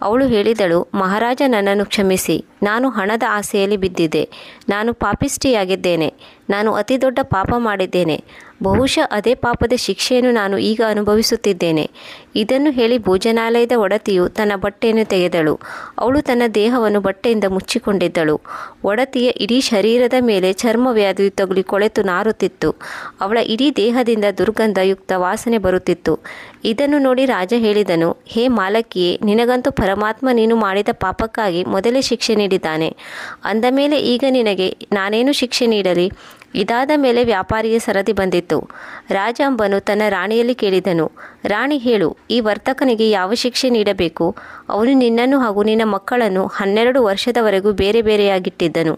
ಅವಳು ಹೇಳಿದಳು, ಮಹಾರಾಜ, ನನ್ನನ್ನು ಕ್ಷಮಿಸಿ. ನಾನು ಹಣದ ಆಸೆಯಲ್ಲಿ ಬಿದ್ದಿದ್ದೆ. ನಾನು ಪಾಪಿಷ್ಟಿಯಾಗಿದ್ದೇನೆ. ನಾನು ಅತಿ ದೊಡ್ಡ ಪಾಪ ಮಾಡಿದ್ದೇನೆ. ಬಹುಶಃ ಅದೇ ಪಾಪದ ಶಿಕ್ಷೆಯನ್ನು ನಾನು ಈಗ ಅನುಭವಿಸುತ್ತಿದ್ದೇನೆ. ಇದನ್ನು ಹೇಳಿ ಭೋಜನಾಲಯದ ಒಡತಿಯು ತನ್ನ ಬಟ್ಟೆಯನ್ನು ತೆಗೆದಳು. ಅವಳು ತನ್ನ ದೇಹವನ್ನು ಬಟ್ಟೆಯಿಂದ ಮುಚ್ಚಿಕೊಂಡಿದ್ದಳು. ಒಡತಿಯ ಇಡೀ ಶರೀರದ ಮೇಲೆ ಚರ್ಮವ್ಯಾಧಿಯು ತಗುಲಿ ಕೊಳೆತು ನಾರುತ್ತಿತ್ತು. ಅವಳ ಇಡೀ ದೇಹದಿಂದ ದುರ್ಗಂಧಯುಕ್ತ ವಾಸನೆ ಬರುತ್ತಿತ್ತು. ಇದನ್ನು ನೋಡಿ ರಾಜ ಹೇಳಿದನು, ಹೇ ಮಾಲಕಿಯೇ, ನಿನಗಂತೂ ಪರಮಾತ್ಮ ನೀನು ಮಾಡಿದ ಪಾಪಕ್ಕಾಗಿ ಮೊದಲೇ ಶಿಕ್ಷೆ ನೀಡಿದ್ದಾನೆ. ಅಂದ ಮೇಲೆ ಈಗ ನಿನಗೆ ನಾನೇನು ಶಿಕ್ಷೆ ನೀಡಲಿ? ಇದಾದ ಮೇಲೆ ವ್ಯಾಪಾರಿಯ ಸರದಿ ಬಂದಿತ್ತು. ರಾಜಾಂಬನು ತನ್ನ ರಾಣಿಯಲ್ಲಿ ಕೇಳಿದನು, ರಾಣಿ, ಹೇಳು, ಈ ವರ್ತಕನಿಗೆ ಯಾವ ಶಿಕ್ಷೆ ನೀಡಬೇಕು? ಅವನು ನಿನ್ನನ್ನು ಹಾಗೂ ನಿನ್ನ ಮಕ್ಕಳನ್ನು 12 ವರ್ಷದವರೆಗೂ ಬೇರೆ ಬೇರೆಯಾಗಿಟ್ಟಿದ್ದನು.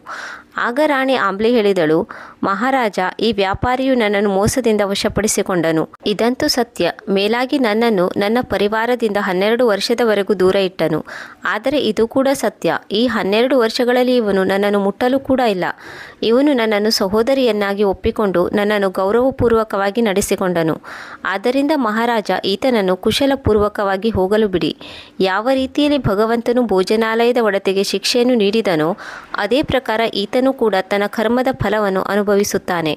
ಆಗ ರಾಣಿ ಆಂಬ್ಲಿ ಹೇಳಿದಳು, ಮಹಾರಾಜ, ಈ ವ್ಯಾಪಾರಿಯು ನನ್ನನ್ನು ಮೋಸದಿಂದ ವಶಪಡಿಸಿಕೊಂಡನು. ಇದಂತೂ ಸತ್ಯ. ಮೇಲಾಗಿ ನನ್ನನ್ನು ನನ್ನ ಪರಿವಾರದಿಂದ 12 ವರ್ಷದವರೆಗೂ ದೂರ ಇಟ್ಟನು. ಆದರೆ ಇದು ಕೂಡ ಸತ್ಯ. ಈ 12 ವರ್ಷಗಳಲ್ಲಿ ಇವನು ನನ್ನನ್ನು ಮುಟ್ಟಲು ಕೂಡ ಇಲ್ಲ. ಇವನು ನನ್ನನ್ನು ಸಹೋದರಿಯನ್ನಾಗಿ ಒಪ್ಪಿಕೊಂಡು ನನ್ನನ್ನು ಗೌರವಪೂರ್ವಕವಾಗಿ ನಡೆಸಿಕೊಂಡನು. ಆದ್ದರಿಂದ ಮಹಾರಾಜ, ಈತನನ್ನು ಕುಶಲಪೂರ್ವಕವಾಗಿ ಹೋಗಲು ಬಿಡಿ. ಯಾವ ರೀತಿಯಲ್ಲಿ ಭಗವಂತನು ಭೋಜನಾಲಯದ ಒಡತಿಗೆ ಶಿಕ್ಷೆಯನ್ನು ನೀಡಿದನೋ ಅದೇ ಪ್ರಕಾರ ಈತನು ಕೂಡ ತನ್ನ ಕರ್ಮದ ಫಲವನ್ನು ಅನುಭವಿಸುತ್ತಾನೆ.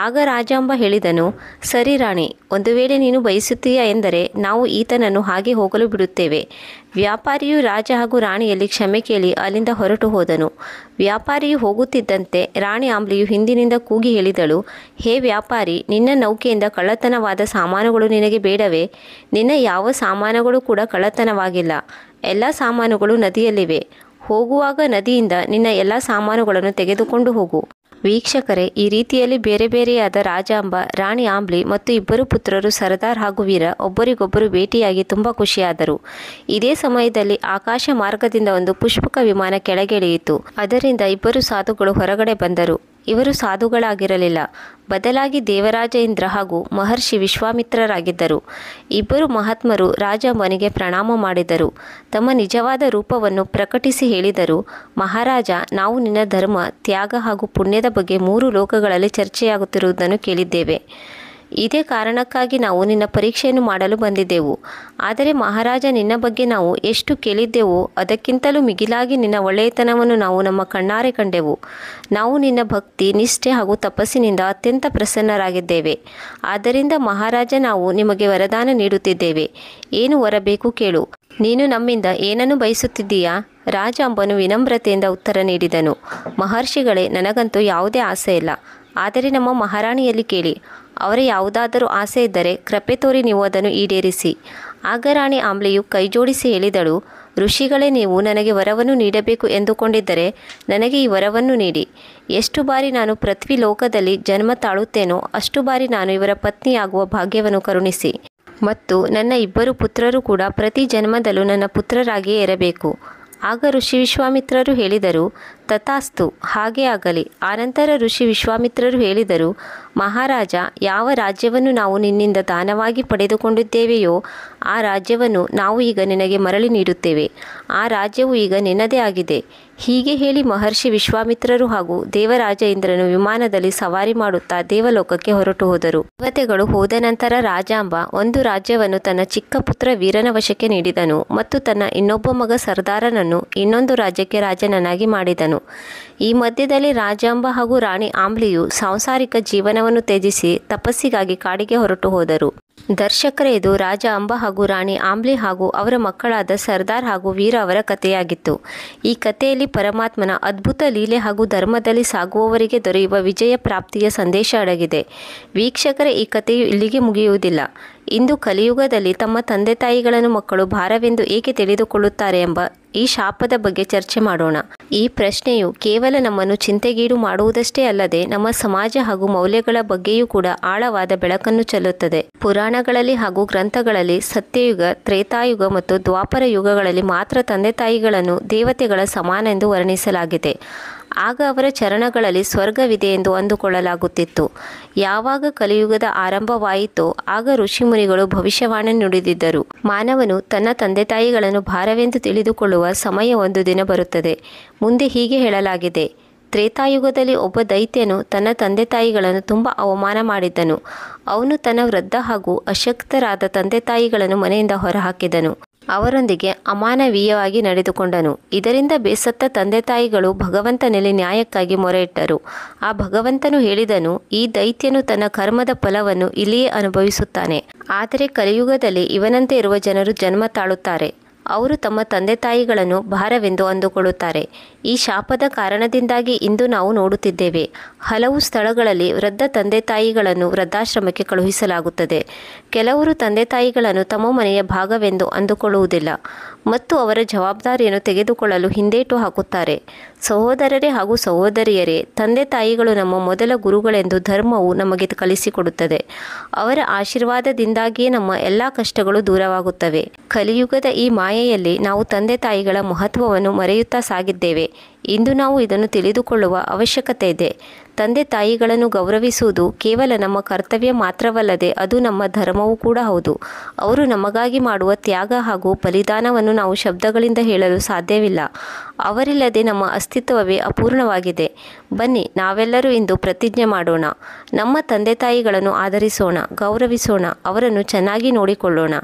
ಆಗ ರಾಜಾಂಬ ಹೇಳಿದನು, ಸರಿ ರಾಣಿ, ಒಂದು ವೇಳೆ ನೀನು ಬಯಸುತ್ತೀಯಾ ಎಂದರೆ ನಾವು ಈತನನ್ನು ಹಾಗೆ ಹೋಗಲು ಬಿಡುತ್ತೇವೆ. ವ್ಯಾಪಾರಿಯು ರಾಜ ಹಾಗೂ ರಾಣಿಯಲ್ಲಿ ಕ್ಷಮೆ ಕೇಳಿ ಅಲ್ಲಿಂದ ಹೊರಟು ಹೋದನು. ವ್ಯಾಪಾರಿಯು ಹೋಗುತ್ತಿದ್ದಂತೆ ರಾಣಿ ಆಂಬ್ಲಿಯು ಹಿಂದಿನಿಂದ ಕೂಗಿ ಹೇಳಿದಳು, ಹೇ ವ್ಯಾಪಾರಿ, ನಿನ್ನ ನೌಕೆಯಿಂದ ಕಳ್ಳತನವಾದ ಸಾಮಾನುಗಳು ನಿನಗೆ ಬೇಡವೇ? ನಿನ್ನ ಯಾವ ಸಾಮಾನುಗಳು ಕೂಡ ಕಳ್ಳತನವಾಗಿಲ್ಲ. ಎಲ್ಲ ಸಾಮಾನುಗಳು ನದಿಯಲ್ಲಿವೆ. ಹೋಗುವಾಗ ನದಿಯಿಂದ ನಿನ್ನ ಎಲ್ಲ ಸಾಮಾನುಗಳನ್ನು ತೆಗೆದುಕೊಂಡು ಹೋಗು. ವೀಕ್ಷಕರೇ, ಈ ರೀತಿಯಲ್ಲಿ ಬೇರೆ ಬೇರೆಯಾದ ರಾಜಾಂಬ, ರಾಣಿ ಆಂಬ್ಲಿ ಮತ್ತು ಇಬ್ಬರು ಪುತ್ರರು ಸರ್ದಾರ್ ಹಾಗೂ ವೀರ ಒಬ್ಬರಿಗೊಬ್ಬರು ಭೇಟಿಯಾಗಿ ತುಂಬ ಖುಷಿಯಾದರು. ಇದೇ ಸಮಯದಲ್ಲಿ ಆಕಾಶ ಮಾರ್ಗದಿಂದ ಒಂದು ಪುಷ್ಪಕ ವಿಮಾನ ಕೆಳಗಿಳಿಯಿತು. ಅದರಿಂದ ಇಬ್ಬರು ಸಾಧುಗಳು ಹೊರಗಡೆ ಬಂದರು. ಇವರು ಸಾಧುಗಳಾಗಿರಲಿಲ್ಲ, ಬದಲಾಗಿ ದೇವರಾಜ ಇಂದ್ರ ಹಾಗೂ ಮಹರ್ಷಿ ವಿಶ್ವಾಮಿತ್ರರಾಗಿದ್ದರು. ಇಬ್ಬರು ಮಹಾತ್ಮರು ರಾಜಾಂಬನಿಗೆ ಪ್ರಣಾಮ ಮಾಡಿದರು. ತಮ್ಮ ನಿಜವಾದ ರೂಪವನ್ನು ಪ್ರಕಟಿಸಿ ಹೇಳಿದರು, ಮಹಾರಾಜ, ನಾವು ನಿನ್ನ ಧರ್ಮ, ತ್ಯಾಗ ಹಾಗೂ ಪುಣ್ಯದ ಬಗ್ಗೆ 3 ಲೋಕಗಳಲ್ಲಿ ಚರ್ಚೆಯಾಗುತ್ತಿರುವುದನ್ನು ಕೇಳಿದ್ದೇವೆ. ಇದೇ ಕಾರಣಕ್ಕಾಗಿ ನಾವು ನಿನ್ನ ಪರೀಕ್ಷೆಯನ್ನು ಮಾಡಲು ಬಂದಿದ್ದೆವು. ಆದರೆ ಮಹಾರಾಜ, ನಿನ್ನ ಬಗ್ಗೆ ನಾವು ಎಷ್ಟು ಕೇಳಿದ್ದೆವೋ ಅದಕ್ಕಿಂತಲೂ ಮಿಗಿಲಾಗಿ ನಿನ್ನ ಒಳ್ಳೆಯತನವನ್ನು ನಾವು ನಮ್ಮ ಕಣ್ಣಾರೆ ಕಂಡೆವು. ನಾವು ನಿನ್ನ ಭಕ್ತಿ, ನಿಷ್ಠೆ ಹಾಗೂ ತಪಸ್ಸಿನಿಂದ ಅತ್ಯಂತ ಪ್ರಸನ್ನರಾಗಿದ್ದೇವೆ. ಆದ್ದರಿಂದ ಮಹಾರಾಜ, ನಾವು ನಿಮಗೆ ವರದಾನ ನೀಡುತ್ತಿದ್ದೇವೆ. ಏನು ವರ ಬೇಕು ಕೇಳು. ನೀನು ನಮ್ಮಿಂದ ಏನನ್ನು ಬಯಸುತ್ತಿದ್ದೀಯಾ? ರಾಜಾಂಬನು ವಿನಮ್ರತೆಯಿಂದ ಉತ್ತರ ನೀಡಿದನು, ಮಹರ್ಷಿಗಳೇ, ನನಗಂತೂ ಯಾವುದೇ ಆಸೆ ಇಲ್ಲ. ಆದರೆ ನಮ್ಮ ಮಹಾರಾಣಿಯಲ್ಲಿ ಕೇಳಿ. ಅವರ ಯಾವುದಾದರೂ ಆಸೆ ಇದ್ದರೆ ಕೃಪೆ ತೋರಿ ನೀವು ಅದನ್ನು ಈಡೇರಿಸಿ. ಆಗ ರಾಣಿ ಆಮ್ಲೆಯು ಕೈಜೋಡಿಸಿ ಹೇಳಿದಳು, ಋಷಿಗಳೇ, ನೀವು ನನಗೆ ವರವನ್ನು ನೀಡಬೇಕು ಎಂದುಕೊಂಡಿದ್ದರೆ ನನಗೆ ಈ ವರವನ್ನು ನೀಡಿ. ಎಷ್ಟು ಬಾರಿ ನಾನು ಪೃಥ್ವಿ ಲೋಕದಲ್ಲಿ ಜನ್ಮ ತಾಳುತ್ತೇನೋ ಅಷ್ಟು ಬಾರಿ ನಾನು ಇವರ ಪತ್ನಿಯಾಗುವ ಭಾಗ್ಯವನ್ನು ಕರುಣಿಸಿ. ಮತ್ತು ನನ್ನ 2 ಪುತ್ರರು ಕೂಡ ಪ್ರತಿ ಜನ್ಮದಲ್ಲೂ ನನ್ನ ಪುತ್ರರಾಗಿಯೇ ಇರಬೇಕು. ಆಗ ಋಷಿ ವಿಶ್ವಾಮಿತ್ರರು ಹೇಳಿದರು, ತಥಾಸ್ತು, ಹಾಗೇ ಆಗಲಿ. ಆನಂತರ ಋಷಿ ವಿಶ್ವಾಮಿತ್ರರು ಹೇಳಿದರು, ಮಹಾರಾಜ, ಯಾವ ರಾಜ್ಯವನ್ನು ನಾವು ನಿನ್ನಿಂದ ದಾನವಾಗಿ ಪಡೆದುಕೊಂಡಿದ್ದೇವೆಯೋ ಆ ರಾಜ್ಯವನ್ನು ನಾವು ಈಗ ನಿನಗೆ ಮರಳಿ ನೀಡುತ್ತೇವೆ. ಆ ರಾಜ್ಯವು ಈಗ ನಿನ್ನದೇ ಆಗಿದೆ. ಹೀಗೆ ಹೇಳಿ ಮಹರ್ಷಿ ವಿಶ್ವಾಮಿತ್ರರು ಹಾಗೂ ದೇವರಾಜ ಇಂದ್ರನು ವಿಮಾನದಲ್ಲಿ ಸವಾರಿ ಮಾಡುತ್ತಾ ದೇವಲೋಕಕ್ಕೆ ಹೊರಟು ಹೋದರು. ದೇವತೆಗಳು ಹೋದ ನಂತರ ರಾಜಾಂಬ ಒಂದು ರಾಜ್ಯವನ್ನು ತನ್ನ ಚಿಕ್ಕ ಪುತ್ರ ವೀರನ ವಶಕ್ಕೆ ನೀಡಿದನು ಮತ್ತು ತನ್ನ ಇನ್ನೊಬ್ಬ ಮಗ ಸರ್ದಾರನನ್ನು ಇನ್ನೊಂದು ರಾಜ್ಯಕ್ಕೆ ರಾಜನನ್ನಾಗಿ ಮಾಡಿದನು. ಈ ಮಧ್ಯದಲ್ಲಿ ರಾಜಾಂಬ ಹಾಗೂ ರಾಣಿ ಆಮ್ಲಿಯು ಸಾಂಸಾರಿಕ ಜೀವನವನ್ನು ತ್ಯಜಿಸಿ ತಪಸ್ಸಿಗಾಗಿ ಕಾಡಿಗೆ ಹೊರಟು ಹೋದರು. ದರ್ಶಕರೇ, ಇದು ರಾಜ ಅಂಬ ಹಾಗೂ ರಾಣಿ ಆಮ್ಲಿ ಹಾಗೂ ಅವರ ಮಕ್ಕಳಾದ ಸರ್ದಾರ್ ಹಾಗೂ ವೀರ ಅವರ ಕಥೆಯಾಗಿತ್ತು. ಈ ಕಥೆಯಲ್ಲಿ ಪರಮಾತ್ಮನ ಅದ್ಭುತ ಲೀಲೆ ಹಾಗೂ ಧರ್ಮದಲ್ಲಿ ಸಾಗುವವರಿಗೆ ದೊರೆಯುವ ವಿಜಯ ಪ್ರಾಪ್ತಿಯ ಸಂದೇಶ ಅಡಗಿದೆ. ವೀಕ್ಷಕರೇ, ಈ ಕಥೆಯು ಇಲ್ಲಿಗೆ ಮುಗಿಯುವುದಿಲ್ಲ. ಇಂದು ಕಲಿಯುಗದಲ್ಲಿ ತಮ್ಮ ತಂದೆ ತಾಯಿಗಳನ್ನು ಮಕ್ಕಳು ಭಾರವೆಂದು ಏಕೆ ತಿಳಿದುಕೊಳ್ಳುತ್ತಾರೆ ಎಂಬ ಈ ಶಾಪದ ಬಗ್ಗೆ ಚರ್ಚೆ ಮಾಡೋಣ. ಈ ಪ್ರಶ್ನೆಯು ಕೇವಲ ನಮ್ಮನ್ನು ಚಿಂತೆಗೀಡು ಮಾಡುವುದಷ್ಟೇ ಅಲ್ಲದೆ ನಮ್ಮ ಸಮಾಜ ಹಾಗೂ ಮೌಲ್ಯಗಳ ಬಗ್ಗೆಯೂ ಕೂಡ ಆಳವಾದ ಬೆಳಕನ್ನು ಚೆಲ್ಲುತ್ತದೆ. ಪುರಾಣಗಳಲ್ಲಿ ಹಾಗೂ ಗ್ರಂಥಗಳಲ್ಲಿ ಸತ್ಯಯುಗ, ತ್ರೇತಾಯುಗ ಮತ್ತು ದ್ವಾಪರ ಯುಗಗಳಲ್ಲಿ ಮಾತ್ರ ತಂದೆ ತಾಯಿಗಳನ್ನು ದೇವತೆಗಳ ಸಮಾನ ಎಂದು ವರ್ಣಿಸಲಾಗಿದೆ. ಆಗ ಅವರ ಚರಣಗಳಲ್ಲಿ ಸ್ವರ್ಗವಿದೆ ಎಂದು ಅಂದುಕೊಳ್ಳಲಾಗುತ್ತಿತ್ತು. ಯಾವಾಗ ಕಲಿಯುಗದ ಆರಂಭವಾಯಿತೋ ಆಗ ಋಷಿಮುನಿಗಳು ಭವಿಷ್ಯವಾಣಿ ನುಡಿದಿದ್ದರು, ಮಾನವನು ತನ್ನ ತಂದೆ ತಾಯಿಗಳನ್ನು ಭಾರವೆಂದು ತಿಳಿದುಕೊಳ್ಳುವ ಸಮಯ ಒಂದು ದಿನ ಬರುತ್ತದೆ. ಮುಂದೆ ಹೀಗೆ ಹೇಳಲಾಗಿದೆ, ತ್ರೇತಾಯುಗದಲ್ಲಿ ಒಬ್ಬ ದೈತ್ಯನು ತನ್ನ ತಂದೆ ತಾಯಿಗಳನ್ನು ತುಂಬ ಅವಮಾನ ಮಾಡಿದ್ದನು. ಅವನು ತನ್ನ ವೃದ್ಧ ಹಾಗೂ ಅಶಕ್ತರಾದ ತಂದೆ ತಾಯಿಗಳನ್ನು ಮನೆಯಿಂದ ಹೊರಹಾಕಿದನು. ಅವರೊಂದಿಗೆ ಅಮಾನವೀಯವಾಗಿ ನಡೆದುಕೊಂಡನು. ಇದರಿಂದ ಬೇಸತ್ತ ತಂದೆ ತಾಯಿಗಳು ಭಗವಂತನಲ್ಲಿ ನ್ಯಾಯಕ್ಕಾಗಿ ಮೊರೆಯಿಟ್ಟರು. ಆ ಭಗವಂತನು ಹೇಳಿದನು, ಈ ದೈತ್ಯನು ತನ್ನ ಕರ್ಮದ ಫಲವನ್ನು ಇಲ್ಲಿಯೇ ಅನುಭವಿಸುತ್ತಾನೆ. ಆದರೆ ಕಲಿಯುಗದಲ್ಲಿ ಇವನಂತೆ ಇರುವ ಜನರು ಜನ್ಮ ತಾಳುತ್ತಾರೆ. ಅವರು ತಮ್ಮ ತಂದೆ ತಾಯಿಗಳನ್ನು ಭಾರವೆಂದು ಅಂದುಕೊಳ್ಳುತ್ತಾರೆ. ಈ ಶಾಪದ ಕಾರಣದಿಂದಾಗಿ ಇಂದು ನಾವು ನೋಡುತ್ತಿದ್ದೇವೆ, ಹಲವು ಸ್ಥಳಗಳಲ್ಲಿ ವೃದ್ಧ ತಂದೆ ತಾಯಿಗಳನ್ನು ವೃದ್ಧಾಶ್ರಮಕ್ಕೆ ಕಳುಹಿಸಲಾಗುತ್ತದೆ. ಕೆಲವರು ತಂದೆ ತಾಯಿಗಳನ್ನು ತಮ್ಮ ಮನೆಯ ಭಾಗವೆಂದು ಅಂದುಕೊಳ್ಳುವುದಿಲ್ಲ ಮತ್ತು ಅವರ ಜವಾಬ್ದಾರಿಯನ್ನು ತೆಗೆದುಕೊಳ್ಳಲು ಹಿಂದೇಟು ಹಾಕುತ್ತಾರೆ. ಸಹೋದರರೇ ಹಾಗೂ ಸಹೋದರಿಯರೇ, ತಂದೆ ತಾಯಿಗಳು ನಮ್ಮ ಮೊದಲ ಗುರುಗಳೆಂದು ಧರ್ಮವು ನಮಗೆ ಕಲಿಸಿಕೊಡುತ್ತದೆ. ಅವರ ಆಶೀರ್ವಾದದಿಂದಾಗಿಯೇ ನಮ್ಮ ಎಲ್ಲ ಕಷ್ಟಗಳು ದೂರವಾಗುತ್ತವೆ. ಕಲಿಯುಗದ ಈ ಮಾಯೆಯಲ್ಲಿ ನಾವು ತಂದೆ ತಾಯಿಗಳ ಮಹತ್ವವನ್ನು ಮರೆಯುತ್ತಾ ಸಾಗಿದ್ದೇವೆ. ಇಂದು ನಾವು ಇದನ್ನು ತಿಳಿದುಕೊಳ್ಳುವ ಅವಶ್ಯಕತೆ ಇದೆ. ತಂದೆ ತಾಯಿಗಳನ್ನು ಗೌರವಿಸುವುದು ಕೇವಲ ನಮ್ಮ ಕರ್ತವ್ಯ ಮಾತ್ರವಲ್ಲದೆ ಅದು ನಮ್ಮ ಧರ್ಮವೂ ಕೂಡ ಹೌದು. ಅವರು ನಮಗಾಗಿ ಮಾಡುವ ತ್ಯಾಗ ಹಾಗೂ ಬಲಿದಾನವನ್ನು ನಾವು ಶಬ್ದಗಳಿಂದ ಹೇಳಲು ಸಾಧ್ಯವಿಲ್ಲ. ಅವರಿಲ್ಲದೆ ನಮ್ಮ ಅಸ್ತಿತ್ವವೇ ಅಪೂರ್ಣವಾಗಿದೆ. ಬನ್ನಿ, ನಾವೆಲ್ಲರೂ ಇಂದು ಪ್ರತಿಜ್ಞೆ ಮಾಡೋಣ. ನಮ್ಮ ತಂದೆ ತಾಯಿಗಳನ್ನು ಆದರಿಸೋಣ, ಗೌರವಿಸೋಣ, ಅವರನ್ನು ಚೆನ್ನಾಗಿ ನೋಡಿಕೊಳ್ಳೋಣ,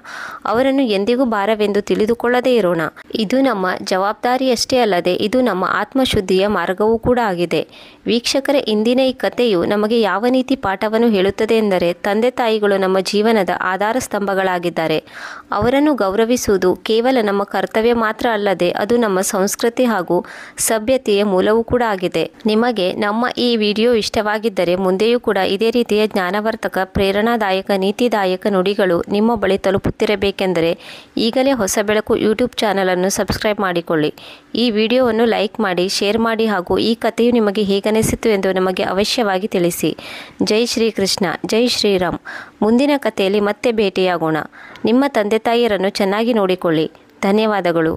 ಅವರನ್ನು ಎಂದಿಗೂ ಭಾರವೆಂದು ತಿಳಿದುಕೊಳ್ಳದೇ ಇರೋಣ. ಇದು ನಮ್ಮ ಜವಾಬ್ದಾರಿಯಷ್ಟೇ ಅಲ್ಲದೆ ಇದು ನಮ್ಮ ಆತ್ಮಶುದ್ಧಿಯ ಮಾರ್ಗವೂ ಕೂಡ ಆಗಿದೆ. ವೀಕ್ಷಕರೇ, ಇಂದಿನ ಈ ಕಥೆಯು ನಮಗೆ ಯಾವ ನೀತಿ ಪಾಠವನ್ನು ಹೇಳುತ್ತದೆ ಎಂದರೆ, ತಂದೆ ತಾಯಿಗಳು ನಮ್ಮ ಜೀವನದ ಆಧಾರ ಸ್ತಂಭಗಳಾಗಿದ್ದಾರೆ. ಅವರನ್ನು ಗೌರವಿಸುವುದು ಕೇವಲ ನಮ್ಮ ಕರ್ತವ್ಯ ಮಾತ್ರ ಅಲ್ಲದೆ ಅದು ನಮ್ಮ ಸಂಸ್ಕೃತಿ ಹಾಗೂ ಸಭ್ಯತೆಯ ಮೂಲವೂ ಕೂಡ ಆಗಿದೆ. ನಿಮಗೆ ನಮ್ಮ ಈ ವಿಡಿಯೋ ಇಷ್ಟವಾಗಿದ್ದರೆ ಮುಂದೆಯೂ ಕೂಡ ಇದೇ ರೀತಿಯ ಜ್ಞಾನವರ್ಧಕ, ಪ್ರೇರಣಾದಾಯಕ, ನೀತಿದಾಯಕ ನುಡಿಗಳು ನಿಮ್ಮ ಬಳಿ ತಲುಪುತ್ತಿರಬೇಕೆಂದರೆ ಈಗಲೇ ಹೊಸ ಬೆಳಕು ಯೂಟ್ಯೂಬ್ ಚಾನಲನ್ನು ಸಬ್ಸ್ಕ್ರೈಬ್ ಮಾಡಿಕೊಳ್ಳಿ. ಈ ವಿಡಿಯೋವನ್ನು ಲೈಕ್ ಮಾಡಿ, ಶೇರ್ ಮಾಡಿ ಹಾಗೂ ಈ ಕಥೆಯು ನಿಮಗೆ ಹೇಗನಿಸಿತು ಎಂದು ನಮಗೆ ಅವಶ್ಯವಾಗಿ ತಿಳಿಸಿ. ಜೈ ಶ್ರೀಕೃಷ್ಣ, ಜೈ ಶ್ರೀರಾಮ್. ಮುಂದಿನ ಕಥೆಯಲ್ಲಿ ಮತ್ತೆ ಭೇಟಿಯಾಗೋಣ. ನಿಮ್ಮ ತಂದೆ ತಾಯಿಯರನ್ನು ಚೆನ್ನಾಗಿ ನೋಡಿಕೊಳ್ಳಿ. ಧನ್ಯವಾದಗಳು.